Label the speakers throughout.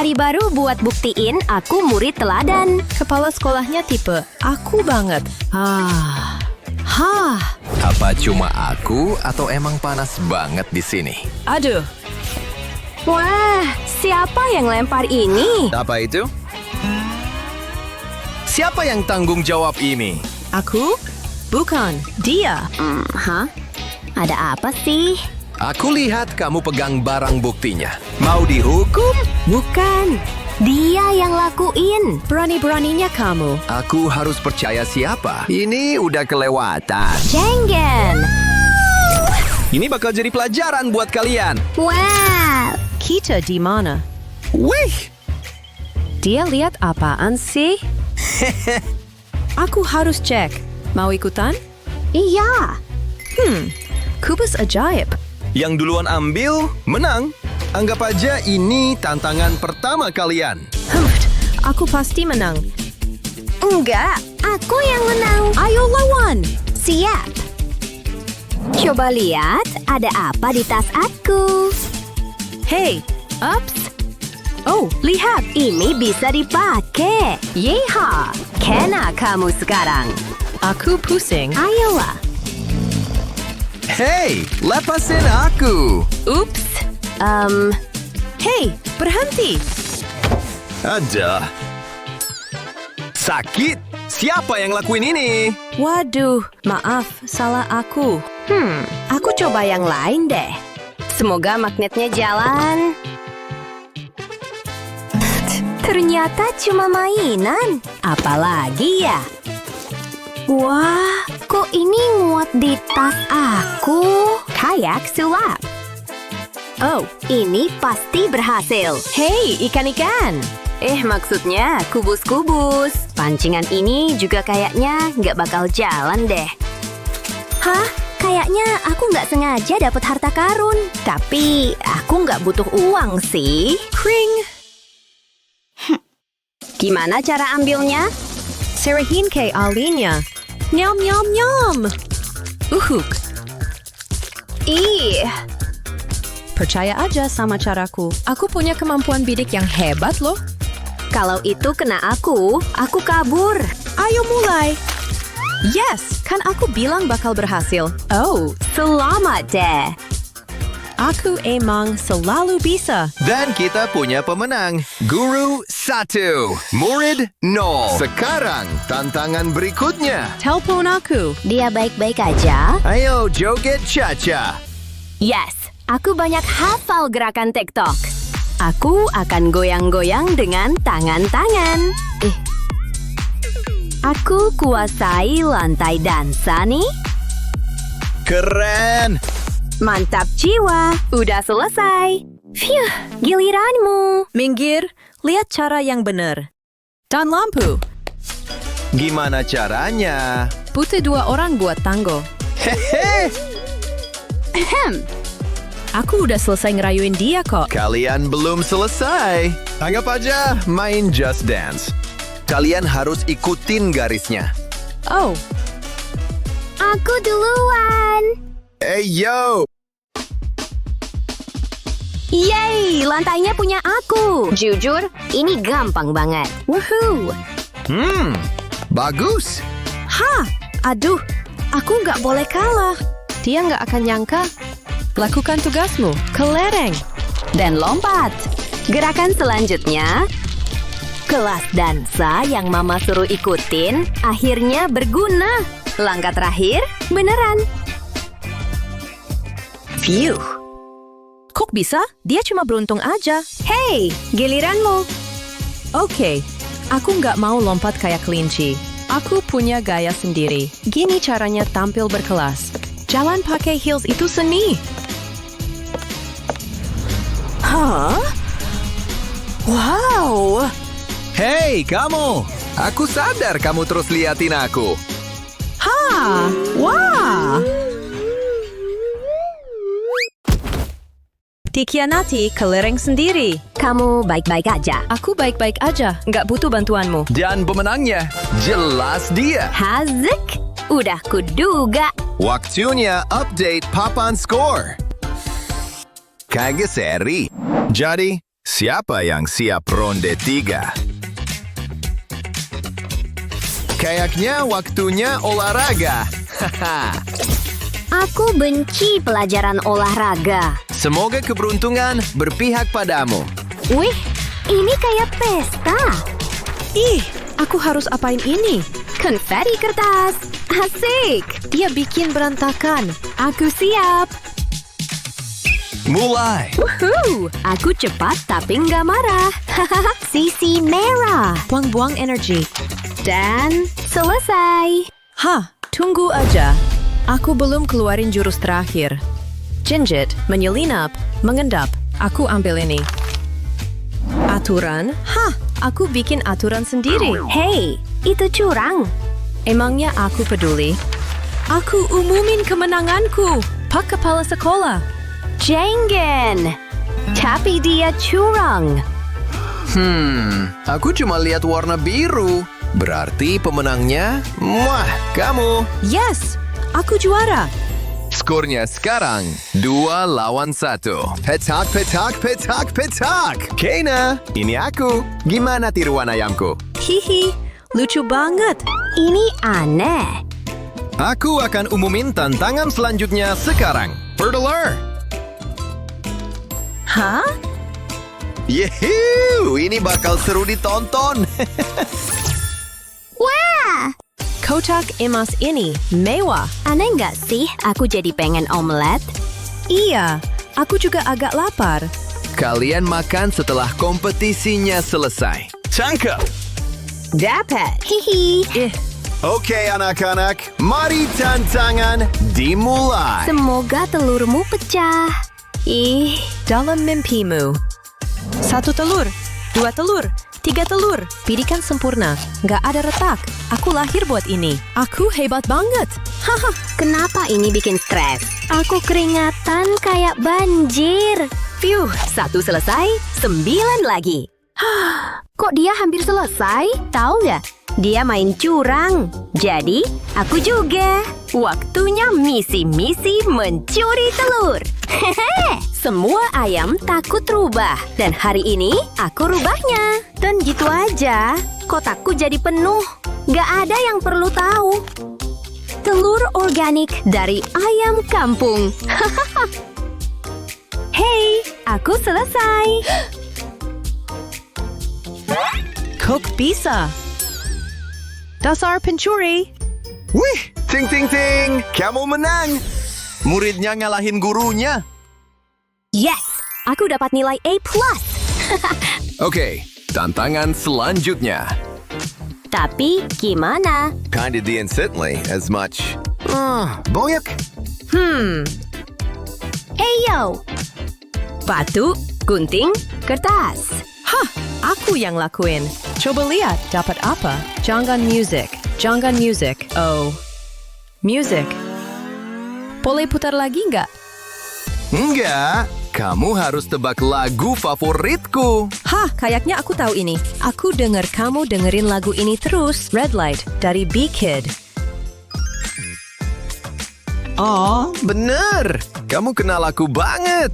Speaker 1: hari baru buat buktiin aku murid teladan.
Speaker 2: Kepala sekolahnya tipe aku banget.
Speaker 3: Apa cuma aku atau emang panas banget di sini?
Speaker 2: Aduh,
Speaker 1: Wah, siapa yang lempar ini?
Speaker 3: Apa itu? Siapa yang tanggung jawab ini?
Speaker 2: aku? Bukan, dia.
Speaker 1: Hah? Ada apa sih?
Speaker 3: Aku lihat kamu pegang barang buktinya. Mau dihukum?
Speaker 1: Bukan. Dia yang lakuin.
Speaker 2: Berani-beraninya kamu.
Speaker 3: Aku harus percaya siapa? Ini udah kelewatan.
Speaker 1: Jenggen.
Speaker 3: Ini bakal jadi pelajaran buat kalian.
Speaker 1: Wow.
Speaker 2: Kita di mana?
Speaker 3: Wih!
Speaker 2: Dia lihat apaan sih? Aku harus cek. Mau ikutan?
Speaker 1: Iya.
Speaker 2: Kubus ajaib.
Speaker 3: Yang duluan ambil, menang. Anggap aja ini tantangan pertama kalian.
Speaker 2: Aku pasti menang.
Speaker 1: Enggak, aku yang menang.
Speaker 2: Ayo lawan.
Speaker 1: Siap. Coba lihat, ada apa di tas aku.
Speaker 2: Hey, ups. Oh, lihat.
Speaker 1: Ini bisa dipakai. Yeha. Kena kamu sekarang.
Speaker 2: Aku pusing.
Speaker 1: Ayolah.
Speaker 3: Hey, lepasin aku.
Speaker 2: Ups. Hey, berhenti.
Speaker 3: Ada. Sakit? Siapa yang lakuin ini?
Speaker 2: Waduh, maaf, salah aku.
Speaker 1: Aku coba yang lain deh. Semoga magnetnya jalan. Ternyata cuma mainan. Apalagi ya? Wah, kok ini muat di tas aku? Kayak sulap. Oh, ini pasti berhasil.
Speaker 2: Hey, ikan-ikan.
Speaker 1: Maksudnya kubus-kubus. Pancingan ini juga kayaknya nggak bakal jalan deh. Hah? Kayaknya aku nggak sengaja dapat harta karun. Tapi aku nggak butuh uang sih.
Speaker 2: Kring.
Speaker 1: Gimana cara ambilnya?
Speaker 2: Serahin ke alinya. Nyam, nyam, nyam. Uhuk.
Speaker 1: Ih,
Speaker 2: Percaya aja sama caraku. Aku punya kemampuan bidik yang hebat loh.
Speaker 1: kalau itu kena aku kabur.
Speaker 2: Ayo mulai. Yes, kan aku bilang bakal berhasil.
Speaker 1: Oh, selamat deh.
Speaker 2: Aku emang selalu bisa.
Speaker 3: Dan kita punya pemenang. Guru 1, murid 0. Sekarang tantangan berikutnya.
Speaker 2: Telepon aku.
Speaker 1: Dia baik-baik aja?
Speaker 3: Ayo joget cha-cha.
Speaker 1: Yes, aku banyak hafal gerakan TikTok. Aku akan goyang-goyang dengan tangan-tangan. Aku kuasai lantai dansa nih.
Speaker 3: Keren.
Speaker 1: Mantap jiwa, udah selesai. Phew, giliranmu.
Speaker 2: Minggir, lihat cara yang benar. Dan lampu.
Speaker 3: Gimana caranya?
Speaker 2: Butuh 2 orang buat tango.
Speaker 3: Hehe.
Speaker 2: Aku udah selesai ngerayuin dia kok.
Speaker 3: Kalian belum selesai. Anggap aja main Just Dance. Kalian harus ikutin garisnya.
Speaker 2: Oh,
Speaker 1: Aku duluan.
Speaker 3: Hey yo.
Speaker 1: Yeay, lantainya punya aku. Jujur, ini gampang banget. Woohoo.
Speaker 3: Bagus.
Speaker 2: aduh, aku nggak boleh kalah. Dia nggak akan nyangka. Lakukan tugasmu, kelereng.
Speaker 1: Dan lompat. Gerakan selanjutnya, kelas dansa yang mama suruh ikutin akhirnya berguna. Langkah terakhir, beneran.
Speaker 2: Phew. Kok bisa? Dia cuma beruntung aja.
Speaker 1: Hey, giliranmu.
Speaker 2: Oke, aku nggak mau lompat kayak kelinci. Aku punya gaya sendiri. Gini caranya tampil berkelas. Jalan pakai heels itu seni. Hah? Wow!
Speaker 3: Hey kamu. Aku sadar kamu terus liatin aku.
Speaker 2: Wah! Dikhianati kelereng sendiri.
Speaker 1: Kamu baik-baik aja.
Speaker 2: Aku baik-baik aja, nggak butuh bantuanmu.
Speaker 3: Dan pemenangnya jelas dia.
Speaker 1: Hazik, udah kuduga.
Speaker 3: Waktunya update papan skor. Kagak seri. Jadi, Siapa yang siap ronde 3? Kayaknya waktunya olahraga. Haha.
Speaker 1: Aku benci pelajaran olahraga.
Speaker 3: Semoga keberuntungan berpihak padamu.
Speaker 1: Wih, ini kayak pesta.
Speaker 2: Ih, aku harus apain ini?
Speaker 1: Konfeti kertas. Asik.
Speaker 2: Dia bikin berantakan.
Speaker 1: Aku siap.
Speaker 3: Mulai.
Speaker 1: Aku cepat tapi nggak marah. Hahaha, sisi merah.
Speaker 2: Buang-buang energi.
Speaker 1: Dan selesai.
Speaker 2: Hah, tunggu aja. Aku belum keluarin jurus terakhir. Jinjit, menyelinap, mengendap. Aku ambil ini. Aturan? Hah, aku bikin aturan sendiri.
Speaker 1: Hey, itu curang.
Speaker 2: Emangnya aku peduli? Aku umumin kemenanganku. Pak Kepala Sekolah.
Speaker 1: Jenggen. Tapi dia curang.
Speaker 3: Aku cuma lihat warna biru. Berarti pemenangnya, kamu.
Speaker 2: Yes, aku juara.
Speaker 3: Skornya sekarang 2-1. Petak, petak, petak, petak. Kena, ini aku. Gimana tiruan ayamku?
Speaker 2: Hihi, lucu banget.
Speaker 1: Ini aneh.
Speaker 3: Aku akan umumin tantangan selanjutnya sekarang. Perdeler.
Speaker 2: Hah?
Speaker 3: Yehuuu, ini bakal seru ditonton.
Speaker 1: Wah,
Speaker 2: Kotak emas ini mewah.
Speaker 1: aneh nggak sih aku jadi pengen omelet?
Speaker 2: Iya, aku juga agak lapar.
Speaker 3: Kalian makan setelah kompetisinya selesai. Cangkep.
Speaker 1: Dapat. Hihi.
Speaker 3: Oke anak-anak, mari tantangan dimulai.
Speaker 1: Semoga telurmu pecah. Ih,
Speaker 2: Dalam mimpimu. 1 telur, 2 telur, 3 telur. Pidikan sempurna, nggak ada retak. Aku lahir buat ini. Aku hebat banget.
Speaker 1: haha, kenapa ini bikin stres? Aku keringatan kayak banjir. Piuh, 1 selesai, 9 lagi. Kok dia hampir selesai? Tahu nggak? Dia main curang. Jadi, aku juga. Waktunya misi-misi mencuri telur. Hehe, semua ayam takut rubah. Dan hari ini, aku rubahnya. Dan gitu aja, kotakku jadi penuh. Gak ada yang perlu tahu. Telur organik dari ayam kampung. Hei, aku selesai.
Speaker 2: Cook bisa. Dasar pencuri.
Speaker 3: Wih, ting ting ting, kamu menang. Muridnya ngalahin gurunya.
Speaker 1: Yes, aku dapat nilai A+.
Speaker 3: Oke, tantangan selanjutnya.
Speaker 1: Tapi gimana?
Speaker 3: Kinda instantly as much. Boyak.
Speaker 1: Hey yo! Batu, gunting, kertas.
Speaker 2: Hah, aku yang lakuin. Coba lihat dapat apa. Jangan music. Jangan music. Oh. Music. Boleh putar lagi nggak?
Speaker 3: Enggak, kamu harus tebak lagu favoritku.
Speaker 2: Hah, kayaknya aku tahu ini. Aku denger kamu dengerin lagu ini terus. Red Light dari B-Kid.
Speaker 3: Oh, bener. Kamu kenal aku banget.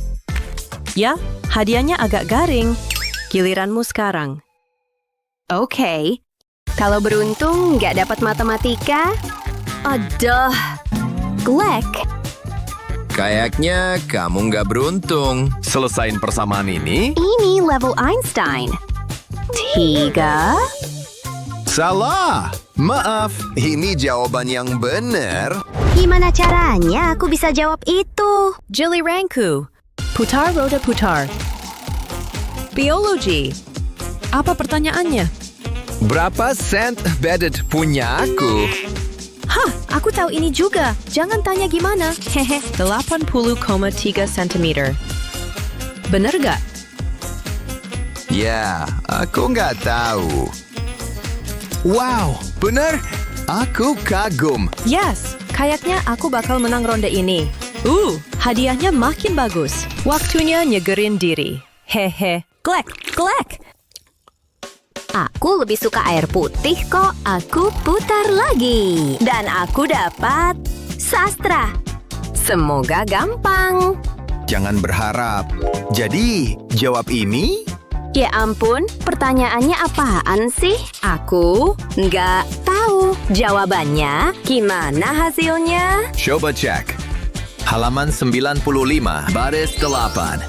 Speaker 2: Ya, hadiahnya agak garing. Giliranmu sekarang.
Speaker 1: Oke. Kalau beruntung nggak dapat matematika, aduh, Glek.
Speaker 3: Kayaknya kamu nggak beruntung. Selesain persamaan ini.
Speaker 1: Ini level Einstein. 3.
Speaker 3: Salah. Maaf, ini jawaban yang benar.
Speaker 1: Gimana caranya aku bisa jawab itu?
Speaker 2: Jili Ranku. Putar roda putar. Biologi. Apa pertanyaannya?
Speaker 3: Berapa cent bedded punya aku?
Speaker 2: Hah, aku tahu ini juga. Jangan tanya gimana. Hehe, 80,3 cm. Bener gak?
Speaker 3: Ya, aku nggak tahu. Wow, bener. Aku kagum.
Speaker 2: Yes, kayaknya aku bakal menang ronde ini. Hadiahnya makin bagus. Waktunya nyegerin diri. Hehe. Glek, glek.
Speaker 1: Aku lebih suka air putih kok. Aku putar lagi. Dan aku dapat sastra. Semoga gampang.
Speaker 3: Jangan berharap. Jadi, jawab ini
Speaker 1: Ya ampun, pertanyaannya apaan sih? Aku nggak tahu. Jawabannya gimana hasilnya?
Speaker 3: Coba cek. Halaman 95, baris 8.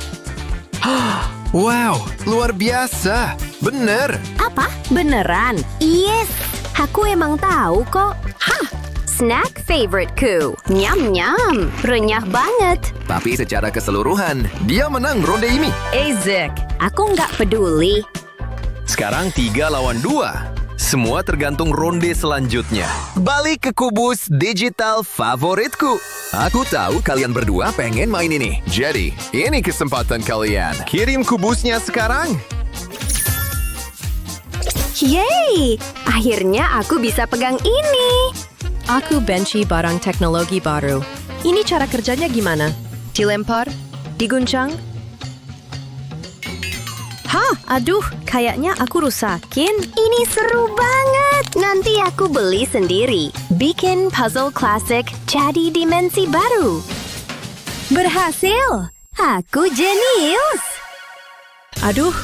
Speaker 3: Wow, luar biasa. Bener.
Speaker 1: Apa? Beneran? Yes, aku emang tahu kok. Hah, snack favoriteku. Nyam-nyam, renyah banget.
Speaker 3: Tapi secara keseluruhan, dia menang ronde ini.
Speaker 2: Isaac.
Speaker 1: Aku nggak peduli.
Speaker 3: Sekarang 3 lawan 2. Semua tergantung ronde selanjutnya. Balik ke kubus digital favoritku. Aku tahu kalian berdua pengen main ini. Jadi, ini kesempatan kalian. Kirim kubusnya sekarang.
Speaker 1: Yeay, akhirnya aku bisa pegang ini.
Speaker 2: Aku benci barang teknologi baru. Ini cara kerjanya gimana? Dilempar? Diguncang? Hah, aduh, kayaknya aku rusakin.
Speaker 1: Ini seru banget. Nanti aku beli sendiri. Bikin puzzle klasik jadi dimensi baru. Berhasil. Aku jenius.
Speaker 2: Aduh,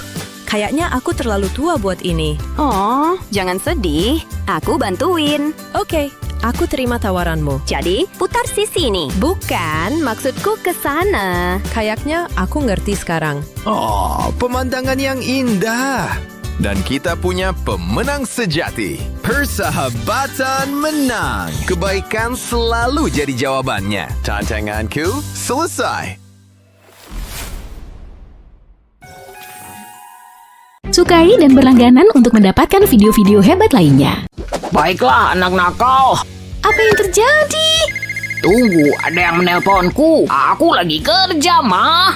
Speaker 2: kayaknya aku terlalu tua buat ini.
Speaker 1: Oh, jangan sedih. Aku bantuin.
Speaker 2: Oke, aku terima tawaranmu.
Speaker 1: Jadi, putar sisi ini. Bukan, maksudku ke sana.
Speaker 2: Kayaknya aku ngerti sekarang.
Speaker 3: Oh, pemandangan yang indah. Dan kita punya pemenang sejati. Persahabatan menang. Kebaikan selalu jadi jawabannya. Tantanganku selesai.
Speaker 4: Sukai dan berlangganan untuk mendapatkan video-video hebat lainnya.
Speaker 5: Baiklah, anak nakal.
Speaker 4: Apa yang terjadi?
Speaker 5: Tunggu, ada yang menelponku. Aku lagi kerja, Ma.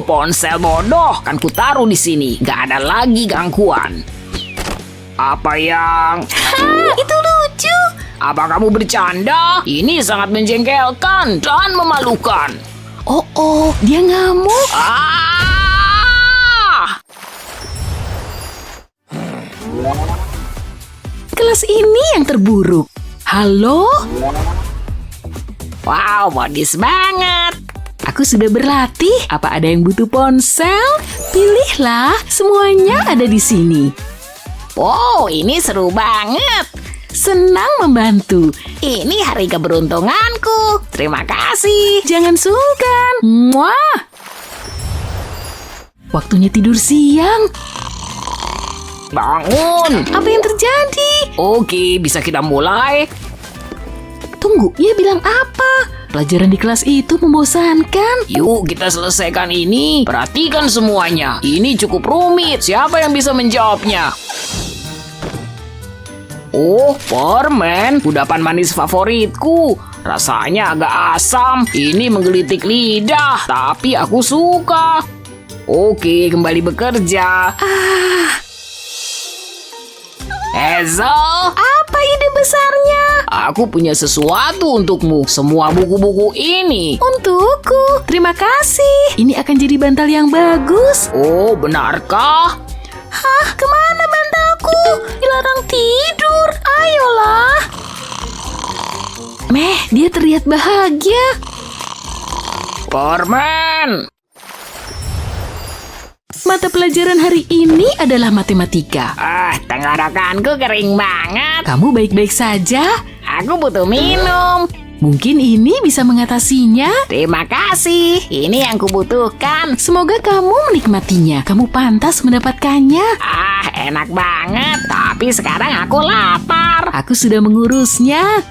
Speaker 5: Ponsel bodoh. Kan ku taruh di sini. Gak ada lagi gangguan. Apa yang...
Speaker 4: Itu lucu.
Speaker 5: Apa kamu bercanda? Ini sangat menjengkelkan dan memalukan.
Speaker 4: Oh, dia ngamuk. Kelas ini yang terburuk. Halo?
Speaker 5: Wow, modis banget.
Speaker 4: Aku sudah berlatih. Apa ada yang butuh ponsel? Pilihlah, semuanya ada di sini.
Speaker 5: Oh, ini seru banget.
Speaker 4: Senang membantu.
Speaker 5: Ini hari keberuntunganku. Terima kasih.
Speaker 4: Jangan sungkan. Muah. Waktunya tidur siang.
Speaker 5: Bangun.
Speaker 4: Apa yang terjadi?
Speaker 5: Oke, bisa kita mulai?
Speaker 4: Tunggu, ia bilang apa? Pelajaran di kelas itu membosankan.
Speaker 5: Yuk kita selesaikan ini. Perhatikan semuanya. Ini cukup rumit. Siapa yang bisa menjawabnya? Oh, permen. Kudapan manis favoritku. Rasanya agak asam. Ini menggelitik lidah. Tapi aku suka. Oke, kembali bekerja. Hazel,
Speaker 4: Apa ide besarnya?
Speaker 5: aku punya sesuatu untukmu. Semua buku-buku ini.
Speaker 4: Untukku. Terima kasih. Ini akan jadi bantal yang bagus.
Speaker 5: Oh, benarkah?
Speaker 4: Hah, kemana bantalku? Dilarang tidur. Ayolah. Meh, dia terlihat bahagia.
Speaker 5: Permen.
Speaker 4: Mata pelajaran hari ini adalah matematika.
Speaker 5: Tenggorokanku kering banget.
Speaker 4: Kamu baik-baik saja?
Speaker 5: Aku butuh minum.
Speaker 4: Mungkin ini bisa mengatasinya.
Speaker 5: Terima kasih. Ini yang kubutuhkan.
Speaker 4: Semoga kamu menikmatinya. Kamu pantas mendapatkannya.
Speaker 5: Enak banget. Tapi sekarang aku lapar.
Speaker 4: Aku sudah mengurusnya.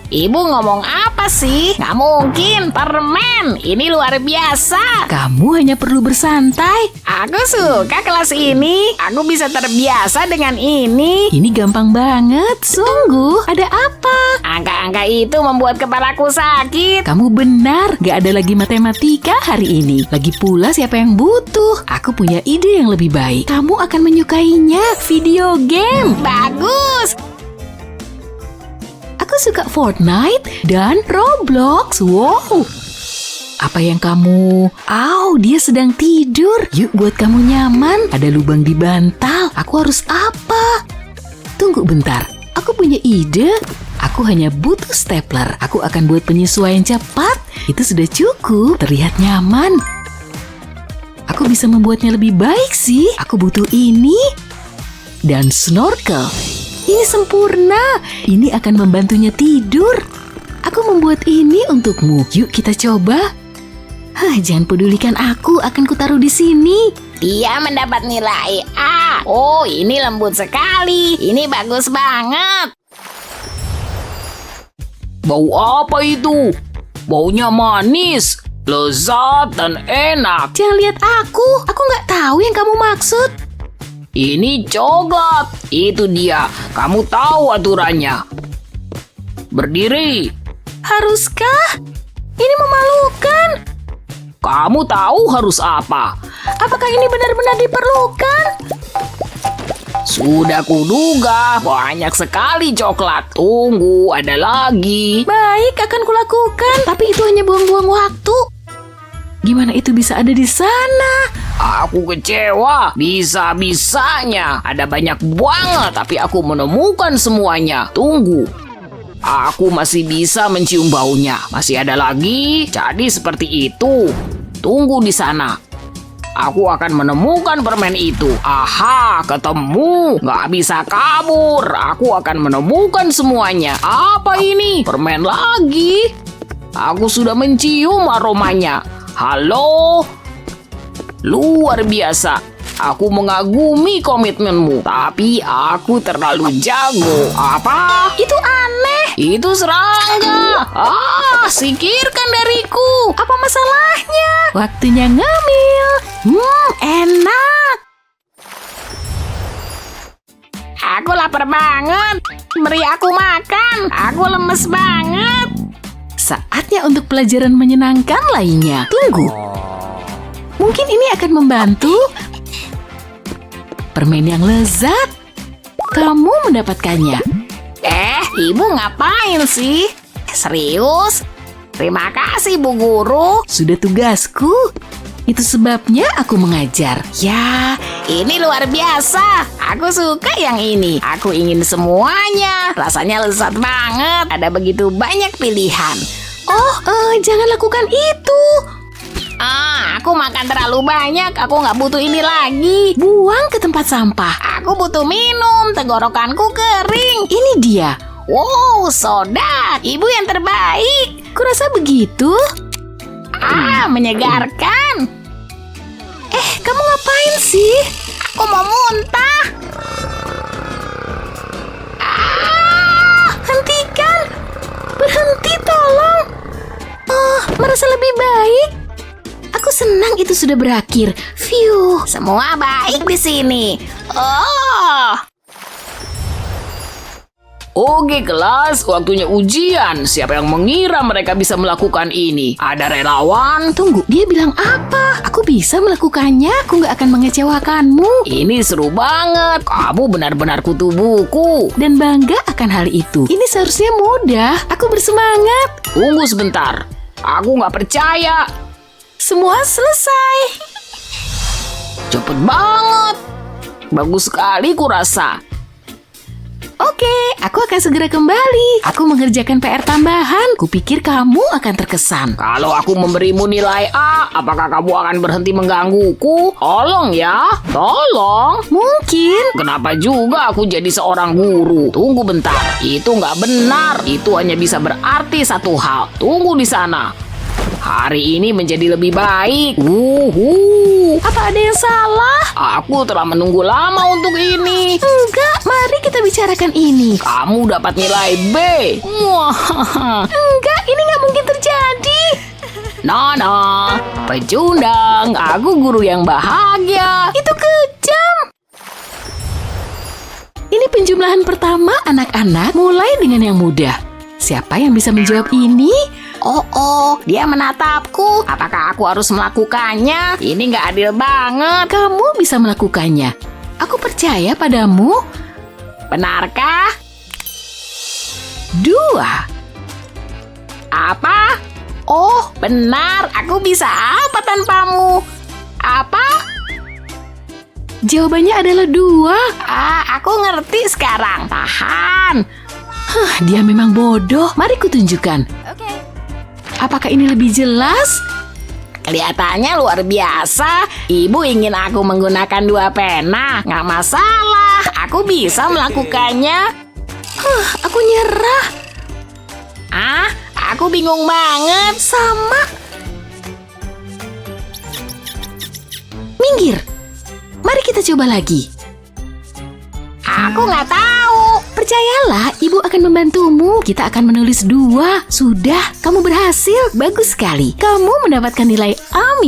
Speaker 5: Ibu ngomong apa sih? Nggak mungkin, permen. Ini luar biasa.
Speaker 4: Kamu hanya perlu bersantai.
Speaker 5: Aku suka kelas ini. Aku bisa terbiasa dengan ini.
Speaker 4: Ini gampang banget. Sungguh, ada apa?
Speaker 5: Angka-angka itu membuat kepalaku sakit.
Speaker 4: Kamu benar, gak ada lagi matematika hari ini. Lagi pula siapa yang butuh? Aku punya ide yang lebih baik. Kamu akan menyukainya, video game.
Speaker 5: Bagus.
Speaker 4: Aku suka Fortnite dan Roblox. Wow. Apa yang kamu... dia sedang tidur. Yuk buat kamu nyaman. Ada lubang di bantal. Aku harus apa? Tunggu bentar. Aku punya ide. Aku hanya butuh stapler. Aku akan buat penyesuaian cepat. Itu sudah cukup. Terlihat nyaman. Aku bisa membuatnya lebih baik sih. Aku butuh ini dan snorkel. Ini sempurna. Ini akan membantunya tidur. Aku membuat ini untukmu. Yuk kita coba. Jangan pedulikan aku, akan kutaruh di sini.
Speaker 5: Dia mendapat nilai A. Oh, ini lembut sekali. Ini bagus banget. Bau apa itu? Baunya manis, lezat, dan enak.
Speaker 4: Jangan lihat aku nggak tahu yang kamu maksud.
Speaker 5: Ini coklat. Itu dia. Kamu tahu aturannya. Berdiri.
Speaker 4: Haruskah? Ini memalukan.
Speaker 5: Kamu tahu harus apa?
Speaker 4: Apakah ini benar-benar diperlukan?
Speaker 5: Sudah kuduga, banyak sekali coklat. Tunggu, ada lagi.
Speaker 4: Baik, akan kulakukan. Tapi itu hanya buang-buang waktu. Gimana itu bisa ada di sana?
Speaker 5: Aku kecewa. Bisa-bisanya. Ada banyak banget, tapi aku menemukan semuanya. Tunggu. Aku masih bisa mencium baunya. Masih ada lagi. Jadi seperti itu. Tunggu di sana. Aku akan menemukan permen itu. Aha, ketemu. Nggak bisa kabur. Aku akan menemukan semuanya. Apa ini? Permen lagi. Aku sudah mencium aromanya. Halo? Luar biasa. Aku mengagumi komitmenmu. Tapi aku terlalu jago. Apa?
Speaker 4: Itu aneh.
Speaker 5: Itu serangga. Singkirkan dariku.
Speaker 4: Apa masalahnya? Waktunya ngambil. Enak.
Speaker 5: Aku lapar banget. Beri aku makan. Aku lemes banget.
Speaker 4: Saatnya untuk pelajaran menyenangkan lainnya. Tunggu. Mungkin ini akan membantu. Permen yang lezat. Kamu mendapatkannya.
Speaker 5: Ibu ngapain sih? Serius? Terima kasih, Bu Guru.
Speaker 4: Sudah tugasku. Itu sebabnya aku mengajar. Ya,
Speaker 5: Ini luar biasa. Aku suka yang ini. Aku ingin semuanya. Rasanya lezat banget. Ada begitu banyak pilihan.
Speaker 4: jangan lakukan itu.
Speaker 5: Aku makan terlalu banyak. Aku nggak butuh ini lagi.
Speaker 4: Buang ke tempat sampah.
Speaker 5: Aku butuh minum. Tenggorokanku kering.
Speaker 4: Ini dia.
Speaker 5: Wow, soda. Ibu yang terbaik.
Speaker 4: Kurasa begitu.
Speaker 5: Menyegarkan.
Speaker 4: Kamu ngapain sih?
Speaker 5: Aku mau muntah.
Speaker 4: Hentikan. Berhenti, tolong. Merasa lebih baik. Aku senang itu sudah berakhir. Phew.
Speaker 5: Semua baik di sini. Oke kelas, waktunya ujian. Siapa yang mengira mereka bisa melakukan ini? Ada relawan?
Speaker 4: Tunggu, dia bilang apa? Aku bisa melakukannya. Aku nggak akan mengecewakanmu.
Speaker 5: Ini seru banget. Kamu benar-benar kutu buku.
Speaker 4: Dan bangga akan hal itu. Ini seharusnya mudah. Aku bersemangat.
Speaker 5: Tunggu sebentar. Aku nggak percaya.
Speaker 4: Semua selesai.
Speaker 5: Cepet banget. Bagus sekali kurasa.
Speaker 4: Oke, aku akan segera kembali. Aku mengerjakan PR tambahan. Kupikir kamu akan terkesan.
Speaker 5: Kalau aku memberimu nilai A, apakah kamu akan berhenti menggangguku? Tolong ya, tolong.
Speaker 4: Mungkin.
Speaker 5: Kenapa juga aku jadi seorang guru? Tunggu bentar, itu nggak benar. Itu hanya bisa berarti satu hal. Tunggu di sana. Hari ini menjadi lebih baik.
Speaker 4: Apa ada yang salah?
Speaker 5: Aku telah menunggu lama untuk ini.
Speaker 4: Enggak, mari kita bicarakan ini.
Speaker 5: Kamu dapat nilai B.
Speaker 4: Enggak, ini nggak mungkin terjadi.
Speaker 5: Nana, pecundang. Aku guru yang bahagia.
Speaker 4: Itu kejam. Ini penjumlahan pertama anak-anak, mulai dengan yang mudah. Siapa yang bisa menjawab ini?
Speaker 5: Dia menatapku. Apakah aku harus melakukannya? Ini nggak adil banget.
Speaker 4: Kamu bisa melakukannya. Aku percaya padamu.
Speaker 5: Benarkah?
Speaker 4: 2.
Speaker 5: Apa? Oh, benar. Aku bisa apa tanpamu? Apa?
Speaker 4: Jawabannya adalah 2.
Speaker 5: Aku ngerti sekarang. Tahan.
Speaker 4: Dia memang bodoh. Mari kutunjukkan. Apakah ini lebih jelas?
Speaker 5: Kelihatannya luar biasa. Ibu ingin aku menggunakan 2 pena. Nggak masalah, aku bisa melakukannya.
Speaker 4: Aku nyerah.
Speaker 5: Aku bingung banget.
Speaker 4: Sama. Minggir. Mari kita coba lagi.
Speaker 5: Aku nggak tahu.
Speaker 4: Percayalah, ibu akan membantumu. Kita akan menulis 2. Sudah, kamu berhasil. Bagus sekali. Kamu mendapatkan nilai A-.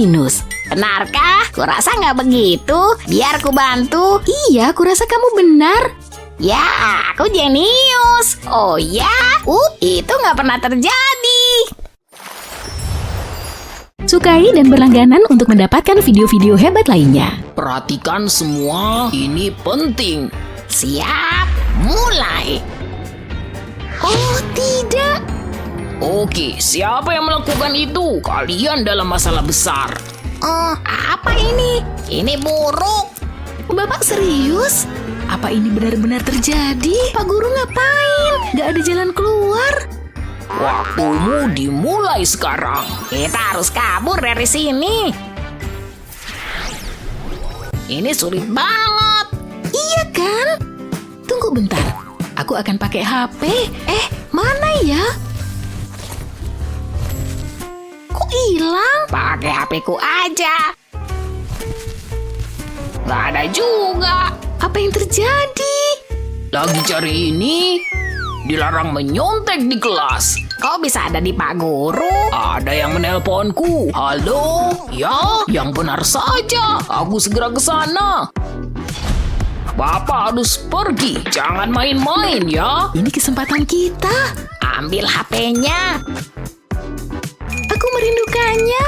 Speaker 5: Benarkah? Kurasa nggak begitu. Biar ku bantu.
Speaker 4: Iya, kurasa kamu benar.
Speaker 5: Ya, aku jenius. Oh ya, itu nggak pernah terjadi.
Speaker 4: Sukai dan berlangganan untuk mendapatkan video-video hebat lainnya.
Speaker 5: Perhatikan semua, ini penting. Siap, mulai.
Speaker 4: Oh, tidak.
Speaker 5: Oke, siapa yang melakukan itu? Kalian dalam masalah besar. Apa ini? Ini buruk.
Speaker 4: Bapak serius? Apa ini benar-benar terjadi? Pak Guru ngapain? Gak ada jalan keluar.
Speaker 5: Waktumu dimulai sekarang. Kita harus kabur dari sini. Ini sulit banget.
Speaker 4: Iya kan? Tunggu bentar. Aku akan pakai HP. Mana ya? Kok hilang?
Speaker 5: Pakai HP-ku aja. Gak ada juga.
Speaker 4: Apa yang terjadi?
Speaker 5: Lagi cari ini. Dilarang menyontek di kelas. Kok bisa ada di Pak Guru? Ada yang menelponku. Halo? Ya, yang benar saja. Aku segera ke sana. Bapak harus pergi. Jangan main-main ya.
Speaker 4: Ini kesempatan kita.
Speaker 5: Ambil HP-nya.
Speaker 4: Aku merindukannya.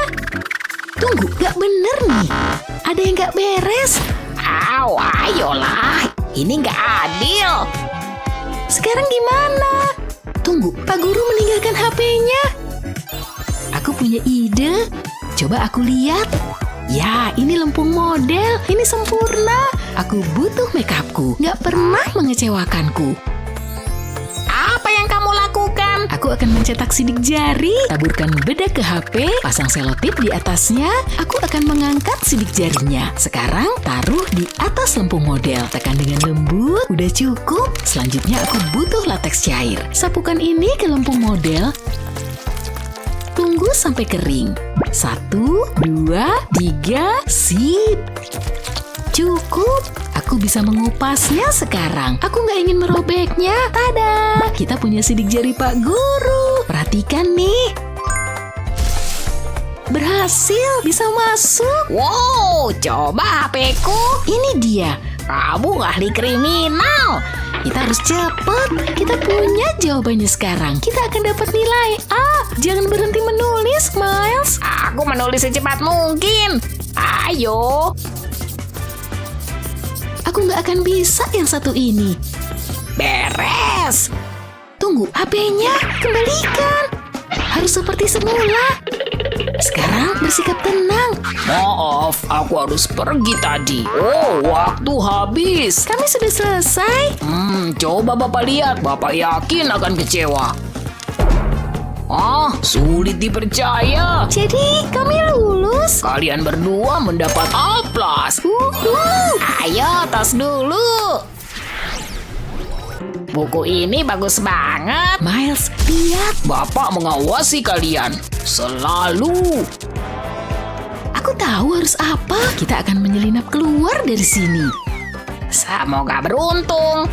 Speaker 4: Tunggu, gak bener nih. Ada yang gak beres.
Speaker 5: Ayolah. Ini gak adil.
Speaker 4: Sekarang gimana? Tunggu, Pak Guru meninggalkan HP-nya. Aku punya ide. Coba aku lihat. Ya, ini lempung model. Ini sempurna. Aku butuh makeupku. Gak pernah mengecewakanku.
Speaker 5: Apa yang kamu lakukan?
Speaker 4: Aku akan mencetak sidik jari, taburkan bedak ke HP, pasang selotip di atasnya. Aku akan mengangkat sidik jarinya. Sekarang taruh di atas lempung model. Tekan dengan lembut. Udah cukup. Selanjutnya aku butuh lateks cair. Sapukan ini ke lempung model. Tunggu sampai kering. 1, 2, 3, sip. Cukup. Aku bisa mengupasnya sekarang. Aku nggak ingin merobeknya. Tada! Kita punya sidik jari Pak Guru. Perhatikan nih. Berhasil. Bisa masuk.
Speaker 5: Wow, coba HP-ku.
Speaker 4: Ini dia.
Speaker 5: Kamu ahli kriminal.
Speaker 4: Kita harus cepat. Kita punya jawabannya sekarang. Kita akan dapat nilai A. Jangan berhenti menulis, Miles.
Speaker 5: Aku menulis secepat mungkin. Ayo.
Speaker 4: Aku nggak akan bisa yang satu ini.
Speaker 5: Beres.
Speaker 4: Tunggu, HP-nya kembalikan. Harus seperti semula. Sekarang bersikap tenang.
Speaker 5: Maaf, aku harus pergi tadi. Oh, waktu habis.
Speaker 4: Kami sudah selesai.
Speaker 5: Coba Bapak lihat. Bapak yakin akan kecewa. Sulit dipercaya.
Speaker 4: Jadi kami lulus.
Speaker 5: Kalian berdua mendapat A+. Ayo, tos dulu. Buku ini bagus banget.
Speaker 4: Miles, lihat.
Speaker 5: Bapak mengawasi kalian. Selalu.
Speaker 4: Aku tahu harus apa. Kita akan menyelinap keluar dari sini.
Speaker 5: Semoga beruntung.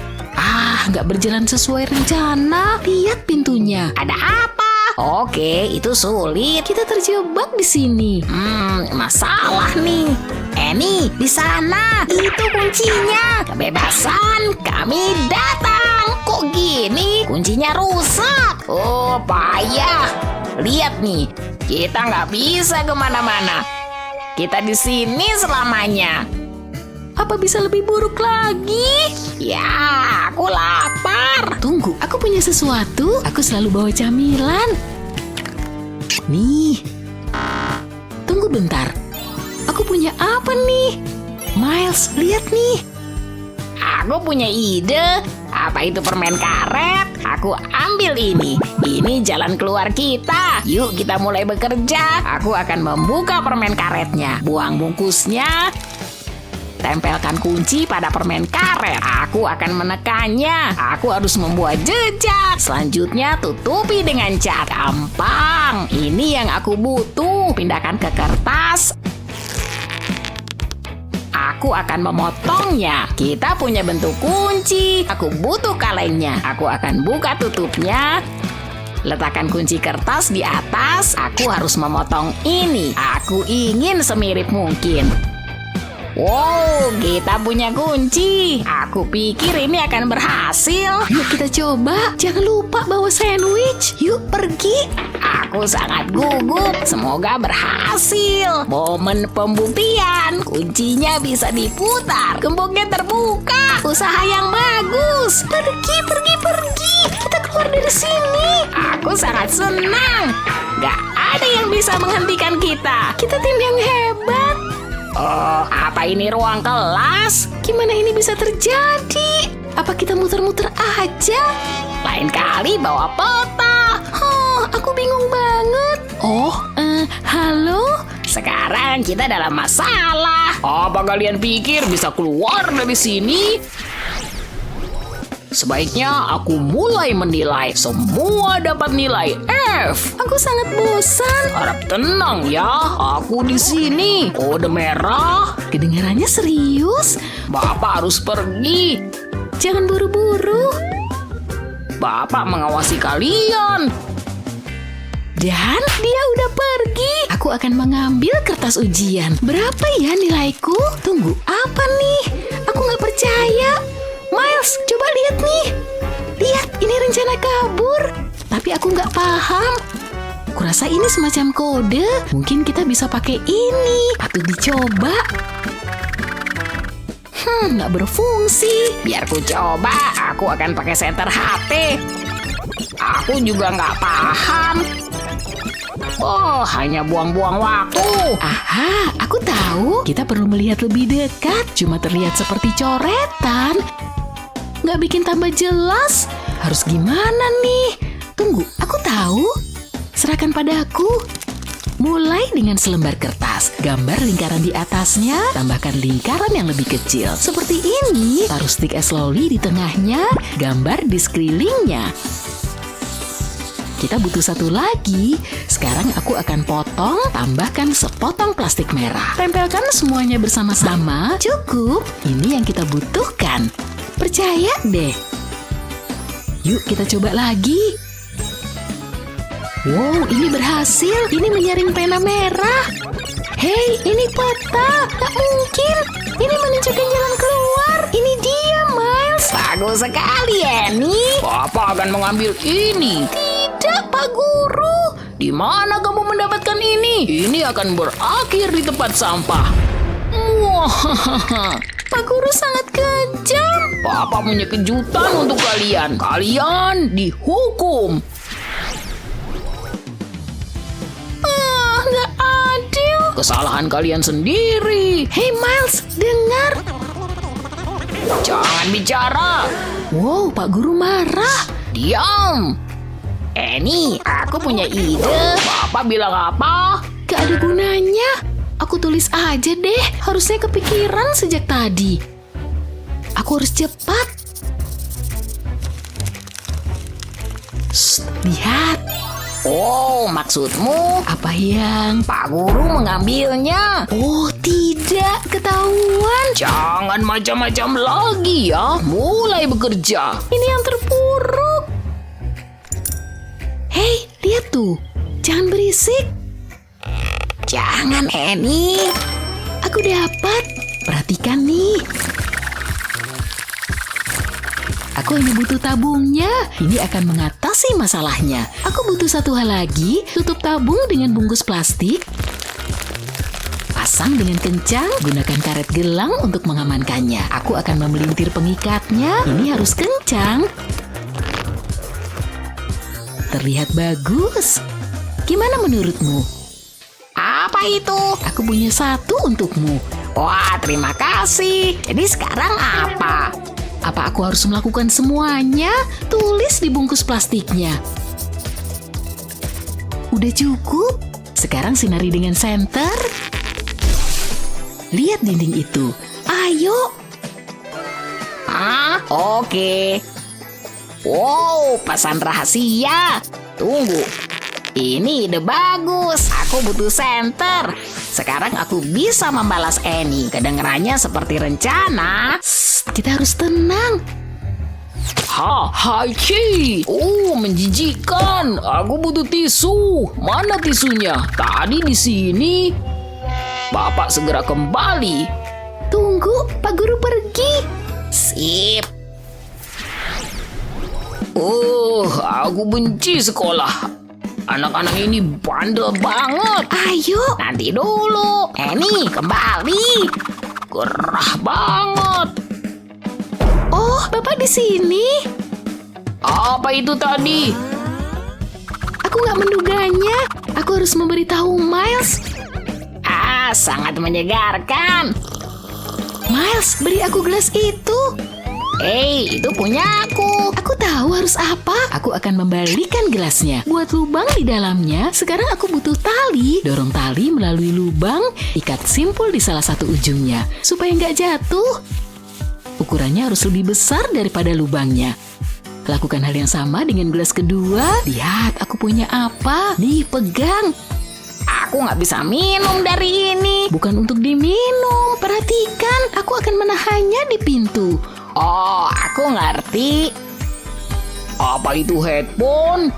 Speaker 4: Nggak berjalan sesuai rencana. Lihat pintunya.
Speaker 5: Ada apa? Oke, itu sulit.
Speaker 4: Kita terjebak di sini.
Speaker 5: Masalah nih. Nih, di sana. Itu kuncinya. Kebebasan, kami datang. Kok gini? Kuncinya rusak. Oh, payah. Lihat nih, kita nggak bisa kemana-mana. Kita di sini selamanya.
Speaker 4: Apa bisa lebih buruk lagi?
Speaker 5: Ya, aku lapar.
Speaker 4: Tunggu, aku punya sesuatu. Aku selalu bawa camilan. Nih. Tunggu bentar. Aku punya apa nih? Miles, lihat nih.
Speaker 5: Aku punya ide. Apa itu permen karet? Aku ambil ini. Ini jalan keluar kita. Yuk kita mulai bekerja. Aku akan membuka permen karetnya. Buang bungkusnya. Tempelkan kunci pada permen karet. Aku akan menekannya. Aku harus membuat jejak. Selanjutnya tutupi dengan cat. Gampang. Ini yang aku butuh. Pindahkan ke kertas. Aku akan memotongnya. Kita punya bentuk kunci. Aku butuh kalengnya. Aku akan buka tutupnya. Letakkan kunci kertas di atas. Aku harus memotong ini. Aku ingin semirip mungkin. Wow, kita punya kunci. Aku pikir ini akan berhasil.
Speaker 4: Yuk kita coba. Jangan lupa bawa sandwich. Yuk pergi.
Speaker 5: Aku sangat gugup. Semoga berhasil. Momen pembuktian. Kuncinya bisa diputar. Gemboknya terbuka. Usaha yang bagus.
Speaker 4: Pergi. Kita keluar dari sini.
Speaker 5: Aku sangat senang. Gak ada yang bisa menghentikan kita.
Speaker 4: Kita tim yang hebat.
Speaker 5: Oh, apa ini ruang kelas?
Speaker 4: Gimana ini bisa terjadi? Apa kita muter-muter aja?
Speaker 5: Lain kali bawa peta.
Speaker 4: Aku bingung banget. Halo?
Speaker 5: Sekarang kita dalam masalah. Apa kalian pikir bisa keluar dari sini? Sebaiknya aku mulai menilai. Semua dapat nilai F.
Speaker 4: Aku sangat bosan.
Speaker 5: Harap tenang ya. Aku di sini. Kode merah.
Speaker 4: Kedengarannya serius.
Speaker 5: Bapak harus pergi.
Speaker 4: Jangan buru-buru.
Speaker 5: Bapak mengawasi kalian.
Speaker 4: Dan dia udah pergi. Aku akan mengambil kertas ujian. Berapa ya nilaiku? Tunggu, apa nih? Aku nggak percaya. Miles, coba lihat nih. Lihat, ini rencana kabur. Tapi aku nggak paham. Kurasa ini semacam kode. Mungkin kita bisa pakai ini. Patut dicoba. Nggak berfungsi.
Speaker 5: Biar ku coba. Aku akan pakai senter HP. Aku juga nggak paham. Oh, hanya buang-buang waktu.
Speaker 4: Aha, aku tahu. Kita perlu melihat lebih dekat. Cuma terlihat seperti coretan. Nggak bikin tambah jelas. Harus gimana nih? Tunggu, aku tahu. Serahkan padaku. Mulai dengan selembar kertas. Gambar lingkaran di atasnya. Tambahkan lingkaran yang lebih kecil. Seperti ini. Taruh stick es loli di tengahnya. Gambar di sekelilingnya. Kita butuh satu lagi. Sekarang aku akan potong, tambahkan sepotong plastik merah. Tempelkan semuanya bersama-sama. Cukup. Ini yang kita butuhkan. Percaya deh. Yuk kita coba lagi. Wow, ini berhasil. Ini menyaring pena merah. Hei, ini peta. Tak mungkin. Ini menunjukkan jalan keluar. Ini dia, Miles.
Speaker 5: Bagus sekali, Annie. Papa akan mengambil ini.
Speaker 4: Tidak, Pak Guru.
Speaker 5: Di mana kamu mendapatkan ini? Ini akan berakhir di tempat sampah. Wah,
Speaker 4: Pak Guru sangat kejam.
Speaker 5: Papa punya kejutan untuk kalian. Kalian dihukum.
Speaker 4: Nggak adil.
Speaker 5: Kesalahan kalian sendiri.
Speaker 4: Hei Miles, dengar.
Speaker 5: Jangan bicara.
Speaker 4: Wow, Pak Guru marah.
Speaker 5: Diam. Annie, aku punya ide. Papa bilang apa?
Speaker 4: Gak ada gunanya. Aku tulis aja deh. Harusnya kepikiran sejak tadi. Aku harus cepat. Shh, lihat.
Speaker 5: Oh, maksudmu
Speaker 4: Apa yang...
Speaker 5: Pak Guru mengambilnya?
Speaker 4: Oh, tidak. Ketahuan.
Speaker 5: Jangan macam-macam lagi ya. Mulai bekerja.
Speaker 4: Ini yang terpuruk. Hei, lihat tuh. Jangan berisik.
Speaker 5: Jangan, Annie.
Speaker 4: Aku dapat. Perhatikan nih. Aku hanya butuh tabungnya. Ini akan mengatasi masalahnya. Aku butuh satu hal lagi. Tutup tabung dengan bungkus plastik. Pasang dengan kencang. Gunakan karet gelang untuk mengamankannya. Aku akan memelintir pengikatnya. Ini harus kencang. Terlihat bagus. Gimana menurutmu?
Speaker 5: Apa itu?
Speaker 4: Aku punya satu untukmu.
Speaker 5: Wah, terima kasih. Jadi sekarang apa?
Speaker 4: Aku harus melakukan semuanya. Tulis di bungkus plastiknya. Udah cukup? Sekarang sinari dengan senter. Lihat dinding itu. Ayo.
Speaker 5: Oke. Wow, pesan rahasia. Tunggu. Ini ide bagus. Aku butuh senter. Sekarang aku bisa membalas Annie. Kedengarannya seperti rencana.
Speaker 4: Kita harus tenang.
Speaker 5: Hai, menjijikan. Aku butuh tisu. Mana tisunya? Tadi di sini. Bapak segera kembali.
Speaker 4: Tunggu, Pak Guru pergi.
Speaker 5: Sip. Aku benci sekolah. Anak-anak ini bandel banget.
Speaker 4: Ayo.
Speaker 5: Nanti dulu. Annie, kembali. Gerah banget.
Speaker 4: Oh, Bapak di sini.
Speaker 5: Apa itu tadi?
Speaker 4: Aku nggak menduganya. Aku harus memberitahu Miles.
Speaker 5: Sangat menyegarkan.
Speaker 4: Miles, beri aku gelas itu.
Speaker 5: Itu punyaku.
Speaker 4: Aku tahu harus apa. Aku akan membalikan gelasnya. Buat lubang di dalamnya. Sekarang aku butuh tali. Dorong tali melalui lubang. Ikat simpul di salah satu ujungnya. Supaya nggak jatuh. Ukurannya harus lebih besar daripada lubangnya. Lakukan hal yang sama dengan gelas kedua. Lihat, aku punya apa. Nih, pegang.
Speaker 5: Aku nggak bisa minum dari ini.
Speaker 4: Bukan untuk diminum. Perhatikan, aku akan menahannya di pintu.
Speaker 5: Aku ngerti. Apa itu headphone?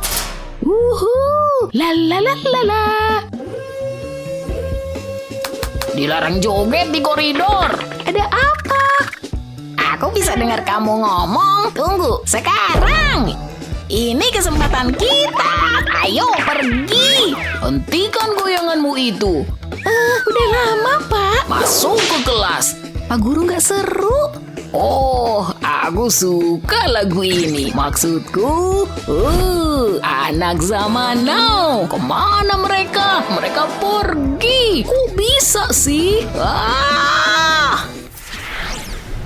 Speaker 4: La la la la la.
Speaker 5: Dilarang joget di koridor.
Speaker 4: Ada apa?
Speaker 5: Aku bisa dengar kamu ngomong. Tunggu, sekarang. Ini kesempatan kita. Ayo pergi. Hentikan goyanganmu itu.
Speaker 4: Udah lama, Pak.
Speaker 5: Masuk ke kelas.
Speaker 4: Pak Guru nggak seru.
Speaker 5: Aku suka lagu ini. Maksudku, anak zaman now. Kemana mereka? Mereka pergi. Kok bisa sih?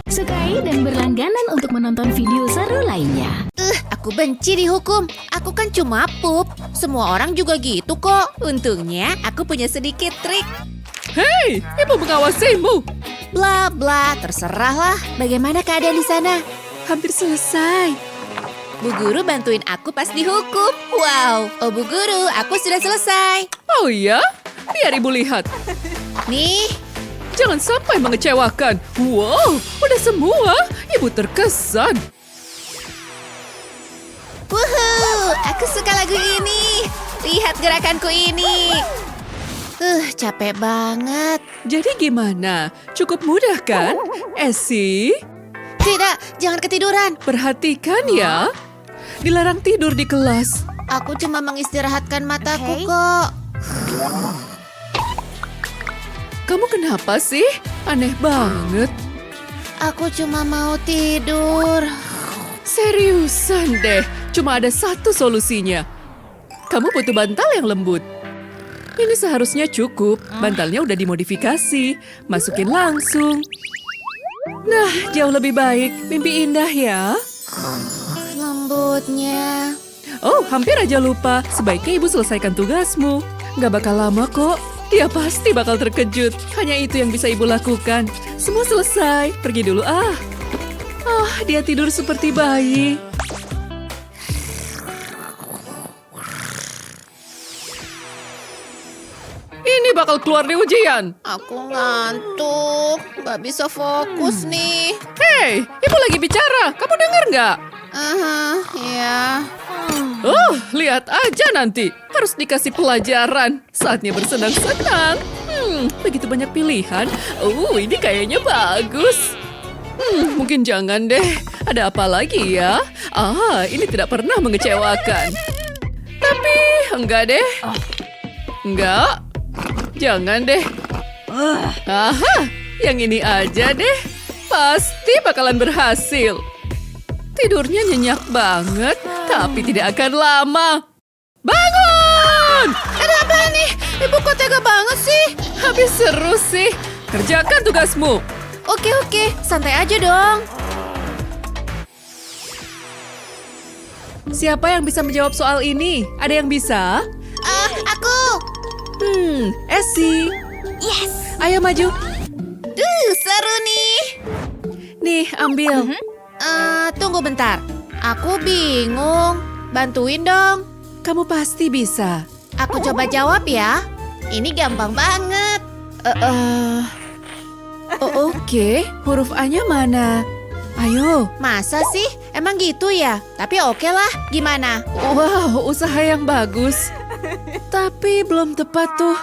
Speaker 4: Sukai dan berlangganan untuk menonton video seru lainnya.
Speaker 6: Aku benci dihukum. Aku kan cuma pup. Semua orang juga gitu kok. Untungnya aku punya sedikit trik.
Speaker 7: Hei, ibu mengawasimu.
Speaker 6: Bla bla, terserahlah. Bagaimana keadaan di sana?
Speaker 7: Hampir selesai.
Speaker 6: Bu Guru bantuin aku pas dihukum. Wow, Bu Guru, aku sudah selesai.
Speaker 7: Oh iya? Biar ibu lihat.
Speaker 6: Nih,
Speaker 7: Jangan sampai mengecewakan. Wow, udah semua. Ibu terkesan.
Speaker 6: wuhuu, aku suka lagu ini. Lihat gerakanku ini. Capek banget.
Speaker 7: Jadi gimana? Cukup mudah kan? Esi,
Speaker 6: Tidak, jangan ketiduran.
Speaker 7: perhatikan ya. Dilarang tidur di kelas.
Speaker 6: Aku cuma mengistirahatkan mataku kok.
Speaker 7: Kamu kenapa sih? Aneh banget.
Speaker 6: Aku cuma mau tidur.
Speaker 7: Seriusan deh, cuma ada satu solusinya. Kamu butuh bantal yang lembut. Ini seharusnya cukup. Bantalnya udah dimodifikasi. Masukin langsung. Nah, jauh lebih baik. Mimpi indah ya.
Speaker 6: Lembutnya.
Speaker 7: Oh, hampir aja lupa. Sebaiknya ibu selesaikan tugasmu. Gak bakal lama kok. Dia pasti bakal terkejut. Hanya itu yang bisa ibu lakukan. Semua selesai. Pergi dulu ah. Dia tidur seperti bayi. Ini bakal keluar di ujian.
Speaker 6: Aku ngantuk. Gak bisa fokus nih.
Speaker 7: Hei, ibu lagi bicara. Kamu dengar nggak?
Speaker 6: Ya.
Speaker 7: Oh, lihat aja nanti. Harus dikasih pelajaran. Saatnya bersenang-senang. Begitu banyak pilihan. Ini kayaknya bagus. Mungkin jangan deh. Ada apa lagi ya? Ini tidak pernah mengecewakan. Tapi, enggak deh. Enggak. Jangan deh. Yang ini aja deh. Pasti bakalan berhasil. Tidurnya nyenyak banget, tapi tidak akan lama. Bangun!
Speaker 6: Ada apa nih? Ibu kok tega banget sih?
Speaker 7: Habis seru sih. Kerjakan tugasmu.
Speaker 6: Oke, santai aja dong.
Speaker 7: Siapa yang bisa menjawab soal ini? Ada yang bisa?
Speaker 6: Aku.
Speaker 7: Essie.
Speaker 6: Yes.
Speaker 7: Ayo maju.
Speaker 6: Seru nih.
Speaker 7: Nih, ambil.
Speaker 6: Tunggu bentar. Aku bingung. Bantuin dong.
Speaker 7: Kamu pasti bisa.
Speaker 6: Aku coba jawab ya. Ini gampang banget.
Speaker 7: Oke, huruf A-nya mana? Ayo.
Speaker 6: Masa sih? Emang gitu ya? Tapi oke lah. Gimana?
Speaker 7: Wow, usaha yang bagus. Tapi belum tepat tuh.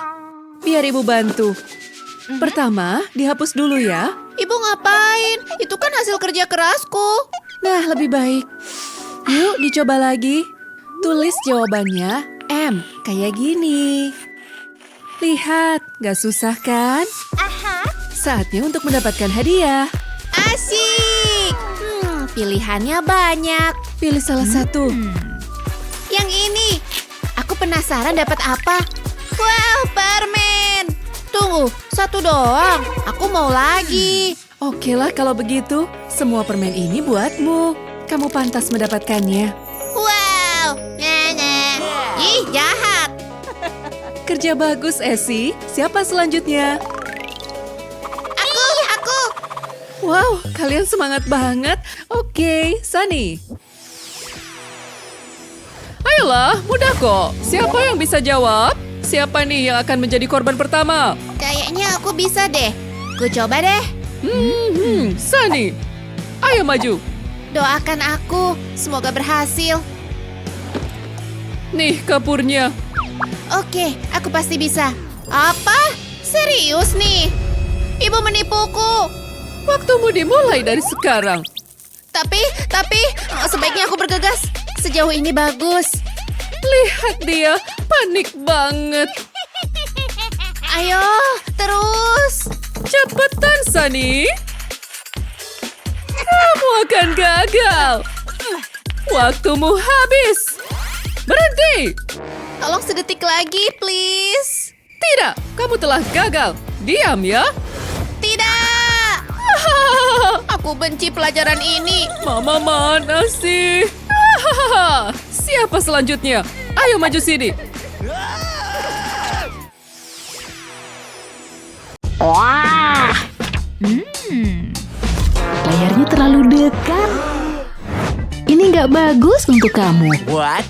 Speaker 7: Biar ibu bantu. Pertama, dihapus dulu ya.
Speaker 6: Ibu ngapain? Itu kan hasil kerja kerasku.
Speaker 7: Nah, lebih baik. Yuk, dicoba lagi. Tulis jawabannya M, kayak gini. Lihat, gak susah kan? Saatnya untuk mendapatkan hadiah.
Speaker 6: Asik. Pilihannya banyak.
Speaker 7: Pilih salah satu.
Speaker 6: Yang ini. Aku penasaran dapat apa. Wow, permen. Tunggu, satu doang. Aku mau lagi.
Speaker 7: Oke lah kalau begitu. Semua permen ini buatmu. Kamu pantas mendapatkannya.
Speaker 6: Wow. Nenek. Ih, jahat.
Speaker 7: Kerja bagus, Essie. Siapa selanjutnya?
Speaker 6: Aku.
Speaker 7: Wow, kalian semangat banget. Oke, Sunny. Ayolah, mudah kok. Siapa yang bisa jawab? Siapa nih yang akan menjadi korban pertama?
Speaker 6: Kayaknya aku bisa deh. Ku coba deh.
Speaker 7: Sunny. Ayo maju.
Speaker 6: Doakan aku. Semoga berhasil.
Speaker 7: Nih kapurnya.
Speaker 6: Oke, aku pasti bisa. Apa? Serius nih? Ibu menipuku.
Speaker 7: Waktumu dimulai dari sekarang.
Speaker 6: Tapi sebaiknya aku bergegas. Sejauh ini bagus.
Speaker 7: Lihat dia, panik banget.
Speaker 6: Ayo, terus.
Speaker 7: Cepetan, Sunny. Kamu akan gagal. Waktumu habis. Berhenti.
Speaker 6: Tolong sedetik lagi, please.
Speaker 7: Tidak, kamu telah gagal. Diam ya.
Speaker 6: Tidak. Aku benci pelajaran ini.
Speaker 7: Mama mana sih? Siapa selanjutnya? Ayo maju sini.
Speaker 4: Wah. Layarnya terlalu dekat. Ini nggak bagus untuk kamu.
Speaker 3: What?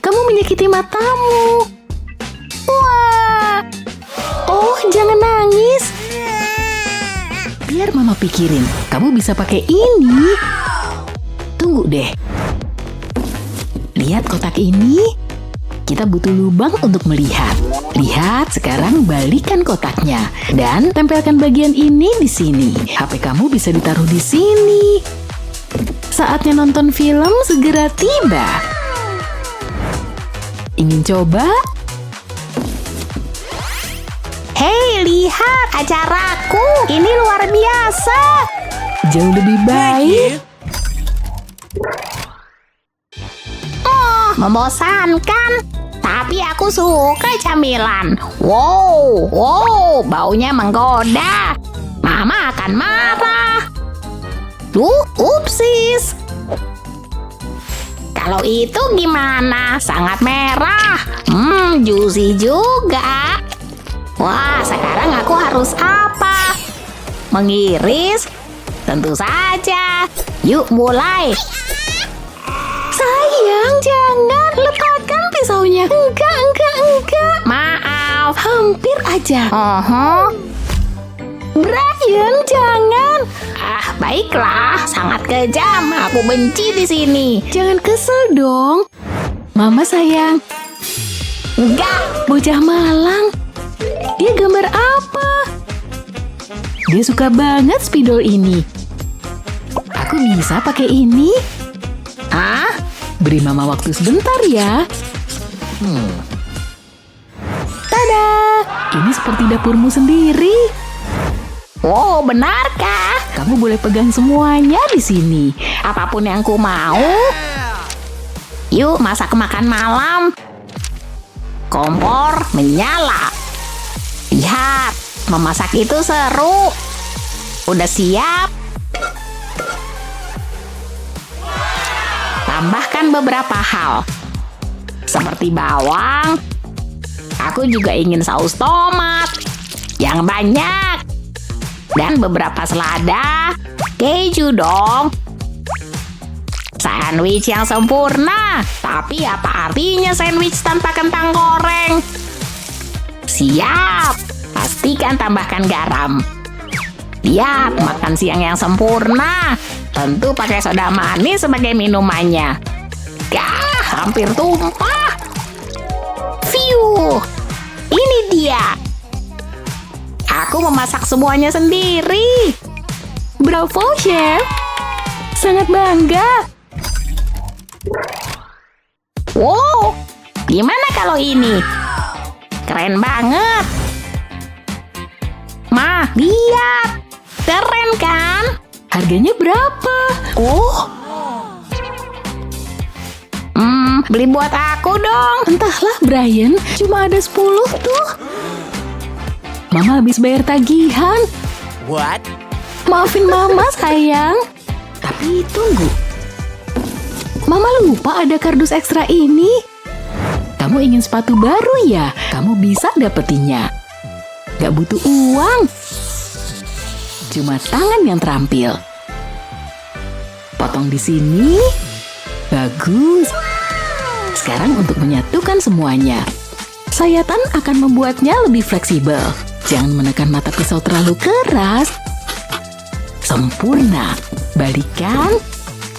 Speaker 4: Kamu menyakiti matamu. Wah. Oh, jangan nangis. Biar mama pikirin. Kamu bisa pakai ini. Tunggu deh. Lihat kotak ini. Kita butuh lubang untuk melihat. Lihat, sekarang balikan kotaknya. Dan tempelkan bagian ini di sini. HP kamu bisa ditaruh di sini. Saatnya nonton film segera tiba. Ingin coba? Hei, lihat acaraku. Ini luar biasa. Jauh lebih baik. Oh, membosankan. Tapi aku suka camilan. Wow, baunya menggoda. Mama akan marah. Upsis. Kalau itu gimana? Sangat merah. Juicy juga. Wah, sekarang aku harus apa? Mengiris? Tentu saja. Yuk mulai. Sayang, jangan letakkan pisaunya. Enggak. Maaf, hampir aja. Brian, jangan. Baiklah, sangat kejam. Aku benci di sini. Jangan kesel dong. Mama sayang. Enggak, bocah malang. Dia gambar apa? Dia suka banget spidol ini. Aku bisa pakai ini? Beri mama waktu sebentar ya. Tada! Ini seperti dapurmu sendiri. Oh, benarkah? Kamu boleh pegang semuanya di sini. Apapun yang ku mau. Yuk, masak makan malam. Kompor menyala. Lihat, memasak itu seru. Udah siap?
Speaker 5: tambahkan beberapa hal. Seperti bawang. Aku juga ingin saus tomat yang banyak. Dan beberapa selada. Keju dong. Sandwich yang sempurna. Tapi apa artinya sandwich tanpa kentang goreng? Siap. Pastikan tambahkan garam. Lihat, makan siang yang sempurna. Tentu pakai soda manis sebagai minumannya. Hampir tumpah. Fiu. Ini dia. Aku memasak semuanya sendiri.
Speaker 4: Bravo, Chef. Sangat bangga.
Speaker 5: Wow, gimana kalau ini? Keren banget. Ma, lihat. Keren kan?
Speaker 4: Harganya berapa?
Speaker 5: Beli buat aku dong.
Speaker 4: Entahlah, Brian. Cuma ada 10 tuh. Mama habis bayar tagihan.
Speaker 3: What?
Speaker 4: Maafin Mama, sayang. Tapi tunggu. Mama lupa ada kardus ekstra ini. Kamu ingin sepatu baru ya? Kamu bisa dapetinnya. Gak butuh uang. Cuma tangan yang terampil. Potong di sini. Bagus. Sekarang untuk menyatukan semuanya. Sayatan akan membuatnya lebih fleksibel. Jangan menekan mata pisau terlalu keras. Sempurna. Balikan.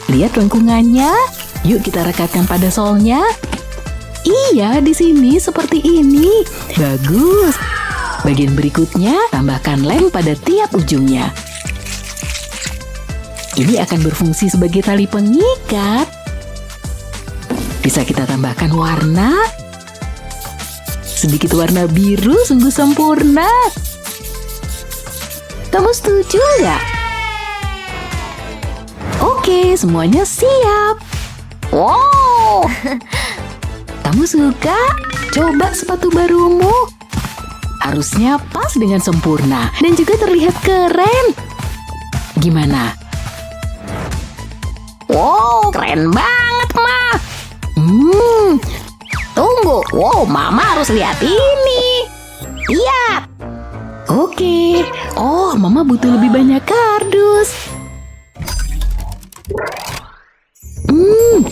Speaker 4: Lihat lengkungannya. Yuk kita rekatkan pada solnya. Iya, di sini seperti ini. Bagus. Bagian berikutnya, tambahkan lem pada tiap ujungnya. Ini akan berfungsi sebagai tali pengikat. Bisa kita tambahkan warna. Sedikit warna biru sungguh sempurna. Kamu setuju nggak? Oke, semuanya siap.
Speaker 5: Wow,
Speaker 4: Kamu suka? Coba sepatu barumu. Harusnya pas dengan sempurna dan juga terlihat keren. Gimana?
Speaker 5: wow, keren banget, Ma. Tunggu, wow, Mama harus lihat ini. Lihat.
Speaker 4: Oke. Oh, Mama butuh lebih banyak kardus.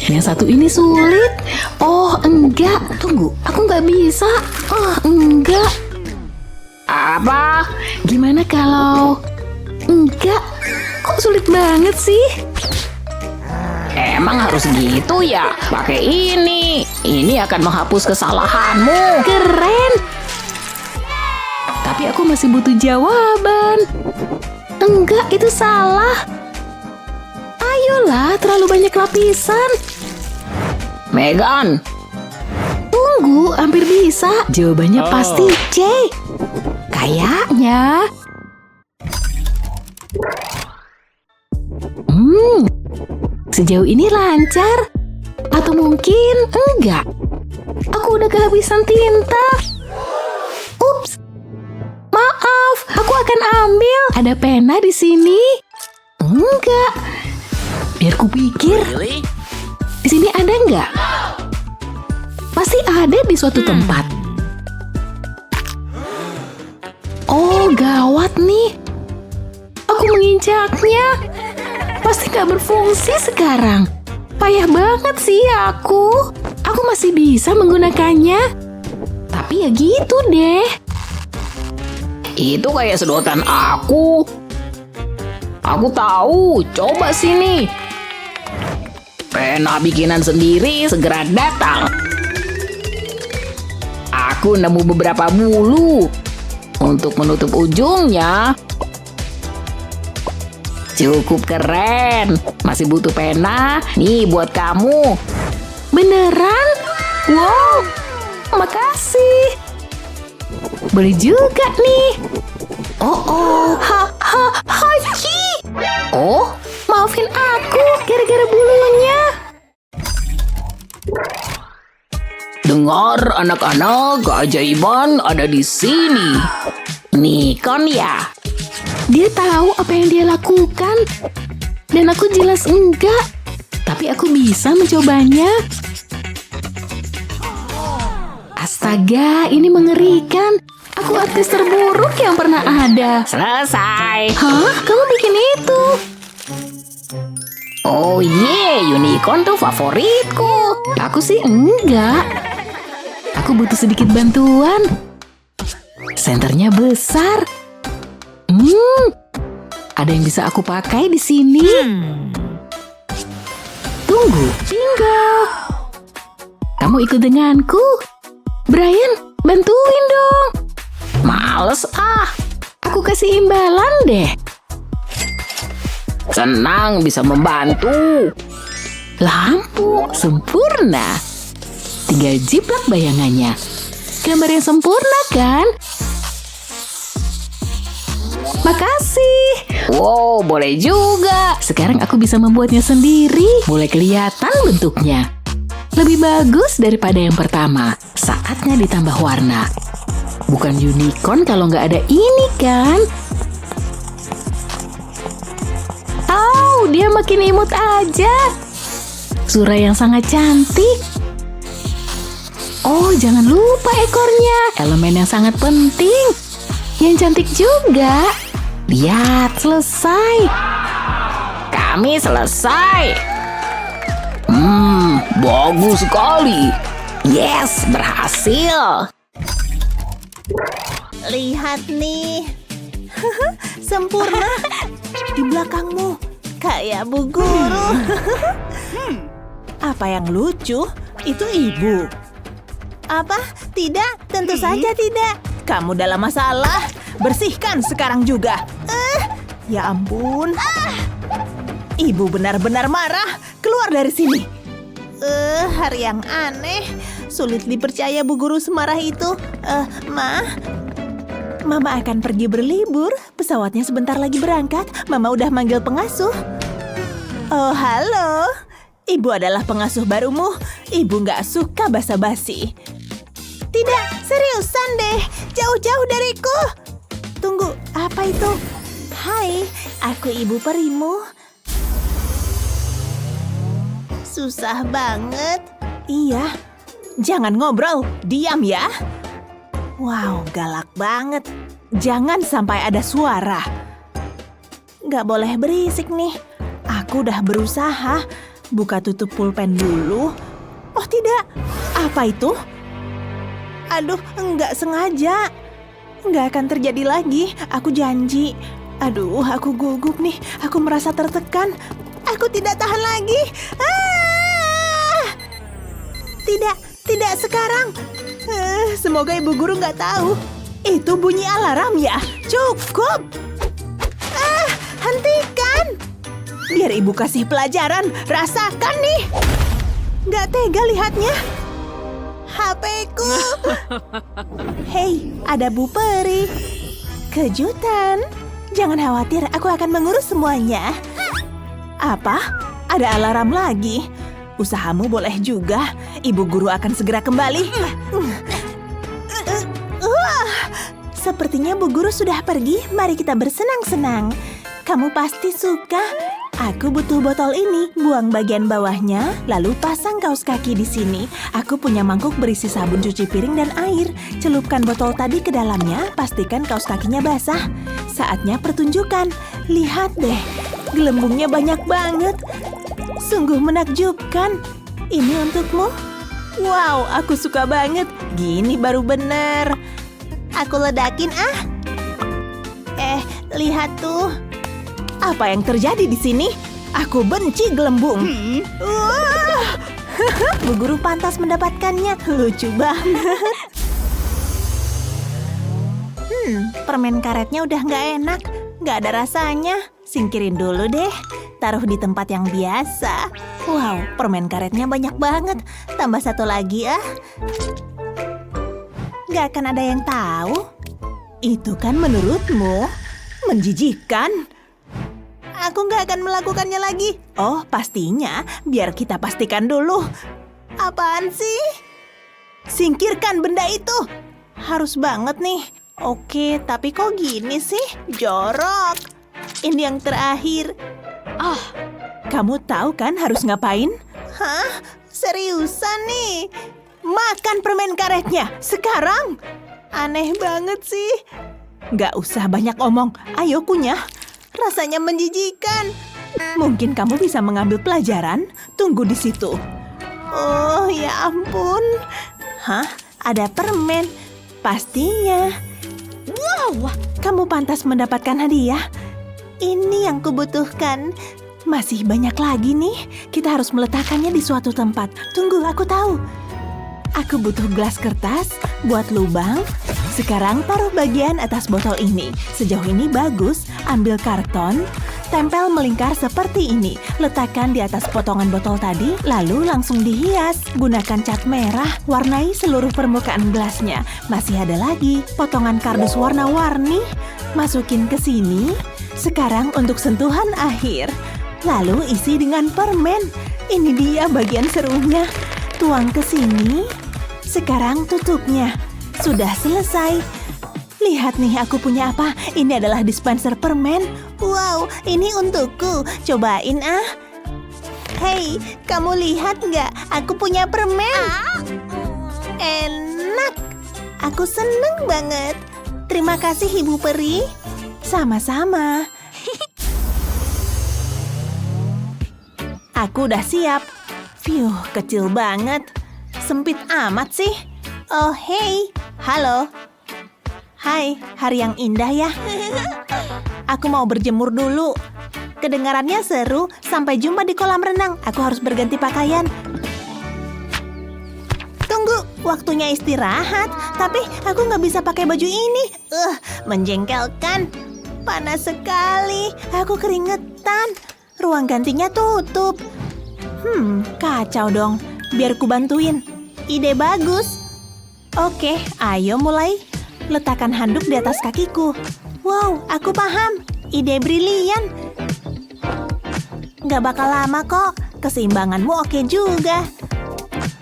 Speaker 4: Yang satu ini sulit. Oh, enggak. Tunggu, aku nggak bisa. Oh, enggak.
Speaker 5: Apa?
Speaker 4: Gimana kalau... Enggak. Kok sulit banget sih?
Speaker 5: Emang harus gitu ya? Pakai ini. Ini akan menghapus kesalahanmu.
Speaker 4: Keren. Tapi aku masih butuh jawaban. Enggak, itu salah. Ayolah, terlalu banyak lapisan.
Speaker 5: Megan,
Speaker 4: Tunggu, hampir bisa. Jawabannya pasti C. Kayaknya. Sejauh ini lancar. Atau mungkin enggak. Aku udah kehabisan tinta. Ups. Maaf, aku akan ambil. Ada pena di sini? Enggak. Biar kupikir. Di sini ada enggak? Pasti ada di suatu tempat. Oh, gawat nih. Aku menginjaknya. Pasti nggak berfungsi sekarang. Payah banget sih aku. Aku masih bisa menggunakannya. Tapi ya gitu deh.
Speaker 5: itu kayak sedotan aku. Aku tahu, coba sini. Pena bikinan sendiri segera datang. Aku nemu beberapa bulu. Untuk menutup ujungnya. Cukup keren. Masih butuh pena? Nih buat kamu.
Speaker 4: Beneran? Wow, makasih. Boleh juga nih. Oh, haji.
Speaker 5: Oh,
Speaker 4: Maafin aku, gara-gara bulunya.
Speaker 5: dengar anak-anak, keajaiban ada di sini. Nikon ya?
Speaker 4: Dia tahu apa yang dia lakukan. Dan aku jelas enggak. tapi aku bisa mencobanya. Astaga, ini mengerikan. Aku artis terburuk yang pernah ada.
Speaker 5: Selesai.
Speaker 4: Hah? Kamu bikin itu?
Speaker 5: Oh unicorn tuh favoritku.
Speaker 4: Aku sih enggak. Aku butuh sedikit bantuan. Senternya besar. Ada yang bisa aku pakai di sini. Tunggu, bingo. Kamu ikut denganku. Brian, bantuin dong.
Speaker 5: Males ah.
Speaker 4: Aku kasih imbalan deh.
Speaker 5: Senang bisa membantu.
Speaker 4: Lampu sempurna. Tinggal jiplak bayangannya. Gambar yang sempurna kan? Makasih.
Speaker 5: Wow, boleh juga.
Speaker 4: Sekarang aku bisa membuatnya sendiri. Mulai kelihatan bentuknya. Lebih bagus daripada yang pertama. Saatnya ditambah warna. Bukan unicorn kalau nggak ada ini kan? Oh, dia makin imut aja. Zura yang sangat cantik. Oh, jangan lupa ekornya. Elemen yang sangat penting. Yang cantik juga. Lihat, selesai.
Speaker 5: Kami selesai. Bagus sekali. Yes, berhasil.
Speaker 6: Lihat nih. Sempurna. Di belakangmu. Kayak Bu Guru. Apa yang lucu? Itu ibu. Apa? Tidak, tentu saja tidak. Kamu dalam masalah. Bersihkan sekarang juga. Ya ampun. Ibu benar-benar marah. Keluar dari sini. Hari yang aneh. Sulit dipercaya Bu Guru semarah itu. Mama akan pergi berlibur. Pesawatnya sebentar lagi berangkat. Mama udah manggil pengasuh. Oh, halo. Ibu adalah pengasuh barumu. Ibu nggak suka basa-basi. Tidak, seriusan deh. Jauh-jauh dariku. Tunggu, apa itu? Hai, aku ibu perimu. Susah banget. Iya, jangan ngobrol. Diam ya. Wow, galak banget. Jangan sampai ada suara. Nggak boleh berisik nih. Aku udah berusaha. Buka tutup pulpen dulu. Oh tidak, apa itu? Aduh, nggak sengaja. Nggak akan terjadi lagi, aku janji. Aduh, aku gugup nih. Aku merasa tertekan. Aku tidak tahan lagi. Tidak sekarang. Semoga Ibu Guru nggak tahu. Itu bunyi alarm ya. Cukup. Hentikan. Biar Ibu kasih pelajaran. Rasakan nih. Nggak tega lihatnya. HP-ku. Hei, ada Bu Peri. Kejutan. Jangan khawatir, aku akan mengurus semuanya. Apa? Ada alarm lagi? Usahamu boleh juga. Ibu Guru akan segera kembali. Sepertinya Bu Guru sudah pergi. Mari kita bersenang-senang. Kamu pasti suka. Aku butuh botol ini. Buang bagian bawahnya, lalu pasang kaos kaki di sini. Aku punya mangkuk berisi sabun cuci piring dan air. Celupkan botol tadi ke dalamnya. Pastikan kaos kakinya basah. Saatnya pertunjukan. Lihat deh, gelembungnya banyak banget. Sungguh menakjubkan. Ini untukmu. Wow, aku suka banget. Gini baru bener. Aku ledakin ah. Lihat tuh. Apa yang terjadi di sini? Aku benci gelembung. Wah. Bu Guru pantas mendapatkannya. Lucu banget. Permen karetnya udah nggak enak. Nggak ada rasanya. Singkirin dulu deh. Taruh di tempat yang biasa. Wow, permen karetnya banyak banget. Tambah satu lagi ah. Nggak akan ada yang tahu. Itu kan menurutmu menjijikkan. Aku nggak akan melakukannya lagi. Oh, pastinya. Biar kita pastikan dulu. Apaan sih? Singkirkan benda itu. Harus banget nih. Oke, tapi kok gini sih? Jorok. Ini yang terakhir. Kamu tahu kan harus ngapain? Hah? Seriusan nih? Makan permen karetnya sekarang? Aneh banget sih. Nggak usah banyak omong, ayo kunyah. Rasanya menjijikan. Mungkin kamu bisa mengambil pelajaran. Tunggu di situ. Oh ya ampun. Hah? Ada permen? Pastinya. Wow, kamu pantas mendapatkan hadiah. Ini yang kubutuhkan. Masih banyak lagi nih. Kita harus meletakkannya di suatu tempat. Tunggu, aku tahu. Aku butuh gelas kertas buat lubang. Sekarang taruh bagian atas botol ini. Sejauh ini bagus. Ambil karton, tempel melingkar seperti ini. Letakkan di atas potongan botol tadi, lalu langsung dihias. Gunakan cat merah, warnai seluruh permukaan gelasnya. Masih ada lagi potongan kardus warna-warni. Masukin ke sini. Sekarang untuk sentuhan akhir. Lalu isi dengan permen. Ini dia bagian serunya. Tuang ke sini. Sekarang tutupnya. Sudah selesai. Lihat nih aku punya apa. Ini adalah dispenser permen. Wow, ini untukku. Cobain ah. Hei, kamu lihat nggak? Aku punya permen. Enak. Aku seneng banget. Terima kasih Ibu Peri. Sama-sama. Aku udah siap. Phew, kecil banget. Sempit amat sih. Oh, hey. Halo. Hai, hari yang indah ya. Aku mau berjemur dulu. Kedengarannya seru. Sampai jumpa di kolam renang. Aku harus berganti pakaian. Tunggu, waktunya istirahat. Tapi aku nggak bisa pakai baju ini. Menjengkelkan. Panas sekali. Aku keringetan. Ruang gantinya tutup. Kacau dong. Biar ku bantuin. Ide bagus. Oke, ayo mulai. Letakkan handuk di atas kakiku. Wow, aku paham. Ide brilian. Gak bakal lama kok. Keseimbanganmu oke juga.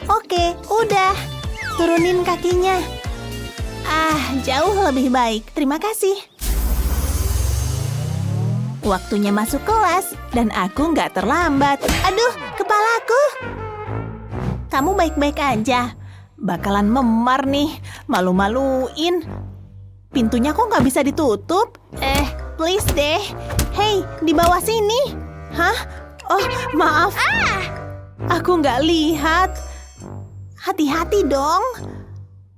Speaker 6: Oke, udah. Turunin kakinya. Jauh lebih baik. Terima kasih. Waktunya masuk kelas. Dan aku gak terlambat. Aduh, kepalaku. Kamu baik-baik aja. Bakalan memar nih. Malu-maluin. Pintunya kok nggak bisa ditutup? Please deh. Hey, di bawah sini. Hah? Oh, maaf. Aku nggak lihat. Hati-hati dong.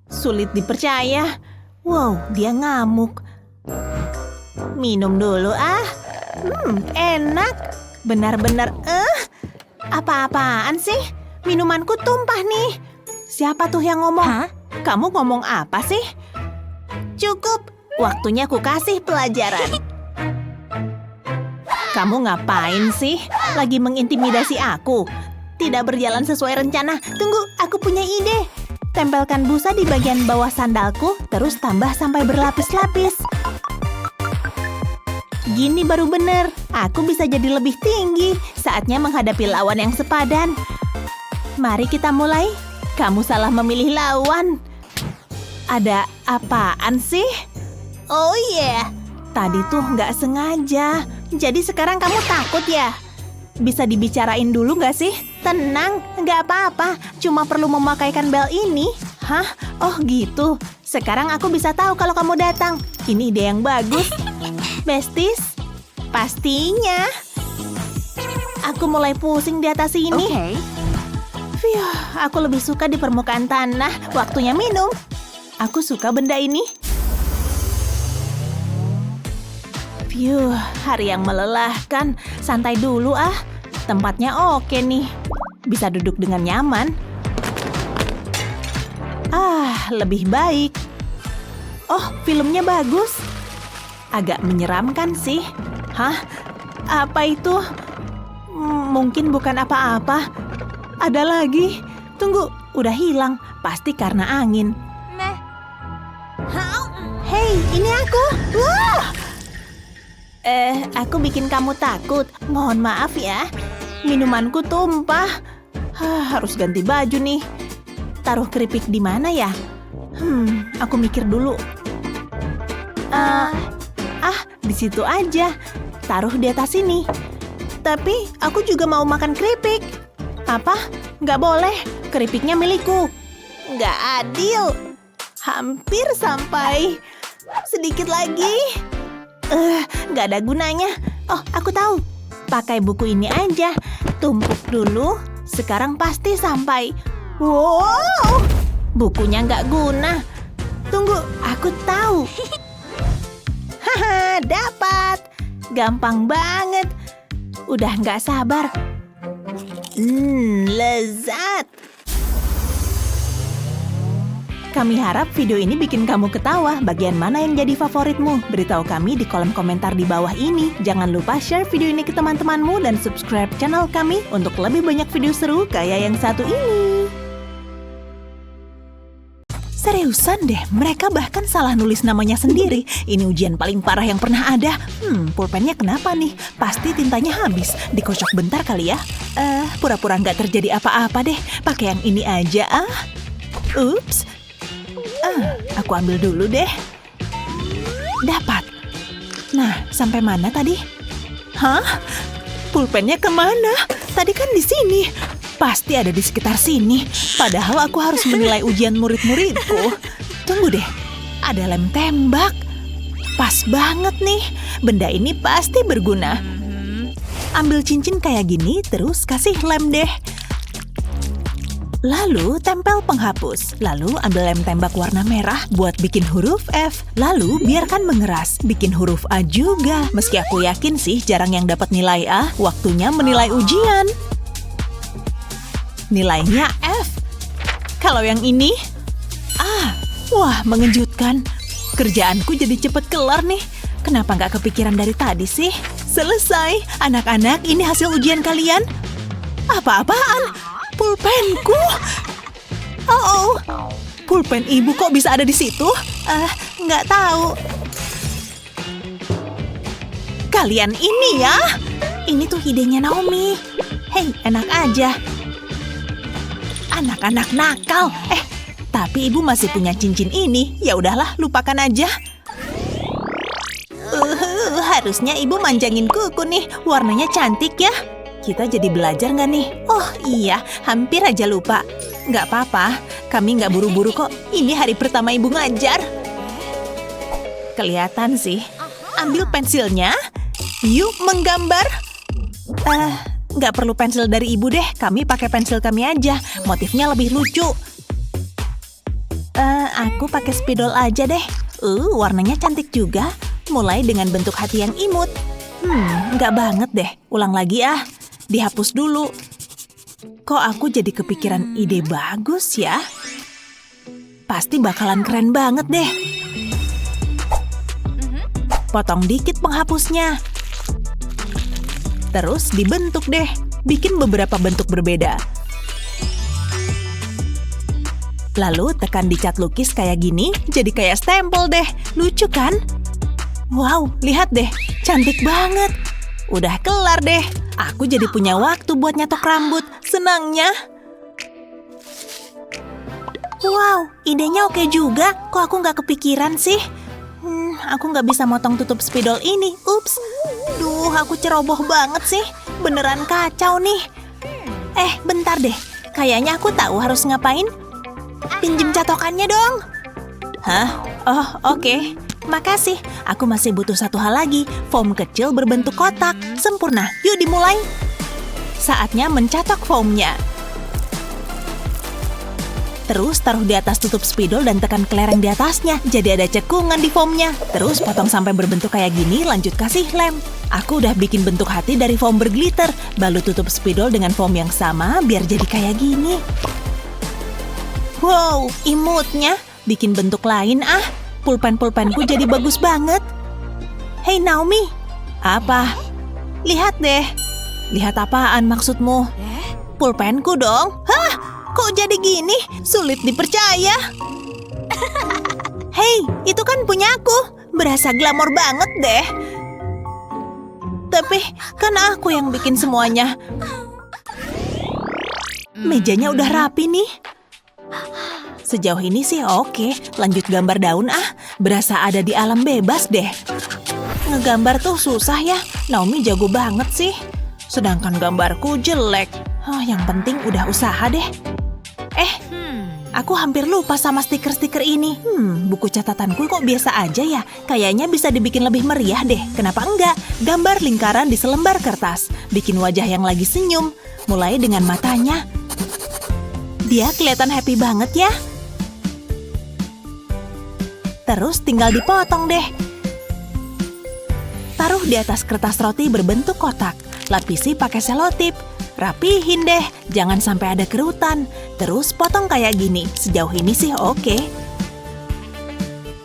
Speaker 6: Sulit dipercaya. Wow, dia ngamuk. Minum dulu enak. Benar-benar apa-apaan sih? Minumanku tumpah nih. Siapa tuh yang ngomong? Hah? Kamu ngomong apa sih? Cukup, waktunya ku kasih pelajaran. Kamu ngapain sih? Lagi mengintimidasi aku? Tidak berjalan sesuai rencana. Tunggu, aku punya ide. Tempelkan busa di bagian bawah sandalku, terus tambah sampai berlapis-lapis. Gini baru bener. Aku bisa jadi lebih tinggi. Saatnya menghadapi lawan yang sepadan. Mari kita mulai. Kamu salah memilih lawan. Ada apaan sih? Oh yeah. Tadi tuh nggak sengaja. Jadi sekarang kamu takut ya? Bisa dibicarain dulu nggak sih? Tenang, nggak apa-apa. Cuma perlu memakaikan bel ini. Hah? Oh gitu. Sekarang aku bisa tahu kalau kamu datang. Ini ide yang bagus. Besties? Pastinya. Aku mulai pusing di atas ini.
Speaker 1: Oke.
Speaker 6: Aku lebih suka di permukaan tanah. Waktunya minum. Aku suka benda ini. Hari yang melelahkan. Santai dulu Tempatnya oke nih. Bisa duduk dengan nyaman. Lebih baik. Oh, filmnya bagus. Agak menyeramkan sih. Hah? Apa itu? Mungkin bukan apa-apa. Ada lagi. Tunggu, udah hilang. Pasti karena angin. Hei, ini aku. Wah! Aku bikin kamu takut. Mohon maaf ya. Minumanku tumpah. Harus ganti baju nih. Taruh keripik di mana ya? Aku mikir dulu. Di situ aja. Taruh di atas sini. Tapi aku juga mau makan keripik. Apa? Nggak boleh. Keripiknya milikku. Nggak adil. Hampir sampai. Sedikit lagi. Nggak ada gunanya. Oh, aku tahu. Pakai buku ini aja. Tumpuk dulu. Sekarang pasti sampai. Wow! Bukunya nggak guna. Tunggu, aku tahu. Haha, dapat. Gampang banget. Udah nggak sabar. Lezat. Kami harap video ini bikin kamu ketawa. Bagian mana yang jadi favoritmu? Beritahu kami di kolom komentar di bawah ini. Jangan lupa share video ini ke teman-temanmu dan subscribe channel kami untuk lebih banyak video seru kayak yang satu ini. Seriusan deh, mereka bahkan salah nulis namanya sendiri. Ini ujian paling parah yang pernah ada. Pulpennya kenapa nih? Pasti tintanya habis. Dikocok bentar kali ya. Pura-pura nggak terjadi apa-apa deh. Pakai yang ini aja ah. Ups. Aku ambil dulu deh. Dapat. Nah, sampai mana tadi? Hah? Pulpennya kemana? Tadi kan di sini. Pasti ada di sekitar sini. Padahal aku harus menilai ujian murid-muridku. Tunggu deh. Ada lem tembak. Pas banget nih. Benda ini pasti berguna. Ambil cincin kayak gini, terus kasih lem deh. Lalu tempel penghapus. Lalu ambil lem tembak warna merah buat bikin huruf F. Lalu biarkan mengeras. Bikin huruf A juga. Meski aku yakin sih jarang yang dapat nilai A, waktunya menilai ujian. Nilainya F. Kalau yang ini A. Wah, mengejutkan. Kerjaanku jadi cepet kelar nih. Kenapa nggak kepikiran dari tadi sih? Selesai. Anak-anak, ini hasil ujian kalian. Apa-apaan? Pulpenku. Oh, pulpen ibu kok bisa ada di situ? Nggak tahu. Kalian ini ya? Ini tuh idenya Naomi. Hei, enak aja. Anak-anak nakal. Tapi ibu masih punya cincin ini. Ya udahlah, lupakan aja. Harusnya ibu manjangin kuku nih. Warnanya cantik ya. Kita jadi belajar nggak nih? Oh iya, hampir aja lupa. Nggak apa-apa, kami nggak buru-buru kok. Ini hari pertama ibu ngajar. Kelihatan sih. Ambil pensilnya. Yuk menggambar. Nggak perlu pensil dari ibu deh. Kami pakai pensil kami aja. Motifnya lebih lucu. Aku pakai spidol aja deh. Warnanya cantik juga. Mulai dengan bentuk hati yang imut. Nggak banget deh. Ulang lagi ah. Dihapus dulu. Kok aku jadi kepikiran ide bagus ya? Pasti bakalan keren banget deh. Potong dikit penghapusnya. Terus dibentuk deh. Bikin beberapa bentuk berbeda. Lalu tekan di cat lukis kayak gini. Jadi kayak stempel deh. Lucu kan? Wow, lihat deh. Cantik banget. Udah kelar deh. Aku jadi punya waktu buat nyatok rambut. Senangnya. Wow, idenya oke juga. Kok aku nggak kepikiran sih? Aku nggak bisa motong tutup spidol ini. Ups. Duh, aku ceroboh banget sih. Beneran kacau nih. Bentar deh. Kayaknya aku tahu harus ngapain. Pinjem catokannya dong. Hah? Oh, oke. Makasih, aku masih butuh satu hal lagi. Foam kecil berbentuk kotak. Sempurna, yuk dimulai. Saatnya mencatok foamnya. Terus taruh di atas tutup spidol dan tekan kelereng di atasnya. Jadi ada cekungan di foamnya. Terus potong sampai berbentuk kayak gini, lanjut kasih lem. Aku udah bikin bentuk hati dari foam berglitter. Balut tutup spidol dengan foam yang sama biar jadi kayak gini. Wow, imutnya. Bikin bentuk lain ah. Pulpen-pulpenku jadi bagus banget. Hei Naomi. Apa? Lihat deh. Lihat apaan maksudmu? Pulpenku dong. Hah? Kok jadi gini? Sulit dipercaya. Hei, itu kan punya aku. Berasa glamor banget deh. Tapi kan aku yang bikin semuanya. Mejanya udah rapi nih. Sejauh ini sih oke. Lanjut gambar daun ah. Berasa ada di alam bebas deh. Ngegambar tuh susah ya. Naomi jago banget sih. sedangkan gambarku jelek. Yang penting udah usaha deh. Aku hampir lupa sama stiker-stiker ini. Buku catatanku kok biasa aja ya? Kayaknya bisa dibikin lebih meriah deh. Kenapa enggak? Gambar lingkaran di selembar kertas. Bikin wajah yang lagi senyum. Mulai dengan matanya. Dia kelihatan happy banget ya. Terus tinggal dipotong deh. Taruh di atas kertas roti berbentuk kotak. Lapisi pakai selotip. Rapihin deh, jangan sampai ada kerutan. Terus potong kayak gini. Sejauh ini sih oke.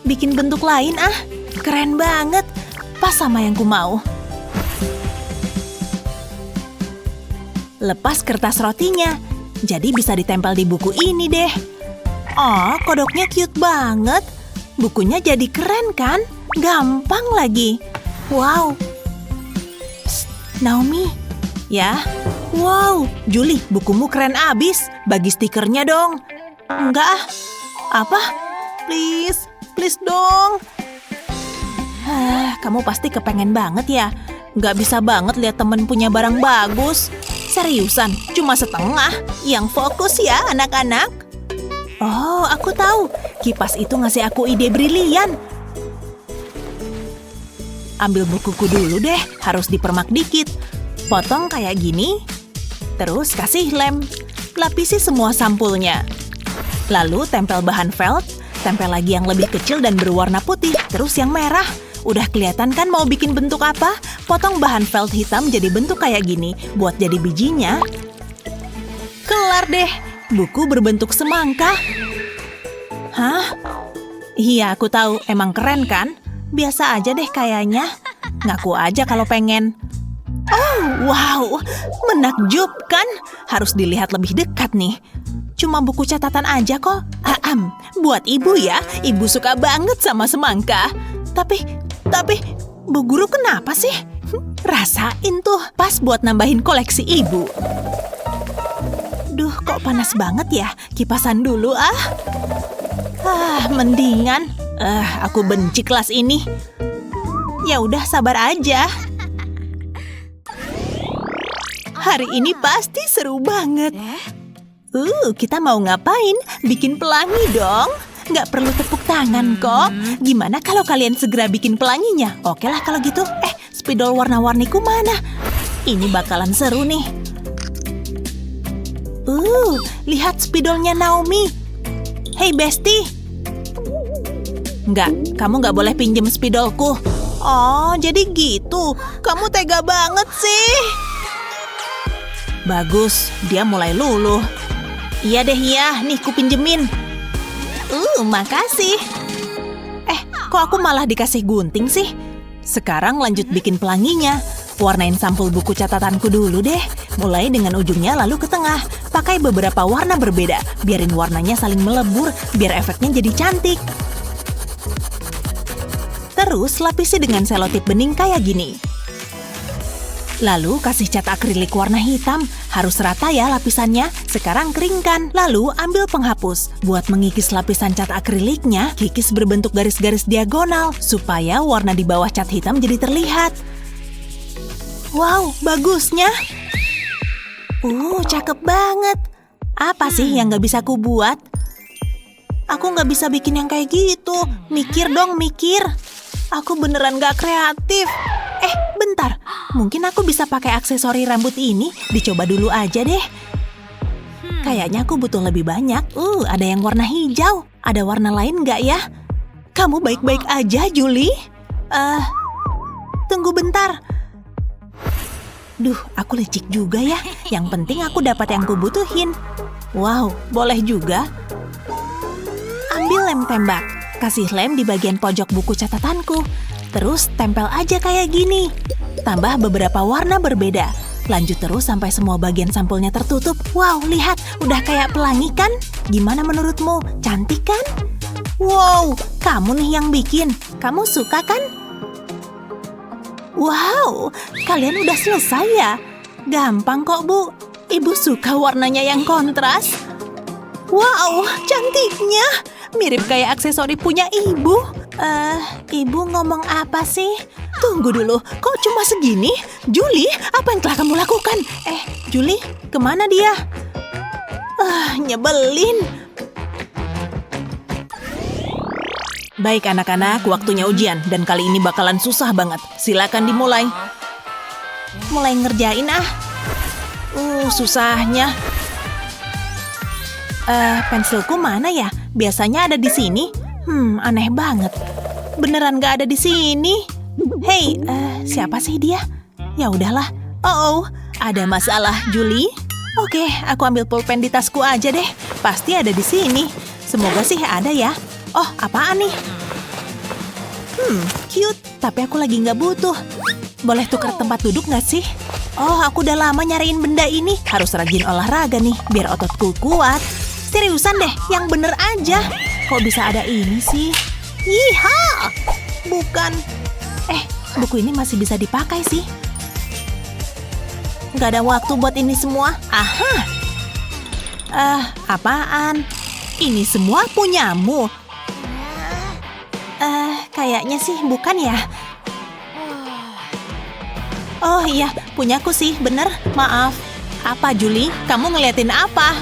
Speaker 6: Bikin bentuk lain keren banget. Pas sama yang ku mau. Lepas kertas rotinya. Jadi bisa ditempel di buku ini deh. Kodoknya cute banget. Bukunya jadi keren kan? Gampang lagi. Wow. Psst, Naomi. Ya. Wow, Julie, bukumu keren abis. Bagi stikernya dong. Enggak Apa? Please dong. Kamu pasti kepengen banget ya. Nggak bisa banget lihat temen punya barang bagus. Seriusan, cuma setengah. Yang fokus ya anak-anak. Oh, aku tahu. Kipas itu ngasih aku ide brilian. Ambil bukuku dulu deh, harus dipermak dikit. Potong kayak gini. Terus kasih lem. Lapisi semua sampulnya. Lalu tempel bahan felt, tempel lagi yang lebih kecil dan berwarna putih, terus yang merah. Udah kelihatan kan mau bikin bentuk apa? Potong bahan felt hitam jadi bentuk kayak gini, buat jadi bijinya. Kelar deh, buku berbentuk semangka. Hah? Iya, aku tahu, emang keren kan? Biasa aja deh kayaknya. Ngaku aja kalau pengen. Oh, wow, menakjubkan. Harus dilihat lebih dekat nih. Cuma buku catatan aja kok. Buat ibu ya, ibu suka banget sama semangka. Tapi, Bu Guru kenapa sih? Rasain tuh, pas buat nambahin koleksi ibu. Duh, kok panas banget ya? Kipasan dulu mendingan. Aku benci kelas ini. Ya udah, sabar aja. Hari ini pasti seru banget. Kita mau ngapain? Bikin pelangi dong. Nggak perlu tepuk tangan kok. Gimana kalau kalian segera bikin pelanginya? Oke lah kalau gitu. Spidol warna-warniku mana? Ini bakalan seru nih. Lihat spidolnya Naomi. Hey Besti. Nggak, kamu nggak boleh pinjem spidolku. Oh, jadi gitu. Kamu tega banget sih. Bagus, dia mulai luluh. Iya deh ya, nih ku pinjemin. Makasih. Kok aku malah dikasih gunting sih? Sekarang lanjut bikin pelanginya. Warnain sampul buku catatanku dulu deh. Mulai dengan ujungnya lalu ke tengah. Pakai beberapa warna berbeda. Biarin warnanya saling melebur, biar efeknya jadi cantik. Terus lapisi dengan selotip bening kayak gini. Lalu kasih cat akrilik warna hitam. Harus rata ya lapisannya. Sekarang keringkan. Lalu ambil penghapus. Buat mengikis lapisan cat akriliknya, kikis berbentuk garis-garis diagonal. Supaya warna di bawah cat hitam jadi terlihat. Wow, bagusnya. Cakep banget. Apa sih yang gak bisa ku buat? Aku gak bisa bikin yang kayak gitu. Mikir dong, mikir. Aku beneran gak kreatif. Bentar. Mungkin aku bisa pakai aksesori rambut ini. Dicoba dulu aja deh. Kayaknya aku butuh lebih banyak. Ada yang warna hijau. Ada warna lain nggak ya? Kamu baik-baik aja, Julie? Tunggu bentar. Duh, aku licik juga ya. Yang penting aku dapat yang kubutuhin. Wow, boleh juga. Ambil lem tembak. Kasih lem di bagian pojok buku catatanku. Terus tempel aja kayak gini. Tambah beberapa warna berbeda. Lanjut terus sampai semua bagian sampulnya tertutup. Wow, lihat. Udah kayak pelangi kan? Gimana menurutmu? Cantik kan? Wow, kamu nih yang bikin. Kamu suka kan? Wow, kalian udah selesai ya? Gampang kok, Bu. Ibu suka warnanya yang kontras. Wow, cantiknya. Mirip kayak aksesori punya ibu. Ibu ngomong apa sih? Tunggu dulu, kok cuma segini? Julie, apa yang telah kamu lakukan? Julie, kemana dia? Nyebelin. Baik anak-anak, waktunya ujian. Dan kali ini bakalan susah banget. Silakan dimulai. Mulai ngerjain ah. Susahnya. Pensilku mana ya? Biasanya ada di sini. Aneh banget. Beneran gak ada di sini. Hei, siapa sih dia? Ya udahlah. Oh, ada masalah, Julie. Oke, aku ambil pulpen di tasku aja deh. Pasti ada di sini. Semoga sih ada ya. Oh, apaan nih? Cute. Tapi aku lagi nggak butuh. Boleh tukar tempat duduk nggak sih? Oh, aku udah lama nyariin benda ini. Harus rajin olahraga nih, biar ototku kuat. Seriusan deh, yang bener aja. Kok bisa ada ini sih? Yiha! Bukan. Buku ini masih bisa dipakai sih. Nggak ada waktu buat ini semua. Aha! Apaan? Ini semua punyamu. Kayaknya sih bukan ya. Oh iya, punyaku sih, bener. Maaf. Apa, Julie? Kamu ngeliatin apa?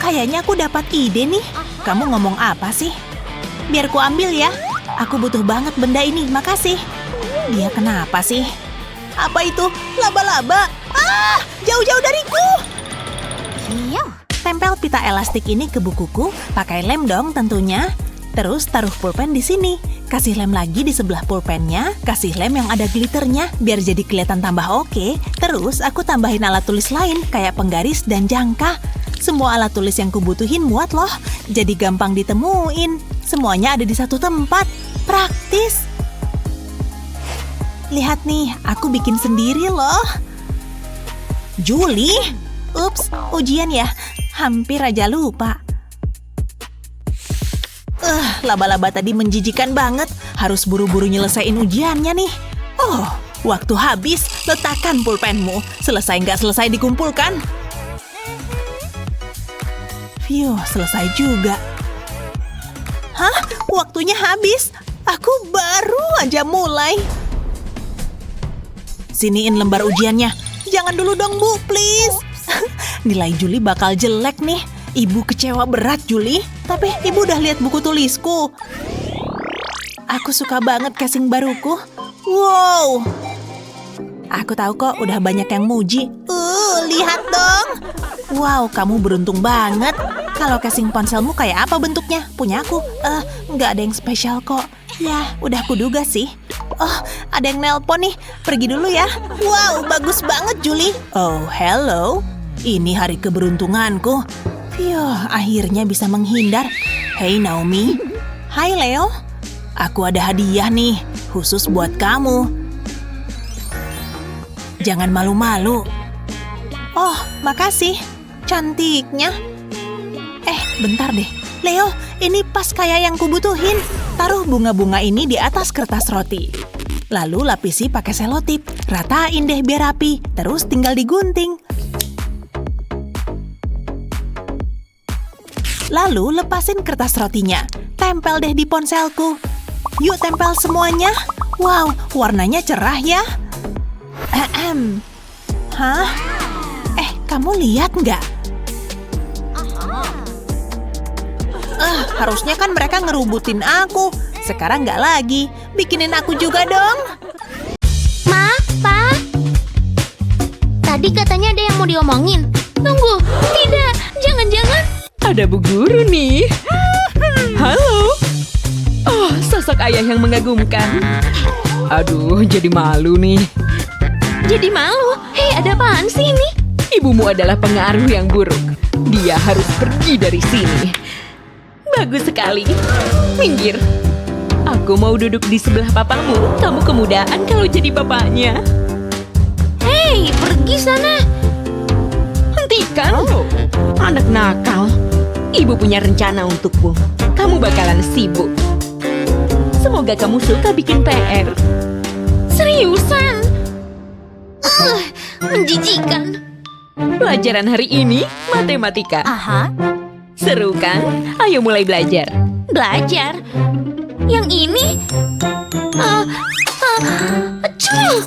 Speaker 6: Kayaknya aku dapat ide nih. Kamu ngomong apa sih? Biar ku ambil ya. Aku butuh banget benda ini, makasih. Dia kenapa sih? Apa itu? Laba-laba? Jauh-jauh dariku!
Speaker 1: Iya.
Speaker 6: Tempel pita elastik ini ke bukuku, pakai lem dong tentunya. Terus taruh pulpen di sini. Kasih lem lagi di sebelah pulpennya, kasih lem yang ada glitternya, biar jadi kelihatan tambah oke. Terus aku tambahin alat tulis lain, kayak penggaris dan jangka. Semua alat tulis yang kubutuhin muat loh, jadi gampang ditemuin. Semuanya ada di satu tempat. Praktis. Lihat nih, aku bikin sendiri loh. Julie? Ups, ujian ya. Hampir aja lupa. Laba-laba tadi menjijikan banget. Harus buru-buru nyelesain ujiannya nih. Oh, waktu habis. Letakkan pulpenmu. Selesai nggak selesai dikumpulkan. Phew, selesai juga. Hah? Waktunya habis? Aku baru aja mulai. Siniin lembar ujiannya. Jangan dulu dong, Bu, please. Nilai Julie bakal jelek nih. Ibu kecewa berat, Julie. Tapi ibu udah lihat buku tulisku. Aku suka banget casing baruku. Wow. Aku tahu kok udah banyak yang muji. Lihat dong. Wow, kamu beruntung banget. Kalau casing ponselmu kayak apa bentuknya? Punya aku. Nggak ada yang spesial kok. Ya, udah kuduga sih. Oh, ada yang nelpon nih. Pergi dulu ya. Wow, bagus banget, Julie. Oh, hello. Ini hari keberuntunganku. Akhirnya bisa menghindar. Hey Naomi. Hai Leo. Aku ada hadiah nih, khusus buat kamu. Jangan malu-malu. Oh, makasih. Cantiknya. Bentar deh. Leo, ini pas kayak yang kubutuhin. Taruh bunga-bunga ini di atas kertas roti. Lalu lapisi pakai selotip. Ratain deh biar rapi. Terus tinggal digunting. Lalu lepasin kertas rotinya. Tempel deh di ponselku. Yuk tempel semuanya. Wow, warnanya cerah ya. Hah? Kamu lihat nggak? Harusnya kan mereka ngerubutin aku. Sekarang nggak lagi. Bikinin aku juga dong.
Speaker 1: Ma, Pa. Tadi katanya ada yang mau diomongin. Tunggu, tidak. Jangan-jangan.
Speaker 2: Ada Bu Guru nih. Halo. Oh, sosok ayah yang mengagumkan. Aduh, jadi malu nih.
Speaker 1: Jadi malu. Hei, ada apaan sih ini?
Speaker 2: Ibumu adalah pengaruh yang buruk. Dia harus pergi dari sini. Bagus sekali. Minggir. Aku mau duduk di sebelah papamu. Kamu kemudahan kalau jadi bapaknya.
Speaker 1: Hei, pergi sana.
Speaker 2: Hentikan. Anak nakal. Ibu punya rencana untukmu. Kamu bakalan sibuk. Semoga kamu suka bikin PR.
Speaker 1: Seriusan? Menjijikan.
Speaker 2: Pelajaran hari ini matematika.
Speaker 1: Aha.
Speaker 2: Seru kan? Ayo mulai belajar.
Speaker 1: Belajar? Yang ini? Acuh!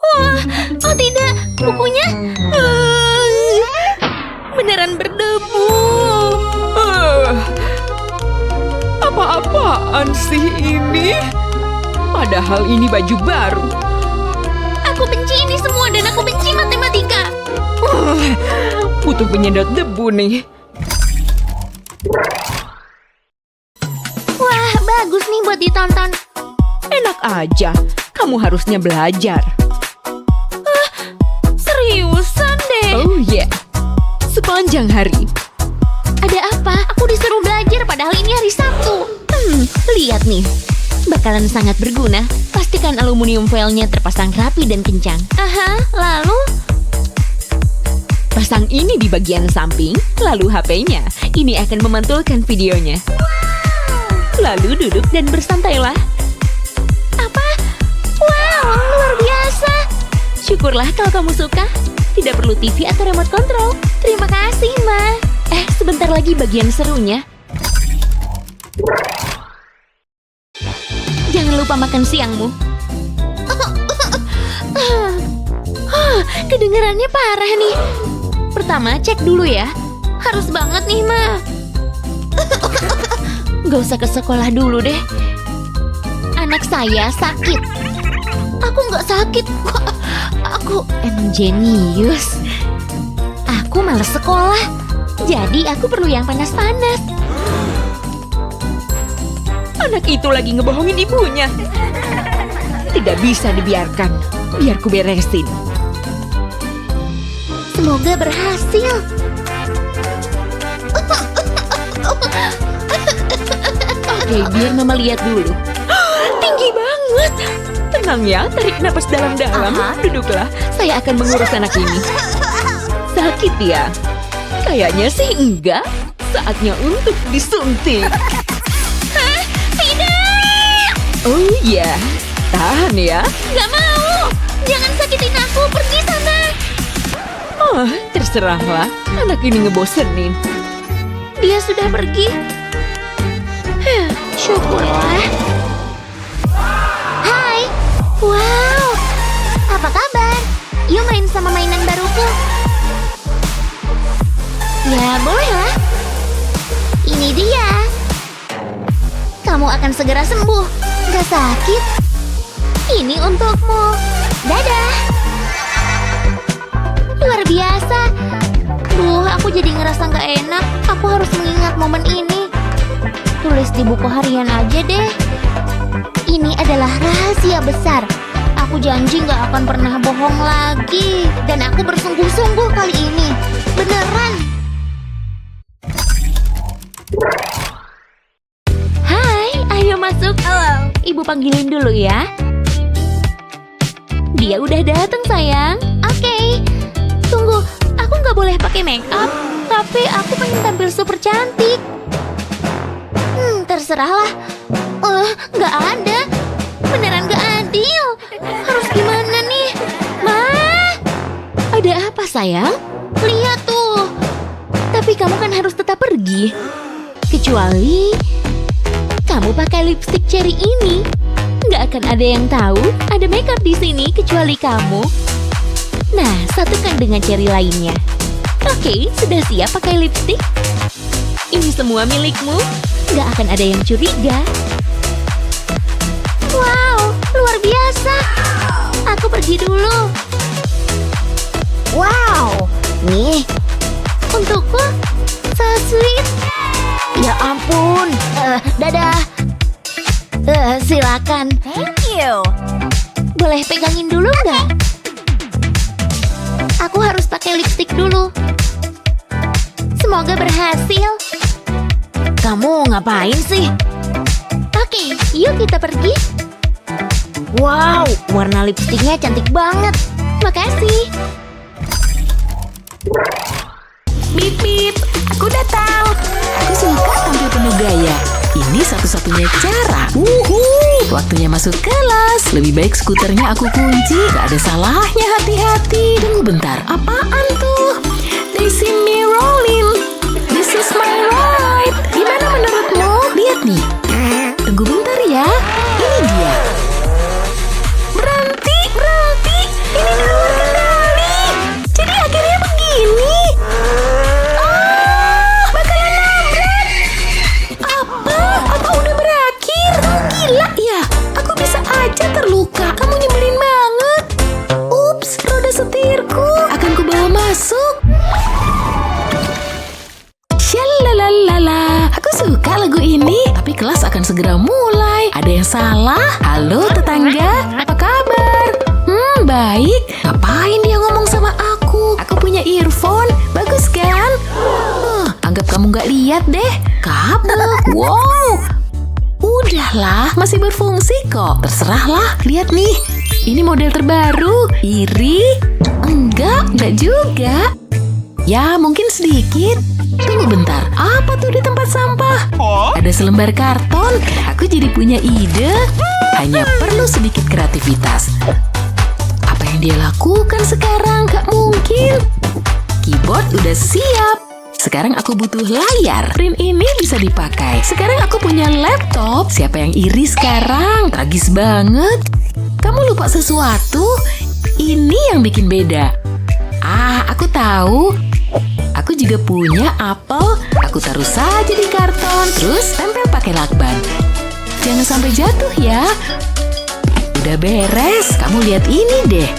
Speaker 1: Wah, oh tidak, bukunya beneran berdebu.
Speaker 2: Apa-apaan sih ini? Padahal ini baju baru.
Speaker 1: Aku benci ini semua dan aku benci matematika.
Speaker 2: Butuh penyedot debu nih.
Speaker 1: Wah, bagus nih buat ditonton.
Speaker 2: Enak aja, kamu harusnya belajar.
Speaker 1: Seriusan deh.
Speaker 2: Oh yeah, sepanjang hari.
Speaker 1: Ada apa? Aku disuruh belajar padahal ini hari Sabtu. Lihat nih. Bakalan sangat berguna. Pastikan aluminium foilnya terpasang rapi dan kencang. Aha, lalu?
Speaker 2: Pasang ini di bagian samping, lalu HP-nya. Ini akan memantulkan videonya. Lalu duduk dan bersantailah.
Speaker 1: Apa? Wow, luar biasa.
Speaker 2: Syukurlah kalau kamu suka. Tidak perlu TV atau remote control.
Speaker 1: Terima kasih, Ma.
Speaker 2: Sebentar lagi bagian serunya.
Speaker 1: Jangan lupa makan siangmu. Kedengarannya parah nih. Pertama, cek dulu ya. Harus banget nih, Ma. Gak usah ke sekolah dulu deh. Anak saya sakit. Aku gak sakit. Aku emang jenius. Aku malas sekolah. Jadi aku perlu yang panas-panas.
Speaker 2: Anak itu lagi ngebohongin ibunya. Tidak bisa dibiarkan. Biar ku beresin.
Speaker 1: Semoga berhasil.
Speaker 2: Oke, biar Mama lihat dulu. Tinggi banget. Tenang ya, tarik napas dalam-dalam. Duduklah, saya akan mengurus anak ini. Sakit ya? Kayaknya sih enggak. Saatnya untuk disuntik.
Speaker 1: Tidak!
Speaker 2: Oh iya, tahan ya.
Speaker 1: Gak mau! Jangan sakitin aku, pergi sana!
Speaker 2: Oh, terserahlah. Anak ini ngebosenin.
Speaker 1: Dia sudah pergi. Syukurlah. Hai! Wow! Apa kabar? Yuk main sama mainan baruku. Ya, bolehlah. Ini dia. Kamu akan segera sembuh. Gak sakit. Ini untukmu. Dadah. Luar biasa. Duh, aku jadi ngerasa gak enak. Aku harus mengingat momen ini. Tulis di buku harian aja deh. Ini adalah rahasia besar. Aku janji gak akan pernah bohong lagi. Dan aku bersungguh-sungguh kali ini. Beneran. Hai, ayo masuk. Halo. Ibu panggilin dulu ya. Dia udah datang sayang. Oke. Tunggu, aku nggak boleh pakai make up. Tapi aku pengen tampil super cantik. Terserahlah. Nggak ada. Beneran nggak adil. Harus gimana nih? Ma, ada apa sayang? Lihat tuh. Tapi kamu kan harus tetap pergi. Kecuali kamu pakai lipstick cherry ini. Nggak akan ada yang tahu ada makeup di sini kecuali kamu. Nah, satukan dengan cherry lainnya. Oke, sudah siap pakai lipstick? Ini semua milikmu. Nggak akan ada yang curiga. Wow, luar biasa. Aku pergi dulu. Wow, nih untukku. So sweet. Ya ampun. Dadah. Silakan. Thank you. Boleh pegangin dulu nggak? Aku harus pakai lipstick dulu. Semoga berhasil. Kamu ngapain sih? Oke, yuk kita pergi. Wow, warna lipstiknya cantik banget. Makasih.
Speaker 4: Bip bip, aku datang. Aku suka tampil penuh gaya. Ini satu-satunya cara. Waktunya masuk kelas. Lebih baik skuternya aku kunci. Gak ada salahnya hati-hati. Tunggu bentar, apaan tuh? They see me rolling. This is my ride. Gimana menurutmu? Lihat nih. Tunggu bentar ya. Ini dia. Berhenti. kelas akan segera mulai. Ada yang salah? Halo tetangga, apa kabar? Baik. Ngapain dia ngomong sama aku? Aku punya earphone, bagus kan? Anggap kamu nggak lihat deh. Kabel, wow. Udahlah, masih berfungsi kok. Terserahlah, lihat nih. Ini model terbaru. Iri? Enggak juga. Ya, mungkin sedikit. Tunggu bentar, apa tuh di tempat sampah? Ada selembar karton. Aku jadi punya ide. Hanya perlu sedikit kreativitas. Apa yang dia lakukan sekarang? Gak mungkin. Keyboard udah siap. Sekarang aku butuh layar. Print ini bisa dipakai. Sekarang aku punya laptop. Siapa yang iri sekarang? Tragis banget. Kamu lupa sesuatu? Ini yang bikin beda. Aku tahu. Aku juga punya apel. Aku taruh saja di karton. Terus tempel pakai lakban. Jangan sampai jatuh ya. Udah beres. Kamu lihat ini deh.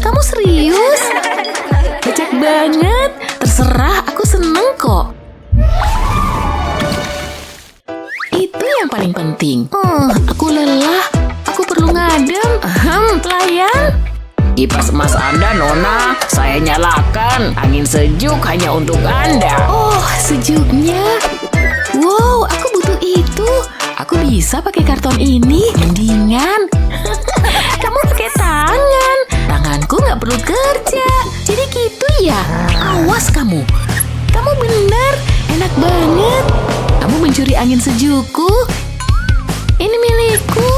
Speaker 4: Kamu serius? Kocak banget. Terserah, aku seneng kok. Itu yang paling penting. Aku lelah. Aku perlu ngadem. Pelayan.
Speaker 5: Kipas emas Anda, Nona. Saya nyalakan. Angin sejuk hanya untuk Anda.
Speaker 4: Oh, sejuknya. Wow, aku butuh itu. Aku bisa pakai karton ini. Mendingan. Kamu pakai tangan. Tanganku nggak perlu kerja. Jadi gitu ya. Awas kamu. Kamu benar. Enak banget. Kamu mencuri angin sejukku. Ini milikku.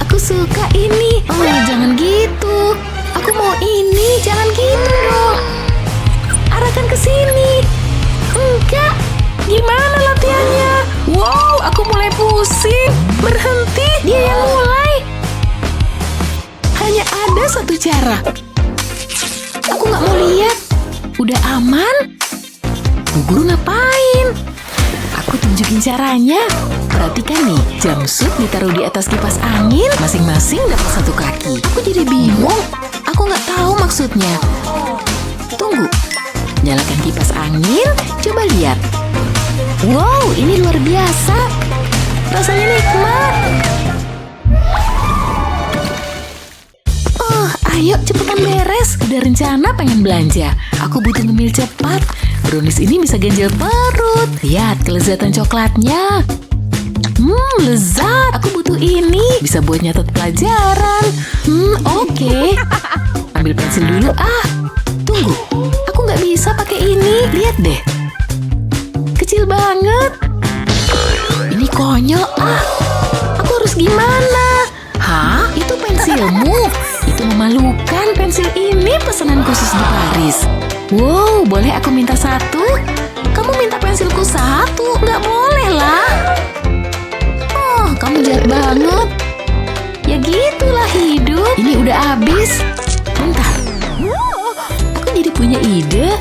Speaker 4: Aku suka ini. Jangan gitu. Aku mau ini. Jangan gitu dong. Arahkan ke sini. Enggak. Gimana latihannya? Wow, aku mulai pusing. Berhenti. Dia yang mulai. Hanya ada satu cara. Aku nggak mau lihat. Udah aman? Bu guru ngapain? Aku tunjukin caranya. Perhatikan nih, jumpsuit ditaruh di atas kipas angin, masing-masing dapat satu kaki. Aku jadi bingung. Aku nggak tahu maksudnya. Tunggu. Nyalakan kipas angin, coba lihat. Wow, ini luar biasa. Rasanya nikmat. Ayo cepetan beres. Udah rencana pengen belanja. Aku butuh ngemil cepat. Brownies ini bisa ganjil perut. Lihat kelezatan coklatnya. Lezat. Aku butuh ini. Bisa buat nyatet pelajaran. Oke. Ambil pensil dulu. Tunggu. Aku nggak bisa pakai ini. Lihat deh. Kecil banget. Ini konyol. Aku harus gimana? Itu pensilmu. Itu memalukan. Pensil ini pesanan khusus di Paris. Wow, boleh aku minta satu? Kamu minta pensilku satu? Nggak boleh lah. Kamu jahat banget. Ya gitulah hidup. Ini udah habis. Bentar. Aku jadi punya ide.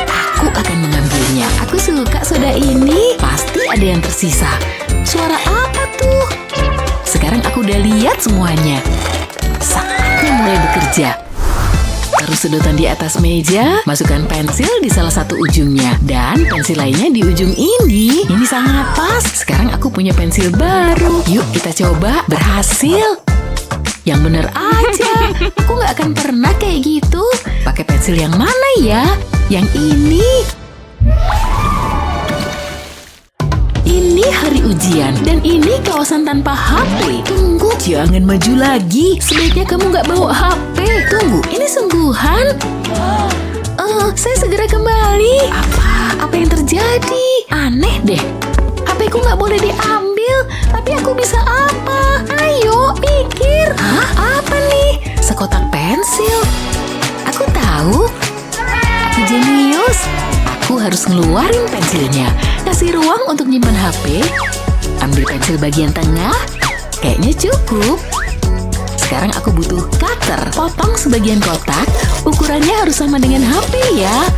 Speaker 4: Aku akan mengambilnya. Aku suka soda ini. Pasti ada yang tersisa. Suara apa tuh? Sekarang aku udah lihat semuanya. Saatnya mulai bekerja. Taruh sedotan di atas meja, masukkan pensil di salah satu ujungnya, dan pensil lainnya di ujung ini. Ini sangat pas. Sekarang aku punya pensil baru. Yuk kita coba. Berhasil. Yang bener aja. Aku nggak akan pernah kayak gitu. Pakai pensil yang mana ya? Yang ini. Ini hari ujian, dan ini kawasan tanpa HP. Tunggu, jangan maju lagi. Sebaiknya kamu nggak bawa HP. Tunggu, ini sungguhan? Saya segera kembali. Apa yang terjadi? Aneh deh. HP-ku nggak boleh diambil, tapi aku bisa apa? Ayo, pikir. Apa nih? Sekotak pensil. Aku tahu. Aku jenius. Aku harus ngeluarin pensilnya. Kasih ruang untuk nyimpan HP. Ambil pensil bagian tengah. Kayaknya cukup. Sekarang aku butuh cutter. Potong sebagian kotak. Ukurannya harus sama dengan HP ya.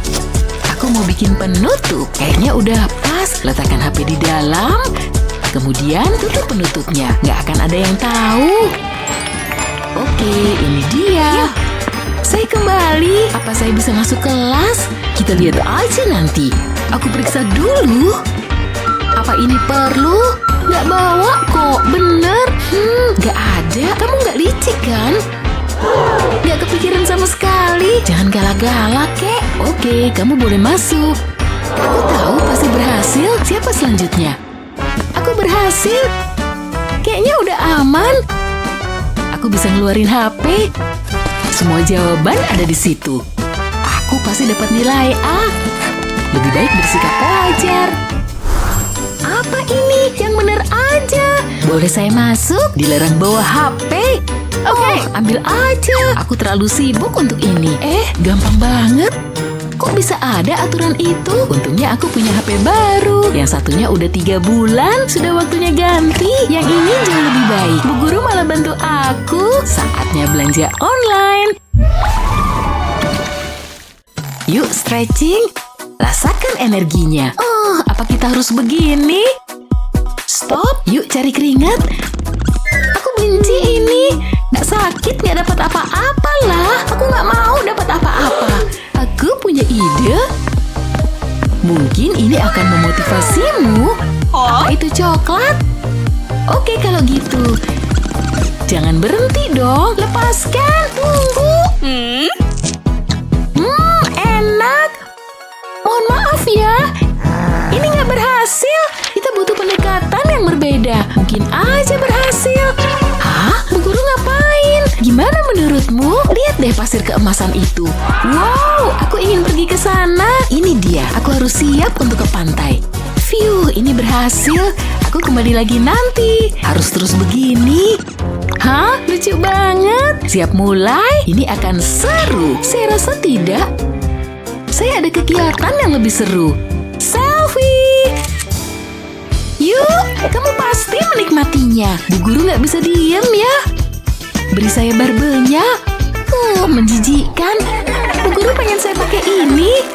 Speaker 4: Aku mau bikin penutup. Kayaknya udah pas. Letakkan HP di dalam. Kemudian tutup penutupnya. Nggak akan ada yang tahu. Oke, ini dia. Saya kembali. Apa saya bisa masuk kelas? Kita lihat aja nanti. Aku periksa dulu. Apa ini perlu? Nggak bawa kok, bener. Nggak ada. Kamu nggak licik kan? Nggak kepikiran sama sekali. Jangan galak-galak, kek. Oke, kamu boleh masuk. Aku tahu pasti berhasil. Siapa selanjutnya? Aku berhasil. Kayaknya udah aman. Aku bisa ngeluarin HP. Semua jawaban ada di situ. Aku pasti dapat nilai A. Lebih baik bersikap pelajar. Apa ini? Yang bener aja. Boleh saya masuk? Dilarang bawa HP. Oke, ambil aja. Aku terlalu sibuk untuk ini. Gampang banget. Kok bisa ada aturan itu? Untungnya aku punya HP baru. Yang satunya udah 3 bulan. Sudah waktunya ganti. Yang ini jauh lebih baik. Bu guru malah bantu aku. Saatnya belanja online. Yuk stretching. Rasakan energinya. Apa kita harus begini? Stop. Yuk cari keringat. Aku benci ini. Nggak sakit, nggak dapat apa-apa lah. Aku nggak mau dapat apa-apa. Aku punya ide. Mungkin ini akan memotivasimu. Apa itu coklat? Oke kalau gitu. Jangan berhenti dong. Lepaskan. Tunggu. Enak. Mohon maaf ya. Ini nggak berhasil. Kita butuh pendekatan yang berbeda. Mungkin aja berhasil. Hah? Bu guru ngapain? Gimana menurutmu? Lihat deh pasir keemasan itu. Wow, aku ingin pergi ke sana. Ini dia, aku harus siap untuk ke pantai. Phew, ini berhasil. Aku kembali lagi nanti. Harus terus begini. Hah? Lucu banget. Siap mulai? Ini akan seru. Saya rasa tidak. Saya ada kegiatan yang lebih seru. Selfie! Yuk, kamu pasti menikmatinya. Bu guru nggak bisa diem ya. Beri saya barbelnya. Menjijikkan. Bu guru pengen saya pakai ini.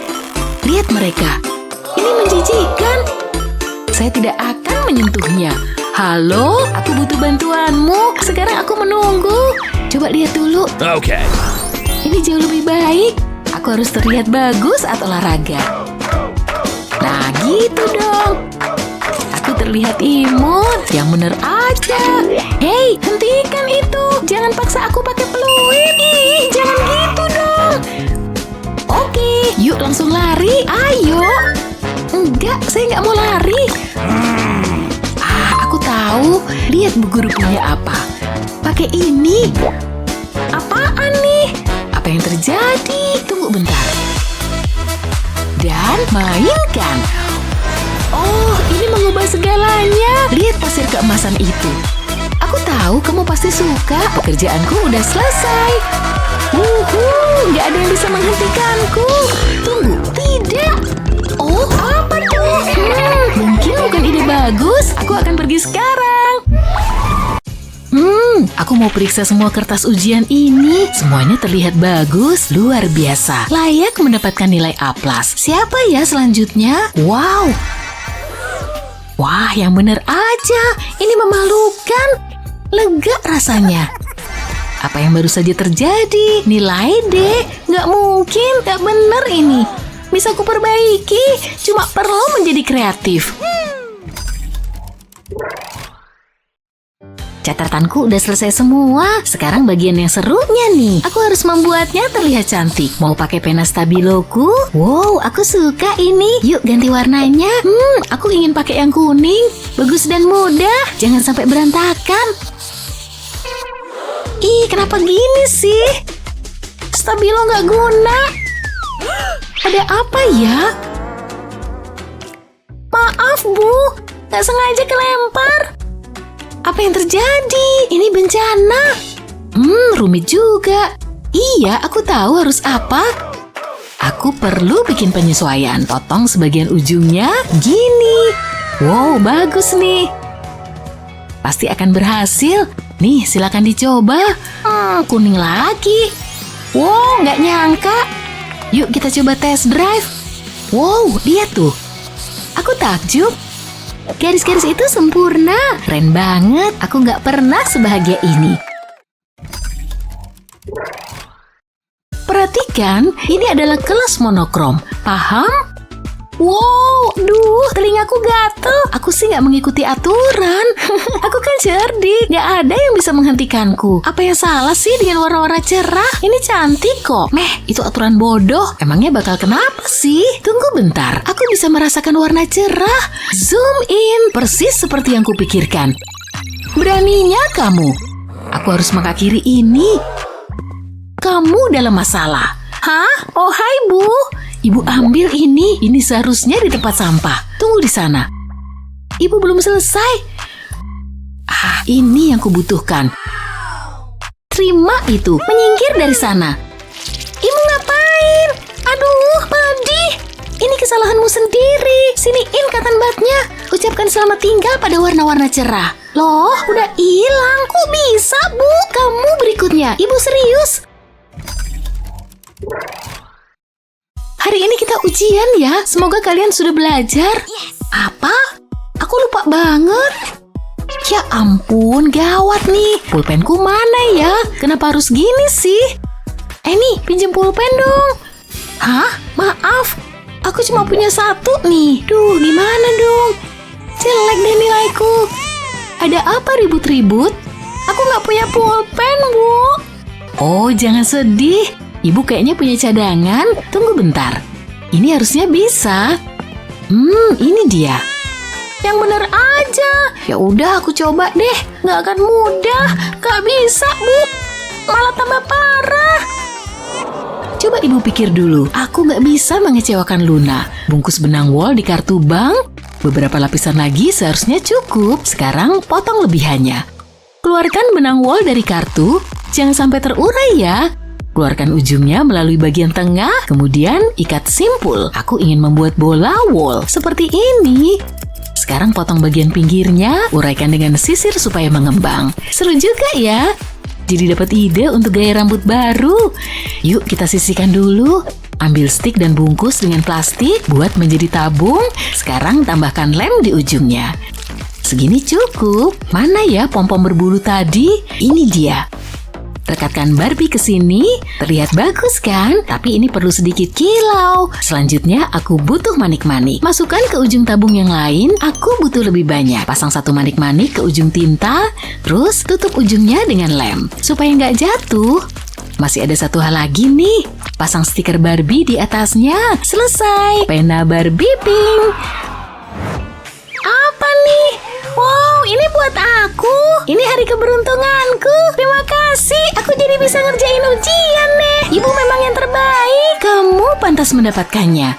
Speaker 4: Lihat mereka. Ini menjijikkan. Saya tidak akan menyentuhnya. Halo, aku butuh bantuanmu. Sekarang aku menunggu. Coba lihat dulu.
Speaker 3: Oke.
Speaker 4: Ini jauh lebih baik. Aku harus terlihat bagus saat olahraga. Nah, gitu dong. Aku terlihat imut. Yang bener aja. Hei, hentikan itu. Jangan paksa aku pakai peluit. Ih, jangan gitu dong. Oke, yuk langsung lari. Ayo. Enggak, saya nggak mau lari. Aku tahu. Lihat bu guru punya apa. Pakai ini. Apaan nih? Apa yang terjadi? Tunggu bentar. Dan mainkan. Oh, ini mengubah segalanya. Lihat pasir keemasan itu. Aku tahu kamu pasti suka. Pekerjaanku udah selesai. Nggak ada yang bisa menghentikanku. Tunggu, tidak. Oh, apa tuh? Mungkin bukan ide bagus. Aku akan pergi sekarang. Aku mau periksa semua kertas ujian ini. Semuanya terlihat bagus, luar biasa. Layak mendapatkan nilai A+. Siapa ya selanjutnya? Wow. Wah, yang bener aja. Ini memalukan. Lega rasanya. Apa yang baru saja terjadi? Nilai D. Nggak mungkin, nggak bener ini. Bisa aku perbaiki. Cuma perlu menjadi kreatif. Catatanku udah selesai semua. Sekarang bagian yang serunya nih. Aku harus membuatnya terlihat cantik. Mau pakai pena stabiloku? Wow, aku suka ini. Yuk ganti warnanya. Aku ingin pakai yang kuning. Bagus dan mudah. Jangan sampai berantakan. Ih, kenapa gini sih? Stabilo nggak guna. Ada apa ya? Maaf, Bu. Nggak sengaja kelempar. Apa yang terjadi? Ini bencana. Rumit juga. Iya, aku tahu harus apa. Aku perlu bikin penyesuaian. Potong sebagian ujungnya. Gini. Wow, bagus nih. Pasti akan berhasil. Nih, silakan dicoba. Kuning lagi. Wow, nggak nyangka. Yuk kita coba test drive. Wow, lihat tuh. Aku takjub. Garis-garis itu sempurna. Keren banget. Aku nggak pernah sebahagia ini. Perhatikan, ini adalah kelas monokrom. Paham? Wow, telingaku gatel. Aku sih nggak mengikuti aturan. Aku kan cerdik, nggak ada yang bisa menghentikanku. Apa yang salah sih dengan warna-warna cerah? Ini cantik kok. Meh, itu aturan bodoh. Emangnya bakal kenapa sih? Tunggu bentar, aku bisa merasakan warna cerah. Zoom in, persis seperti yang kupikirkan. Beraninya kamu. Aku harus mengakhiri ini. Kamu dalam masalah. Hah? Oh hai Bu. Ibu ambil ini. Ini seharusnya di tempat sampah. Tunggu di sana. Ibu belum selesai. Ini yang kubutuhkan. Terima itu. Menyingkir dari sana. Ibu ngapain? Aduh, pedih. Ini kesalahanmu sendiri. Siniin cotton budnya. Ucapkan selamat tinggal pada warna-warna cerah. Loh, udah hilang. Kok bisa, Bu? Kamu berikutnya. Ibu serius. Hari ini kita ujian ya. Semoga kalian sudah belajar. Apa? Aku lupa banget. Ya ampun, gawat nih. Pulpenku mana ya? Kenapa harus gini sih? Nih, pinjam pulpen dong. Hah? Maaf. Aku cuma punya satu nih. Duh, gimana dong? Jelek deh nilaiku. Ada apa ribut-ribut? Aku nggak punya pulpen, Bu. Oh, jangan sedih. Ibu kayaknya punya cadangan. Tunggu bentar. Ini harusnya bisa. Ini dia. Yang bener aja. Ya udah, aku coba deh. Nggak akan mudah. Nggak bisa, Bu. Malah tambah parah. Coba Ibu pikir dulu. Aku nggak bisa mengecewakan Luna. Bungkus benang wol di kartu bank. Beberapa lapisan lagi seharusnya cukup. Sekarang potong lebihannya. Keluarkan benang wol dari kartu. Jangan sampai terurai ya. Keluarkan ujungnya melalui bagian tengah, kemudian ikat simpul. Aku ingin membuat bola wol seperti ini. Sekarang potong bagian pinggirnya, uraikan dengan sisir supaya mengembang. Seru juga ya. Jadi dapat ide untuk gaya rambut baru. Yuk kita sisihkan dulu. Ambil stik dan bungkus dengan plastik, buat menjadi tabung. Sekarang tambahkan lem di ujungnya. Segini cukup. Mana ya pom-pom berbulu tadi? Ini dia. Rekatkan Barbie ke sini, terlihat bagus kan? Tapi ini perlu sedikit kilau. Selanjutnya aku butuh manik-manik. Masukkan ke ujung tabung yang lain, aku butuh lebih banyak. Pasang satu manik-manik ke ujung tinta, terus tutup ujungnya dengan lem. Supaya nggak jatuh. Masih ada satu hal lagi nih. Pasang stiker Barbie di atasnya. Selesai. Pena Barbie pink. Apa nih? Wow, ini buat aku. Ini hari keberuntunganku. Terima kasih. Aku jadi bisa ngerjain ujian deh. Ibu memang yang terbaik. Kamu pantas mendapatkannya.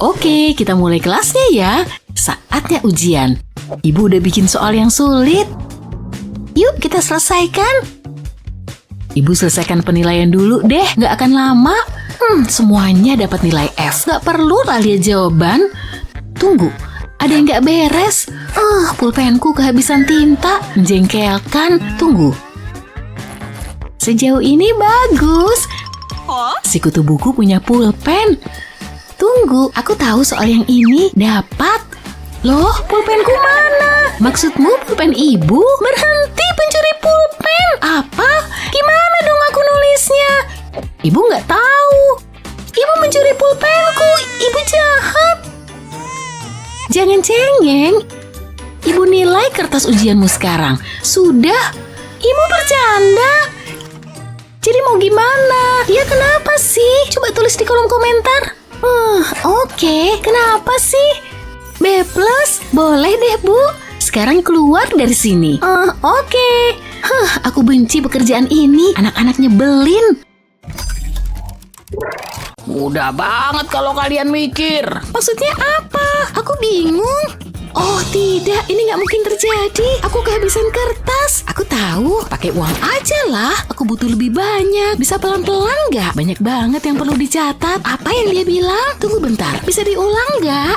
Speaker 4: Oke, kita mulai kelasnya ya. Saatnya ujian. Ibu udah bikin soal yang sulit. Yuk kita selesaikan. Ibu selesaikan penilaian dulu deh. Nggak akan lama. Semuanya dapat nilai F. Nggak perlu lah lihat jawaban. Tunggu, ada yang nggak beres. Pulpenku kehabisan tinta. Menjengkelkan. Tunggu. Sejauh ini bagus. Si kutu buku punya pulpen. Tunggu, aku tahu soal yang ini. Dapat. Loh, pulpenku mana? Maksudmu pulpen ibu? Berhenti pencuri pulpen. Apa? Gimana dong aku nulisnya? Ibu nggak tahu. Ibu mencuri pulpenku. Ibu jahat. Jangan cengeng. Ibu nilai kertas ujianmu sekarang. Sudah. Ibu bercanda. Jadi mau gimana? Ya kenapa sih? Coba tulis di kolom komentar. Oke. Kenapa sih? B+, boleh deh Bu. Sekarang keluar dari sini. Oke. Aku benci pekerjaan ini. Anak-anak nyebelin.
Speaker 5: Mudah banget kalau kalian mikir.
Speaker 4: Maksudnya apa? Aku bingung. Oh tidak, ini nggak mungkin terjadi. Aku kehabisan kertas. Aku tahu, pakai uang aja lah. Aku butuh lebih banyak. Bisa pelan-pelan nggak? Banyak banget yang perlu dicatat. Apa yang dia bilang? Tunggu bentar, bisa diulang nggak?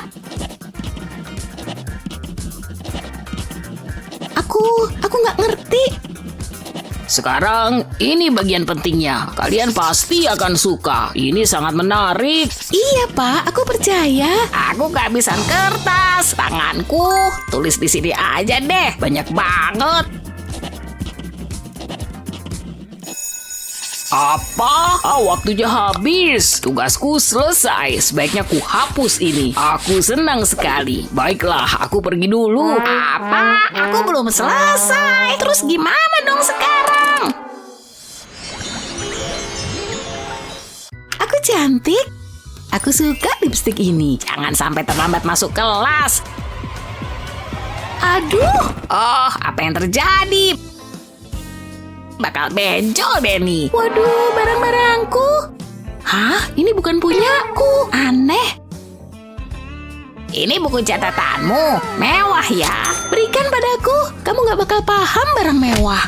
Speaker 4: Aku nggak ngerti.
Speaker 5: Sekarang, ini bagian pentingnya. Kalian pasti akan suka. Ini sangat menarik.
Speaker 4: Iya, Pak. Aku percaya.
Speaker 5: Aku kehabisan kertas. Tanganku. Tulis di sini aja deh. Banyak banget. Apa? Waktunya habis. Tugasku selesai. Sebaiknya ku hapus ini. Aku senang sekali. Baiklah, aku pergi dulu.
Speaker 4: Apa? Aku belum selesai. Terus gimana dong sekarang? Aku cantik. Aku suka lipstik ini.
Speaker 5: Jangan sampai terlambat masuk kelas.
Speaker 4: Aduh,
Speaker 5: Oh, apa yang terjadi? Bakal benjol deh nih.
Speaker 4: waduh, barang-barangku. Hah? Ini bukan punyaku. Aneh.
Speaker 5: Ini buku catatanmu. Mewah ya.
Speaker 4: Berikan padaku. Kamu gak bakal paham barang mewah.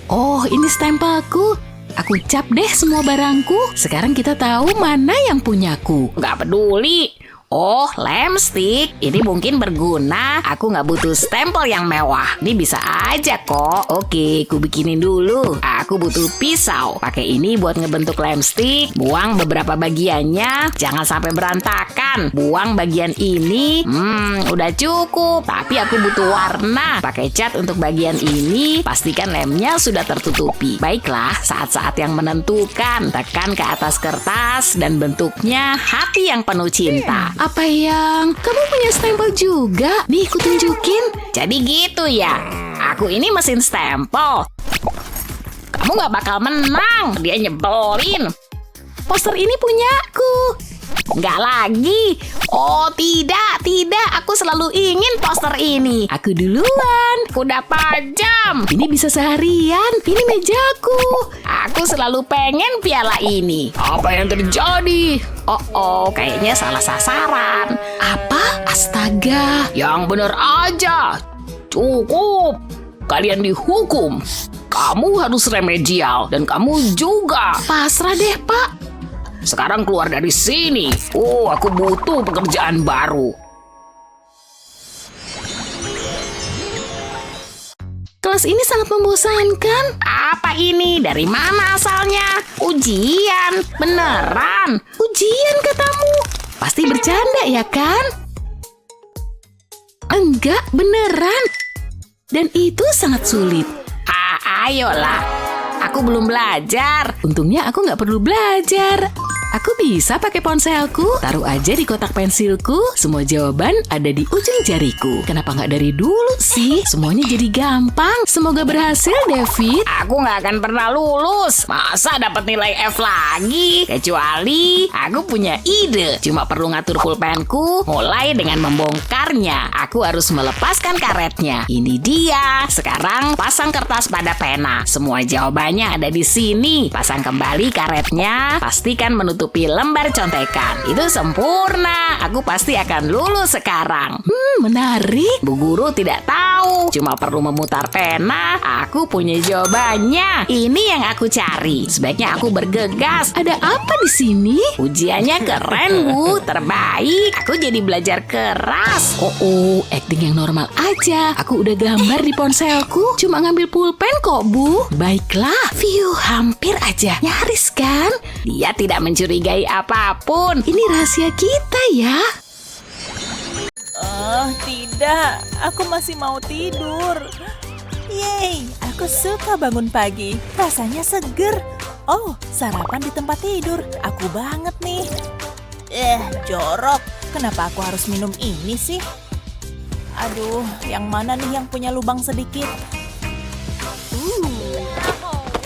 Speaker 4: Oh, ini stempelku. Aku cap deh semua barangku. Sekarang kita tahu mana yang punyaku.
Speaker 5: Gak peduli. Oh, lem stick. Ini mungkin berguna. Aku nggak butuh stempel yang mewah. Ini bisa aja kok. Oke, ku bikinin dulu. Aku butuh pisau. Pakai ini buat ngebentuk lem stick. Buang beberapa bagiannya. Jangan sampai berantakan. Buang bagian ini. Udah cukup. Tapi aku butuh warna. Pakai cat untuk bagian ini. Pastikan lemnya sudah tertutupi. Baiklah, saat-saat yang menentukan. Tekan ke atas kertas dan bentuknya hati yang penuh cinta.
Speaker 4: Apa yang? Kamu punya stempel juga? Nih, ku tunjukin.
Speaker 5: Jadi gitu ya. Aku ini mesin stempel. Kamu gak bakal menang. Dia nyebelin.
Speaker 4: Poster ini punyaku.
Speaker 5: Nggak lagi. Oh tidak. Aku selalu ingin poster ini.
Speaker 4: Aku duluan.
Speaker 5: Kuda pajam.
Speaker 4: Ini bisa seharian. Ini mejaku.
Speaker 5: Aku selalu pengen piala ini. Apa yang terjadi? Oh, kayaknya salah sasaran.
Speaker 4: Apa? Astaga.
Speaker 5: Yang bener aja. Cukup. Kalian dihukum. Kamu harus remedial. Dan kamu juga.
Speaker 4: Pasrah deh, Pak.
Speaker 5: Sekarang keluar dari sini. Oh, aku butuh pekerjaan baru.
Speaker 4: Kelas ini sangat membosankan.
Speaker 5: Apa ini? Dari mana asalnya? Ujian? Beneran?
Speaker 4: Ujian katamu. Pasti bercanda ya kan? Enggak, beneran. Dan itu sangat sulit.
Speaker 5: Ayolah. Aku belum belajar.
Speaker 4: Untungnya aku nggak perlu belajar. Aku bisa pakai ponselku, taruh aja di kotak pensilku. Semua jawaban ada di ujung jariku. Kenapa nggak dari dulu sih? Semuanya jadi gampang. Semoga berhasil, David.
Speaker 5: Aku nggak akan pernah lulus. Masa dapat nilai F lagi? Kecuali aku punya ide. Cuma perlu ngatur pulpenku. Mulai dengan membongkarnya. Aku harus melepaskan karetnya. Ini dia. Sekarang pasang kertas pada pena. Semua jawabannya ada di sini. Pasang kembali karetnya. Pastikan menutupi lembar contekan. Itu sempurna. Aku pasti akan lulus sekarang.
Speaker 4: Menarik.
Speaker 5: Bu guru tidak tahu. Cuma perlu memutar pena. Aku punya jawabannya. Ini yang aku cari. Sebaiknya aku bergegas.
Speaker 4: Ada apa di sini?
Speaker 5: Ujiannya keren, Bu. Terbaik. Aku jadi belajar keras.
Speaker 4: Oh, acting yang normal aja. Aku udah gambar di ponselku. Cuma ngambil pulpen kok, Bu. Baiklah. View, hampir aja. Nyaris kan?
Speaker 5: Dia tidak mencurigai apapun.
Speaker 4: Ini rahasia kita ya.
Speaker 6: Oh, tidak. Aku masih mau tidur. Yeay, aku suka bangun pagi. Rasanya seger. Oh, sarapan di tempat tidur. Aku banget nih. Jorok. Kenapa aku harus minum ini sih? Aduh, yang mana nih yang punya lubang sedikit?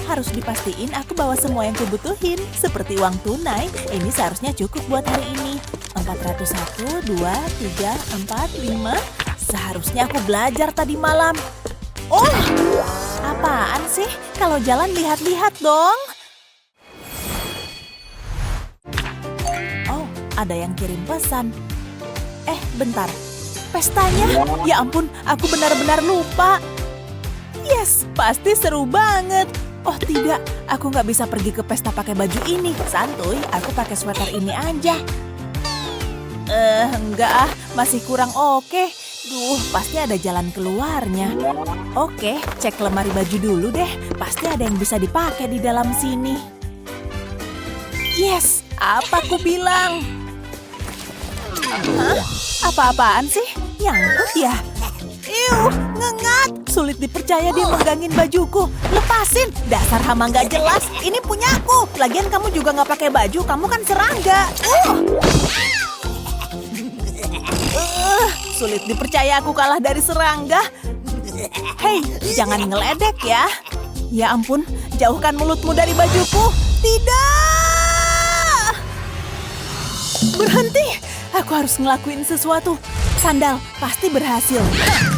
Speaker 6: Harus dipastiin aku bawa semua yang kubutuhin. Seperti uang tunai. Ini seharusnya cukup buat hari ini. 401, 2, 3, 4, 5. Seharusnya aku belajar tadi malam. Oh, apaan sih? Kalau jalan lihat-lihat dong. Oh, ada yang kirim pesan. Bentar. Pestanya? Ya ampun, aku benar-benar lupa. Yes, pasti seru banget. Oh tidak, aku nggak bisa pergi ke pesta pakai baju ini. Santuy, aku pakai sweater ini aja. Enggak masih kurang oke. Duh, pasti ada jalan keluarnya. Oke, cek lemari baju dulu deh. Pasti ada yang bisa dipakai di dalam sini. Yes, apa aku bilang? Hah? Apa-apaan sih? Nyangkut ya? ngengat. Sulit dipercaya dia megangin bajuku. Lepasin, dasar hama nggak jelas. Ini punyaku. Lagian kamu juga nggak pakai baju, kamu kan serangga. Sulit dipercaya aku kalah dari serangga. Hei, jangan ngeledek ya. Ya ampun, jauhkan mulutmu dari bajuku. Tidak! Berhenti, aku harus ngelakuin sesuatu. Sandal, pasti berhasil.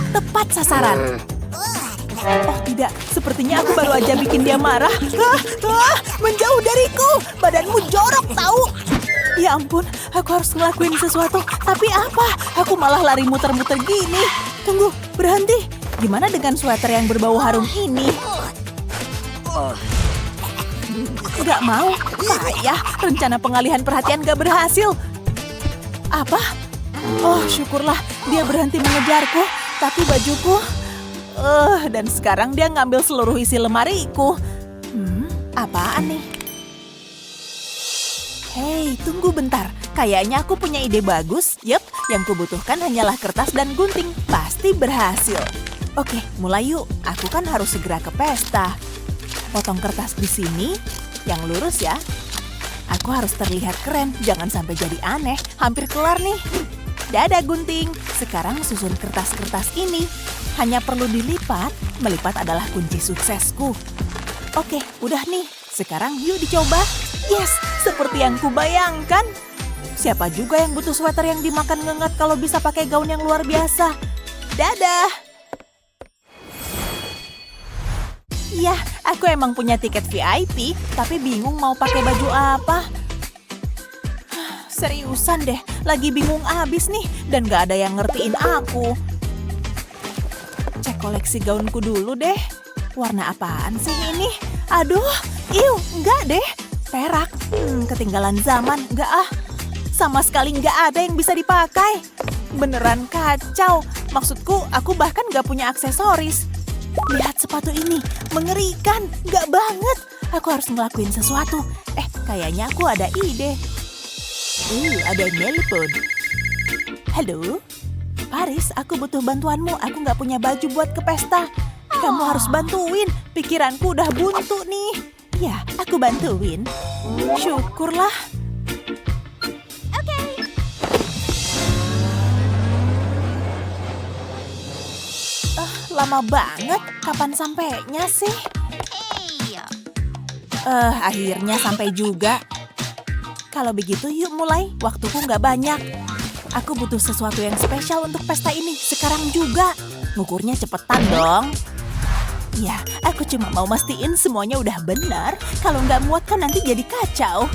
Speaker 6: Tepat sasaran. Oh tidak, sepertinya aku baru aja bikin dia marah. Menjauh dariku, badanmu jorok tahu. Ya ampun, aku harus ngelakuin sesuatu. Tapi apa? Aku malah lari muter-muter gini. Tunggu, berhenti. Gimana dengan sweater yang berbau harum ini? Gak mau, payah. Rencana pengalihan perhatian gak berhasil. Apa? Oh, syukurlah dia berhenti mengejarku. Tapi bajuku... dan sekarang dia ngambil seluruh isi lemariku. Apaan nih? Hei, tunggu bentar. Kayaknya aku punya ide bagus. Yep, yang kubutuhkan hanyalah kertas dan gunting. Pasti berhasil. Oke, mulai yuk. Aku kan harus segera ke pesta. Potong kertas di sini. Yang lurus ya. Aku harus terlihat keren. Jangan sampai jadi aneh. Hampir kelar nih. Dadah gunting. Sekarang susun kertas-kertas ini. Hanya perlu dilipat. Melipat adalah kunci suksesku. Oke, udah nih. Sekarang yuk dicoba. Yes, seperti yang kubayangkan. Siapa juga yang butuh sweater yang dimakan ngengat kalau bisa pakai gaun yang luar biasa? Dadah! Iya, aku emang punya tiket VIP, tapi bingung mau pakai baju apa. Seriusan deh, lagi bingung abis nih, dan gak ada yang ngertiin aku. Cek koleksi gaunku dulu deh. Warna apaan sih ini? Aduh, enggak deh. Perak, ketinggalan zaman, enggak ah. Sama sekali enggak ada yang bisa dipakai. Beneran kacau. Maksudku, aku bahkan enggak punya aksesoris. Lihat sepatu ini, mengerikan, enggak banget. Aku harus ngelakuin sesuatu. Kayaknya aku ada ide. Ada nelpon. Halo? Paris, aku butuh bantuanmu. Aku enggak punya baju buat ke pesta. Kamu harus bantuin. Pikiranku udah buntu nih. Ya, aku bantuin. Syukurlah. Oke. Lama banget. Kapan sampainya sih? Akhirnya sampai juga. Kalau begitu yuk mulai. Waktuku nggak banyak. Aku butuh sesuatu yang spesial untuk pesta ini. Sekarang juga. Ngukurnya cepetan dong. Ya, aku cuma mau mastiin semuanya udah benar. Kalau nggak muat kan nanti jadi kacau.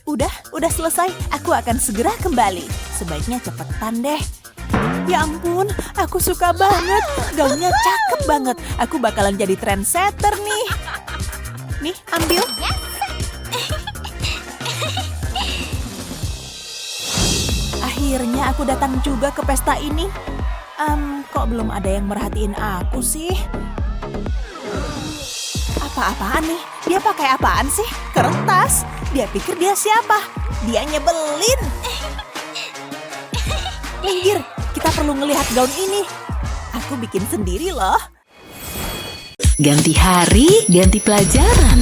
Speaker 6: Udah selesai. Aku akan segera kembali. Sebaiknya cepetan deh. Ya ampun, aku suka banget. Gaunnya cakep banget. Aku bakalan jadi trendsetter nih. Nih, ambil. Akhirnya aku datang juga ke pesta ini. Kok belum ada yang merhatiin aku sih? Apa-apaan nih? Dia pakai apaan sih? Kertas. Dia pikir dia siapa? Dia nyebelin. Minggir, kita perlu ngelihat gaun ini. Aku bikin sendiri loh.
Speaker 4: Ganti hari, ganti pelajaran.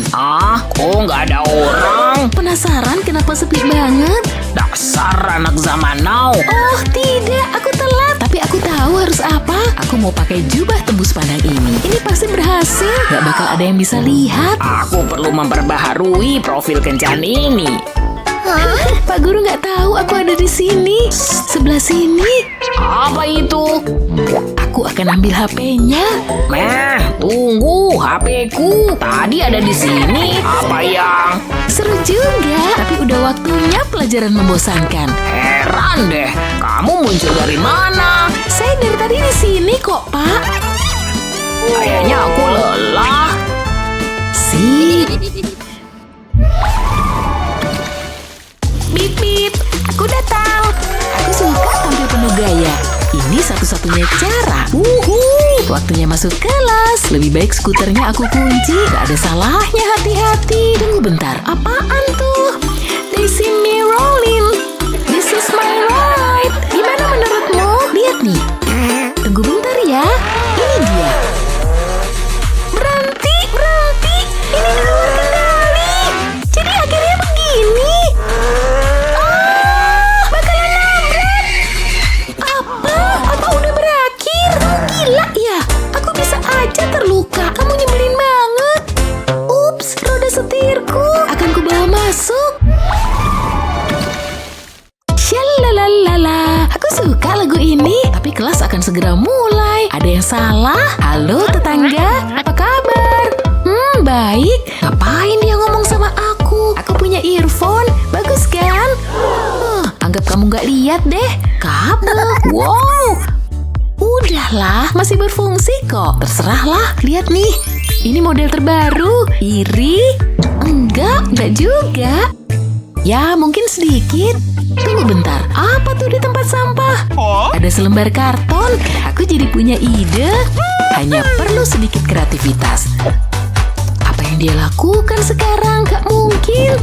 Speaker 5: Kok nggak ada orang?
Speaker 4: Penasaran kenapa sepi banget?
Speaker 5: Dasar anak zaman now.
Speaker 4: Oh tidak, aku telat. Tapi aku tahu harus apa. Aku mau pakai jubah tembus pandang ini. Ini pasti berhasil. Gak bakal ada yang bisa lihat.
Speaker 5: Aku perlu memperbaharui profil kencan ini.
Speaker 4: Pak Guru nggak tahu aku ada di sini. Sebelah sini.
Speaker 5: Apa itu?
Speaker 4: Aku akan ambil HP-nya.
Speaker 5: Tunggu, HP-ku. Tadi ada di sini. Apa yang?
Speaker 4: Seru juga. Tapi udah waktunya pelajaran membosankan.
Speaker 5: Heran deh, kamu muncul dari mana?
Speaker 4: Saya dari tadi di sini kok, Pak.
Speaker 5: Kayaknya aku lelah.
Speaker 4: Sip. Bip bip, aku datang. Aku suka tampil penuh gaya. Ini satu-satunya cara. Waktunya masuk kelas. Lebih baik skuternya aku kunci. Gak ada salahnya hati-hati. Tunggu bentar, apaan tuh? They see me rolling. This is my role. segera mulai. Ada yang salah? Halo tetangga, apa kabar? Baik. Ngapain dia ngomong sama aku? Aku punya earphone, bagus kan? Anggap kamu nggak lihat deh. Kabel, wow. Udahlah, masih berfungsi kok. Terserahlah, lihat nih. Ini model terbaru. Iri? Enggak juga. Ya, mungkin sedikit. Tunggu bentar, apa tuh di tempat sampah? Ada selembar karton. Aku jadi punya ide. Hanya perlu sedikit kreativitas. Apa yang dia lakukan sekarang? Gak mungkin.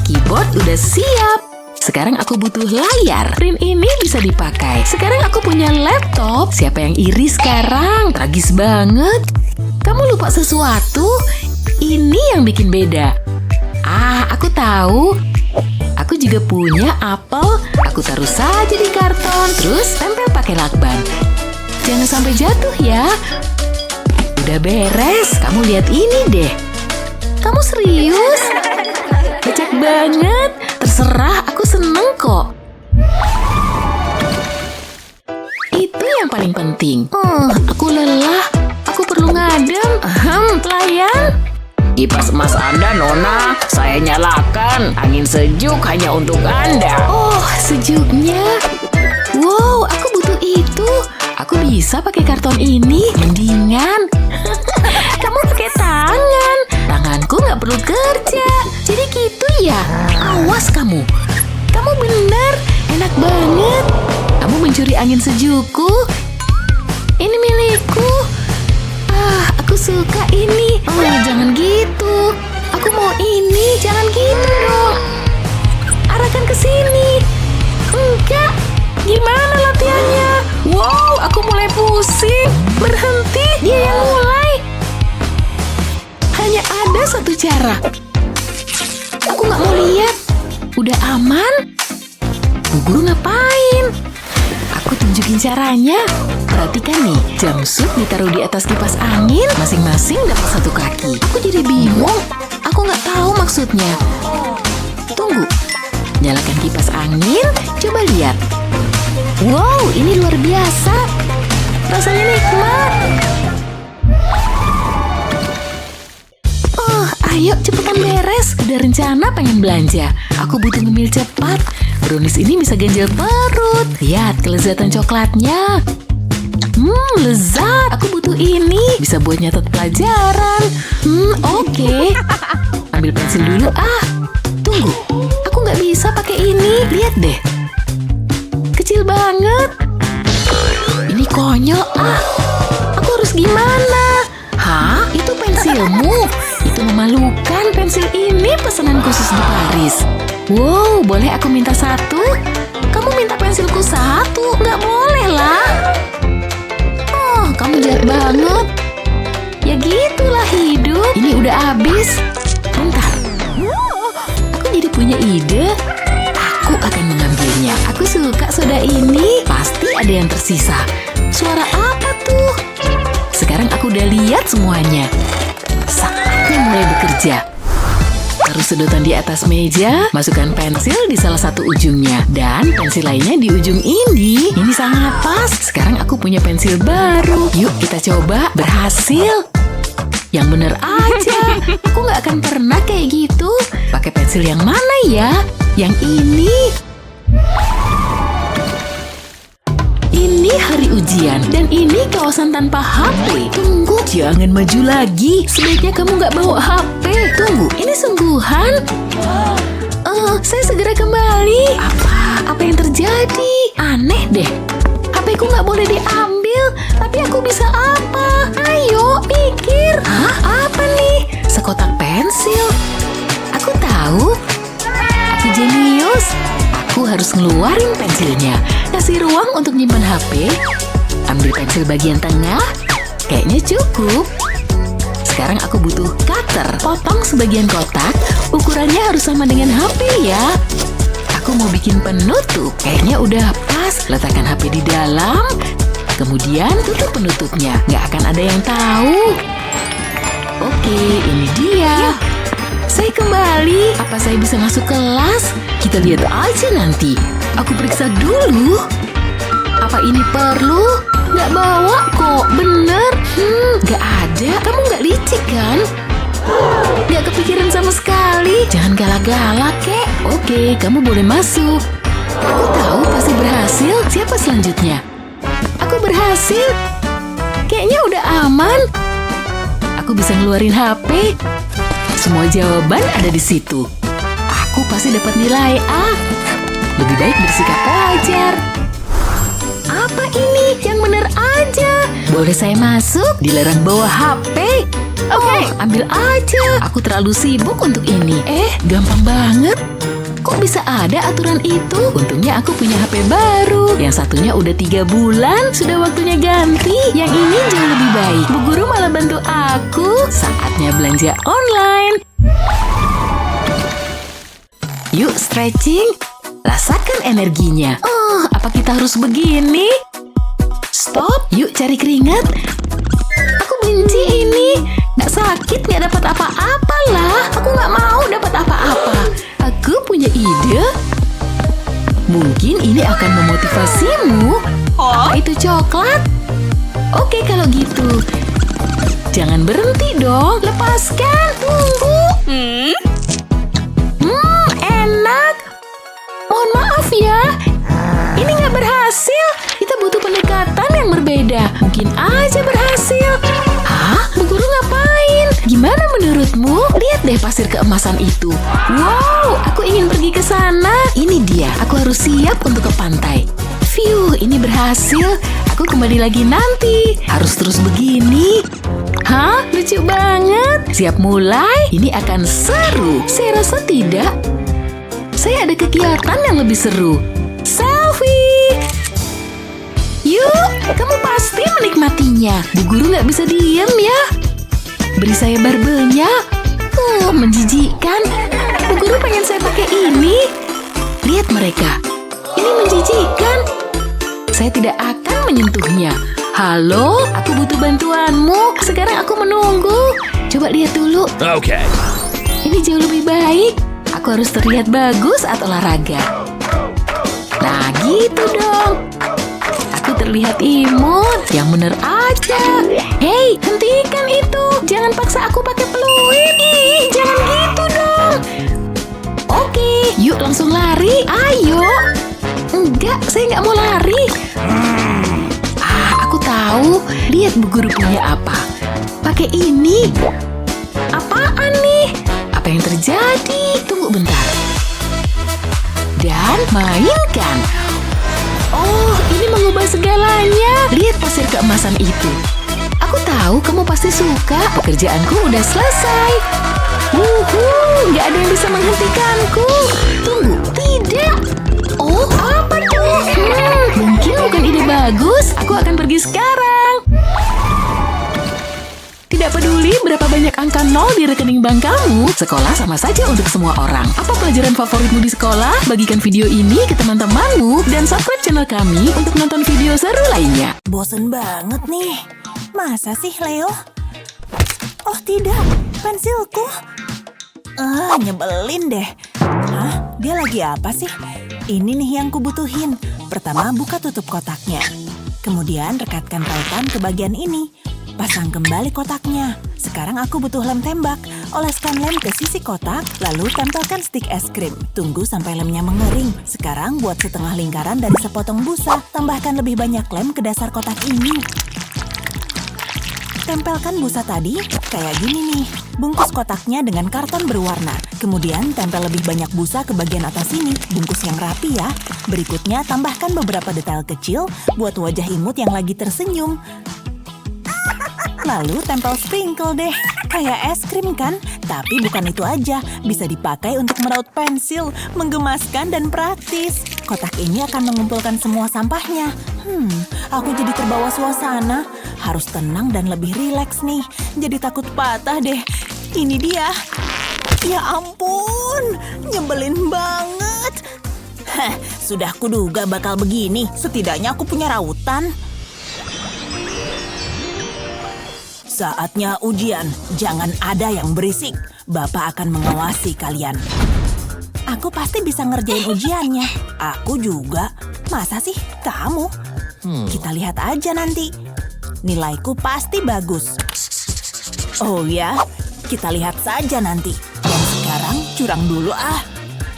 Speaker 4: Keyboard udah siap. Sekarang aku butuh layar. Print ini bisa dipakai. Sekarang aku punya laptop. Siapa yang iri sekarang? Tragis banget. Kamu lupa sesuatu? Ini yang bikin beda. Aku tahu. Aku juga punya apel. Aku taruh saja di karton. Terus tempel pakai lakban. Jangan sampai jatuh ya. Udah beres. Kamu lihat ini deh. Kamu serius? Kocak banget. Terserah, aku seneng kok. Itu yang paling penting. Aku lelah. Aku perlu ngadem. Pelayan.
Speaker 5: Kipas emas Anda, Nona. Saya nyalakan. Angin sejuk hanya untuk Anda.
Speaker 4: Oh, sejuknya. Wow, aku butuh itu. Aku bisa pakai karton ini. Mendingan. Kamu pakai tangan. Tanganku nggak perlu kerja. Jadi gitu ya. Awas kamu. Kamu bener. Enak banget. Kamu mencuri angin sejukku. Ini milikku. Aku suka ini. Jangan gitu. Aku mau ini. Jangan gitu dong. Arahkan ke sini. Enggak. Gimana latihannya? Wow, aku mulai pusing. Berhenti. Dia yang mulai. Hanya ada satu cara. Aku nggak mau lihat. Udah aman? Bu Guru ngapain? Aku tunjukin caranya. Perhatikan nih, jumpsuit ditaruh di atas kipas angin, masing-masing dapat satu kaki. Aku jadi bingung. Aku nggak tahu maksudnya. Tunggu. Nyalakan kipas angin, coba lihat. Wow, ini luar biasa. Rasanya nikmat. Ayo cepetan beres. Udah rencana pengen belanja. Aku butuh ngemil cepat. Brownies ini bisa ganjil perut. Lihat kelezatan coklatnya. Lezat. Aku butuh ini. Bisa buat nyatet pelajaran. Oke. Ambil pensil dulu. Tunggu. Aku nggak bisa pakai ini. Lihat deh. Kecil banget. Ini konyol. Aku harus gimana? Itu pensilmu. Itu memalukan. Pensil ini pesanan khusus di Paris. Wow, boleh aku minta satu? Kamu minta pensilku satu? Nggak boleh lah. Kamu jahat banget. Ya gitulah hidup. Ini udah habis. Bentar. Aku jadi punya ide. Aku akan mengambilnya. Aku suka soda ini. Pasti ada yang tersisa. Suara apa tuh? Sekarang aku udah lihat semuanya. Saatnya mulai bekerja. Taruh sedotan di atas meja, masukkan pensil di salah satu ujungnya, dan pensil lainnya di ujung ini. Ini sangat pas. Sekarang aku punya pensil baru. Yuk kita coba. Berhasil. Yang bener aja. Aku nggak akan pernah kayak gitu. Pakai pensil yang mana ya? Yang ini. Ini hari ujian, dan ini kawasan tanpa HP. Tunggu, jangan maju lagi. Sebaiknya kamu nggak bawa HP. Tunggu, ini sungguhan? Saya segera kembali. Apa yang terjadi? Aneh deh. HP-ku nggak boleh diambil, tapi aku bisa apa? Ayo, pikir. Apa nih? Sekotak pensil. Aku tahu. Aku jenius. Aku harus ngeluarin pensilnya. Kasih ruang untuk nyimpan HP. Ambil pensil bagian tengah. Kayaknya cukup. Sekarang aku butuh cutter. Potong sebagian kotak. Ukurannya harus sama dengan HP ya. Aku mau bikin penutup. Kayaknya udah pas. Letakkan HP di dalam. Kemudian tutup penutupnya. Nggak akan ada yang tahu. Oke, ini dia. Saya kembali. Apa saya bisa masuk kelas? Kita lihat aja nanti. Aku periksa dulu. Apa ini perlu? Nggak bawa kok, bener. Nggak ada. Kamu nggak licik kan? Nggak kepikiran sama sekali. Jangan galak-galak, kek. Oke, kamu boleh masuk. Aku tahu pasti berhasil. Siapa selanjutnya? Aku berhasil. Kayaknya udah aman. Aku bisa ngeluarin HP. Semua jawaban ada di situ. Aku pasti dapat nilai A. Lebih baik bersikap pelajar. Apa ini? Yang bener aja. Boleh saya masuk? Dilarang bawa HP. Oke, ambil aja. Aku terlalu sibuk untuk ini. Gampang banget. Kok bisa ada aturan itu? Untungnya aku punya HP baru. Yang satunya udah 3 bulan. Sudah waktunya ganti. Yang ini jauh lebih baik. Bu guru malah bantu aku. Saatnya belanja online. Yuk stretching. Rasakan energinya. Apa kita harus begini? Stop. Yuk cari keringat. Aku benci ini. Nggak sakit, nggak dapat apa-apa lah. Aku nggak mau dapat apa-apa. Aku punya ide. Mungkin ini akan memotivasimu. Apa itu coklat? Oke kalau gitu. Jangan berhenti dong. Lepaskan. Tunggu. Enak. Mohon maaf ya. Ini nggak berhasil. Kita butuh pendekatan yang berbeda. Mungkin aja berhasil. Bu guru ngapain? Gimana menurutmu? Lihat deh pasir keemasan itu. Wow, aku ingin pergi ke sana. Ini dia, aku harus siap untuk ke pantai. Phew, ini berhasil. Aku kembali lagi nanti. Harus terus begini. Lucu banget. Siap mulai? Ini akan seru. Saya rasa tidak. Saya ada kegiatan yang lebih seru. Selfie! Yuk, kamu pasti menikmatinya. Bu guru nggak bisa diem ya. Beri saya barbelnya. Menjijikkan. Bu guru pengen saya pakai ini. Lihat mereka. Ini menjijikkan. Saya tidak akan menyentuhnya. Halo, aku butuh bantuanmu. Sekarang aku menunggu. Coba lihat dulu.
Speaker 3: Oke.
Speaker 4: Ini jauh lebih baik. Aku harus terlihat bagus saat olahraga. Nah, gitu dong. Aku terlihat imut. Yang bener aja. Hei, hentikan itu. Jangan paksa aku pakai peluit. Jangan gitu dong. Oke, yuk langsung lari. Ayo. Enggak, saya nggak mau lari. Aku tahu. Lihat bu guru punya apa. Pakai ini. Apaan nih? Apa yang terjadi? Tunggu bentar. Dan mainkan. Oh, ini mengubah segalanya. Lihat pasir keemasan itu. Aku tahu kamu pasti suka. Pekerjaanku udah selesai. Nggak ada yang bisa menghentikanku. Tunggu, tidak. Oh, apa tuh? Mungkin bukan ide bagus. Aku akan pergi sekarang. Tidak peduli berapa banyak angka nol di rekening bank kamu, sekolah sama saja untuk semua orang. Apa pelajaran favoritmu di sekolah? Bagikan video ini ke teman-temanmu dan subscribe channel kami untuk nonton video seru lainnya.
Speaker 6: Bosen banget nih. Masa sih, Leo? Oh tidak, pensilku. Nyebelin deh. Dia lagi apa sih? Ini nih yang kubutuhin. Pertama, buka tutup kotaknya. Kemudian rekatkan rautan ke bagian ini. Pasang kembali kotaknya. Sekarang aku butuh lem tembak. Oleskan lem ke sisi kotak, lalu tempelkan stik es krim. Tunggu sampai lemnya mengering. Sekarang buat setengah lingkaran dari sepotong busa. Tambahkan lebih banyak lem ke dasar kotak ini. Tempelkan busa tadi kayak gini nih. Bungkus kotaknya dengan karton berwarna. Kemudian tempel lebih banyak busa ke bagian atas sini. Bungkus yang rapi ya. Berikutnya tambahkan beberapa detail kecil buat wajah imut yang lagi tersenyum. Lalu tempel sprinkle deh. Kayak es krim kan? Tapi bukan itu aja. Bisa dipakai untuk meraut pensil. Menggemaskan dan praktis. Kotak ini akan mengumpulkan semua sampahnya. Aku jadi terbawa suasana. Harus tenang dan lebih rileks nih. Jadi takut patah deh. Ini dia. Ya ampun, nyebelin banget. Sudah kuduga bakal begini. Setidaknya aku punya rautan. Saatnya ujian. Jangan ada yang berisik. Bapak akan mengawasi kalian. Aku pasti bisa ngerjain ujiannya. Aku juga. Masa sih kamu? Kita lihat aja nanti. Nilaiku pasti bagus. Oh ya, kita lihat saja nanti. Dan sekarang curang dulu ah.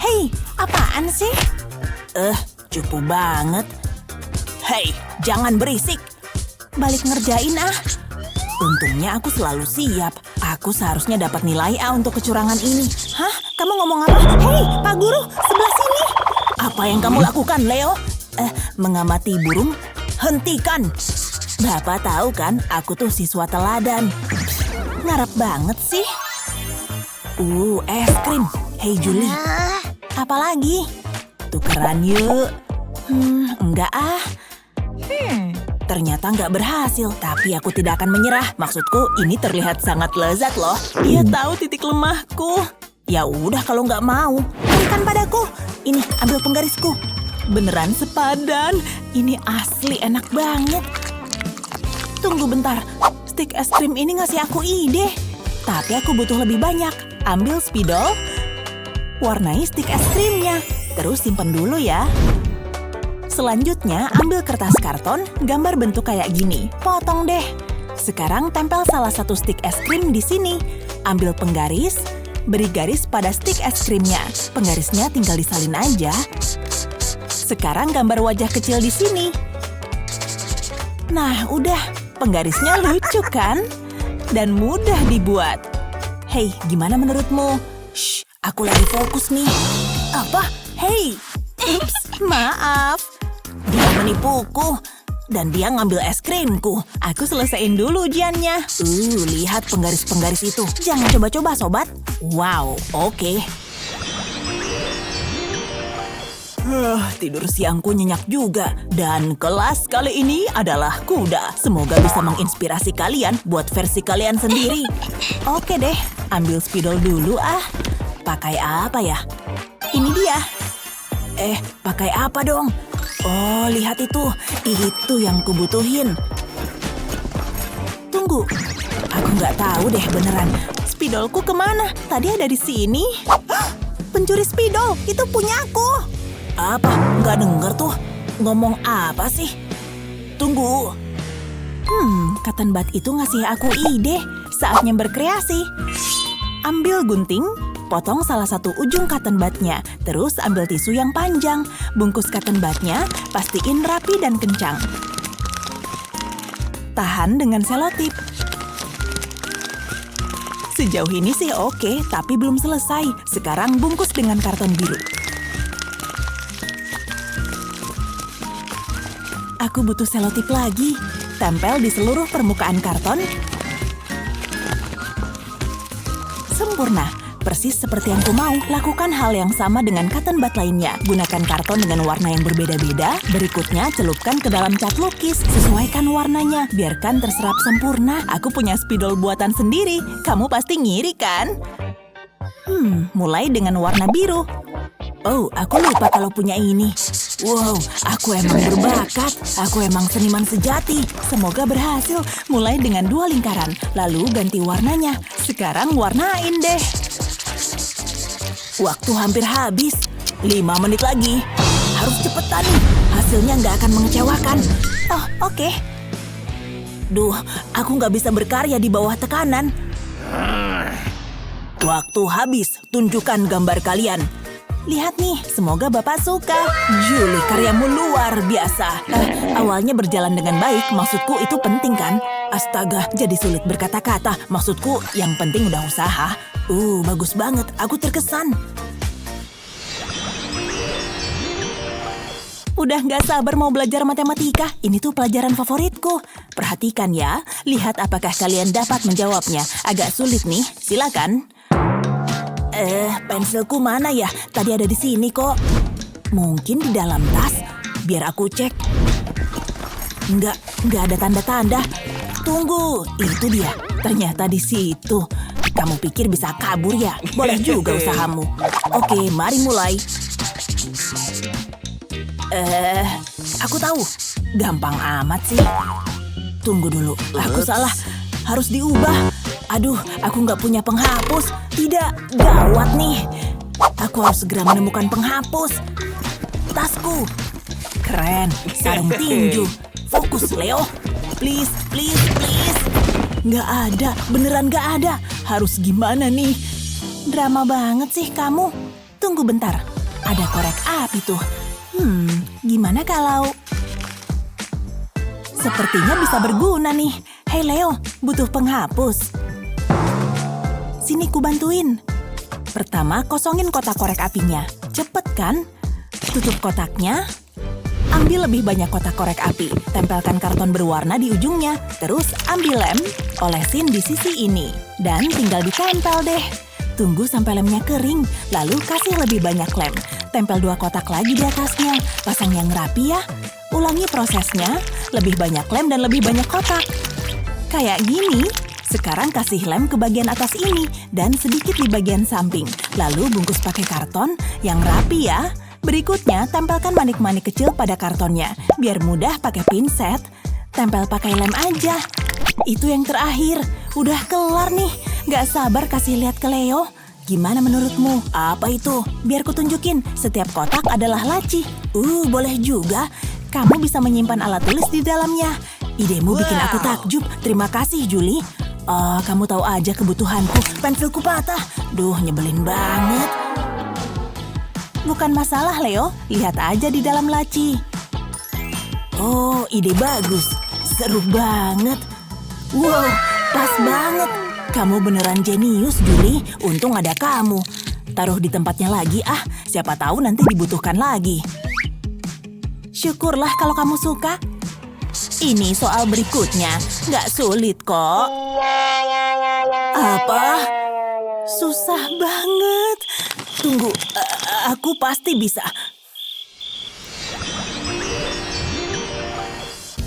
Speaker 6: Hei, apaan sih? Cupu banget. Hei, jangan berisik. Balik ngerjain ah. Untungnya aku selalu siap. Aku seharusnya dapat nilai A untuk kecurangan ini. Hah? Kamu ngomong apa? Hei, Pak Guru, sebelah sini. Apa yang kamu lakukan, Leo? Mengamati burung? Hentikan. Bapak tahu kan, aku tuh siswa teladan. Ngarep banget sih. Es krim. Hei, Julie. Apa lagi? Tukeran yuk. Enggak ah. Ternyata nggak berhasil, tapi aku tidak akan menyerah. Maksudku, ini terlihat sangat lezat loh. Dia tahu titik lemahku. Ya udah kalau nggak mau, berikan padaku. Ini, ambil penggarisku. Beneran sepadan. Ini asli enak banget. Tunggu bentar, stik es krim ini ngasih aku ide. Tapi aku butuh lebih banyak. Ambil spidol, warnai stik es krimnya. Terus simpen dulu ya. Selanjutnya, ambil kertas karton, gambar bentuk kayak gini. Potong deh. Sekarang tempel salah satu stik es krim di sini. Ambil penggaris, beri garis pada stik es krimnya. Penggarisnya tinggal disalin aja. Sekarang gambar wajah kecil di sini. Nah, udah. Penggarisnya lucu kan? Dan mudah dibuat. Hei, gimana menurutmu? Shh, aku lagi fokus nih. Apa? Hei! Ups, maaf. Dia menipuku. Dan dia ngambil es krimku. Aku selesaiin dulu ujiannya. Lihat penggaris-penggaris itu. Jangan coba-coba, sobat. Wow, oke. Tidur siangku nyenyak juga. Dan kelas kali ini adalah kuda. Semoga bisa menginspirasi kalian buat versi kalian sendiri. Oke deh, ambil spidol dulu ah. Pakai apa ya? Ini dia. Pakai apa dong? Oh, lihat itu. Itu yang kubutuhin. Tunggu. Aku nggak tahu deh beneran. Spidolku kemana? Tadi ada di sini. Pencuri spidol, itu punyaku. Apa? Nggak denger tuh. Ngomong apa sih? Tunggu. Cotton bud itu ngasih aku ide. Saatnya berkreasi. Ambil gunting. Potong salah satu ujung cotton budnya, terus ambil tisu yang panjang. Bungkus cotton budnya, pastiin rapi dan kencang. Tahan dengan selotip. Sejauh ini sih oke, tapi belum selesai. Sekarang bungkus dengan karton biru. Aku butuh selotip lagi. Tempel di seluruh permukaan karton. Sempurna. Persis seperti yang ku mau, lakukan hal yang sama dengan cotton bud lainnya. Gunakan karton dengan warna yang berbeda-beda. Berikutnya, celupkan ke dalam cat lukis. Sesuaikan warnanya. Biarkan terserap sempurna. Aku punya spidol buatan sendiri. Kamu pasti ngiri kan? Mulai dengan warna biru. Oh, aku lupa kalau punya ini. Wow, aku emang berbakat. Aku emang seniman sejati. Semoga berhasil. Mulai dengan 2 lingkaran. Lalu ganti warnanya. Sekarang warnain deh. Waktu hampir habis. 5 menit lagi. Harus cepetan nih. Hasilnya nggak akan mengecewakan. Oh, oke. Duh, aku nggak bisa berkarya di bawah tekanan. Waktu habis. Tunjukkan gambar kalian. Lihat nih, semoga Bapak suka. Julie, karyamu luar biasa. Awalnya berjalan dengan baik, maksudku itu penting kan? Astaga, jadi sulit berkata-kata. Maksudku, yang penting udah usaha. Bagus banget. Aku terkesan. Udah nggak sabar mau belajar matematika. Ini tuh pelajaran favoritku. Perhatikan ya. Lihat apakah kalian dapat menjawabnya. Agak sulit nih. Silakan. Pensilku mana ya? Tadi ada di sini kok. Mungkin di dalam tas. Biar aku cek. Nggak ada tanda-tanda. Tunggu, itu dia. Ternyata di situ. Kamu pikir bisa kabur ya? Boleh juga usahamu. Oke, mari mulai. Aku tahu. Gampang amat sih. Tunggu dulu, aku salah. Harus diubah. Aduh, aku nggak punya penghapus. Tidak, gawat nih. Aku harus segera menemukan penghapus. Tasku. Keren, sarung tinju. Fokus, Leo. Please, please, please. Nggak ada, beneran nggak ada. Harus gimana nih? Drama banget sih kamu. Tunggu bentar, ada korek api tuh. Gimana kalau... Sepertinya bisa berguna nih. Hei Leo, butuh penghapus. Sini ku bantuin. Pertama, kosongin kotak korek apinya. Cepet kan? Tutup kotaknya. Ambil lebih banyak kotak korek api. Tempelkan karton berwarna di ujungnya. Terus ambil lem, olesin di sisi ini. Dan tinggal ditempel deh. Tunggu sampai lemnya kering. Lalu kasih lebih banyak lem. Tempel 2 kotak lagi di atasnya. Pasang yang rapi ya. Ulangi prosesnya. Lebih banyak lem dan lebih banyak kotak. Kayak gini. Sekarang kasih lem ke bagian atas ini dan sedikit di bagian samping. Lalu bungkus pakai karton yang rapi ya. Berikutnya, tempelkan manik-manik kecil pada kartonnya. Biar mudah pakai pinset, tempel pakai lem aja. Itu yang terakhir. Udah kelar nih. Gak sabar kasih lihat ke Leo. Gimana menurutmu? Apa itu? Biar kutunjukin. Setiap kotak adalah laci. Boleh juga. Kamu bisa menyimpan alat tulis di dalamnya. Idemu bikin aku takjub. Terima kasih, Julie. Kamu tahu aja kebutuhanku. Pensilku patah. Duh, nyebelin banget. Bukan masalah, Leo. Lihat aja di dalam laci. Oh, ide bagus. Seru banget. Wow, pas banget. Kamu beneran jenius, Julie. Untung ada kamu. Taruh di tempatnya lagi, siapa tahu nanti dibutuhkan lagi. Syukurlah kalau kamu suka. Ini soal berikutnya. Nggak sulit kok. Apa? Susah banget. Tunggu, aku pasti bisa.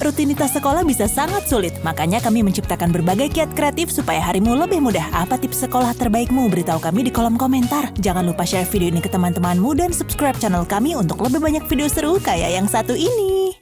Speaker 6: Rutinitas sekolah bisa sangat sulit, makanya kami menciptakan berbagai kiat kreatif supaya harimu lebih mudah. Apa tips sekolah terbaikmu? Beritahu kami di kolom komentar. Jangan lupa share video ini ke teman-temanmu dan subscribe channel kami untuk lebih banyak video seru kayak yang satu ini.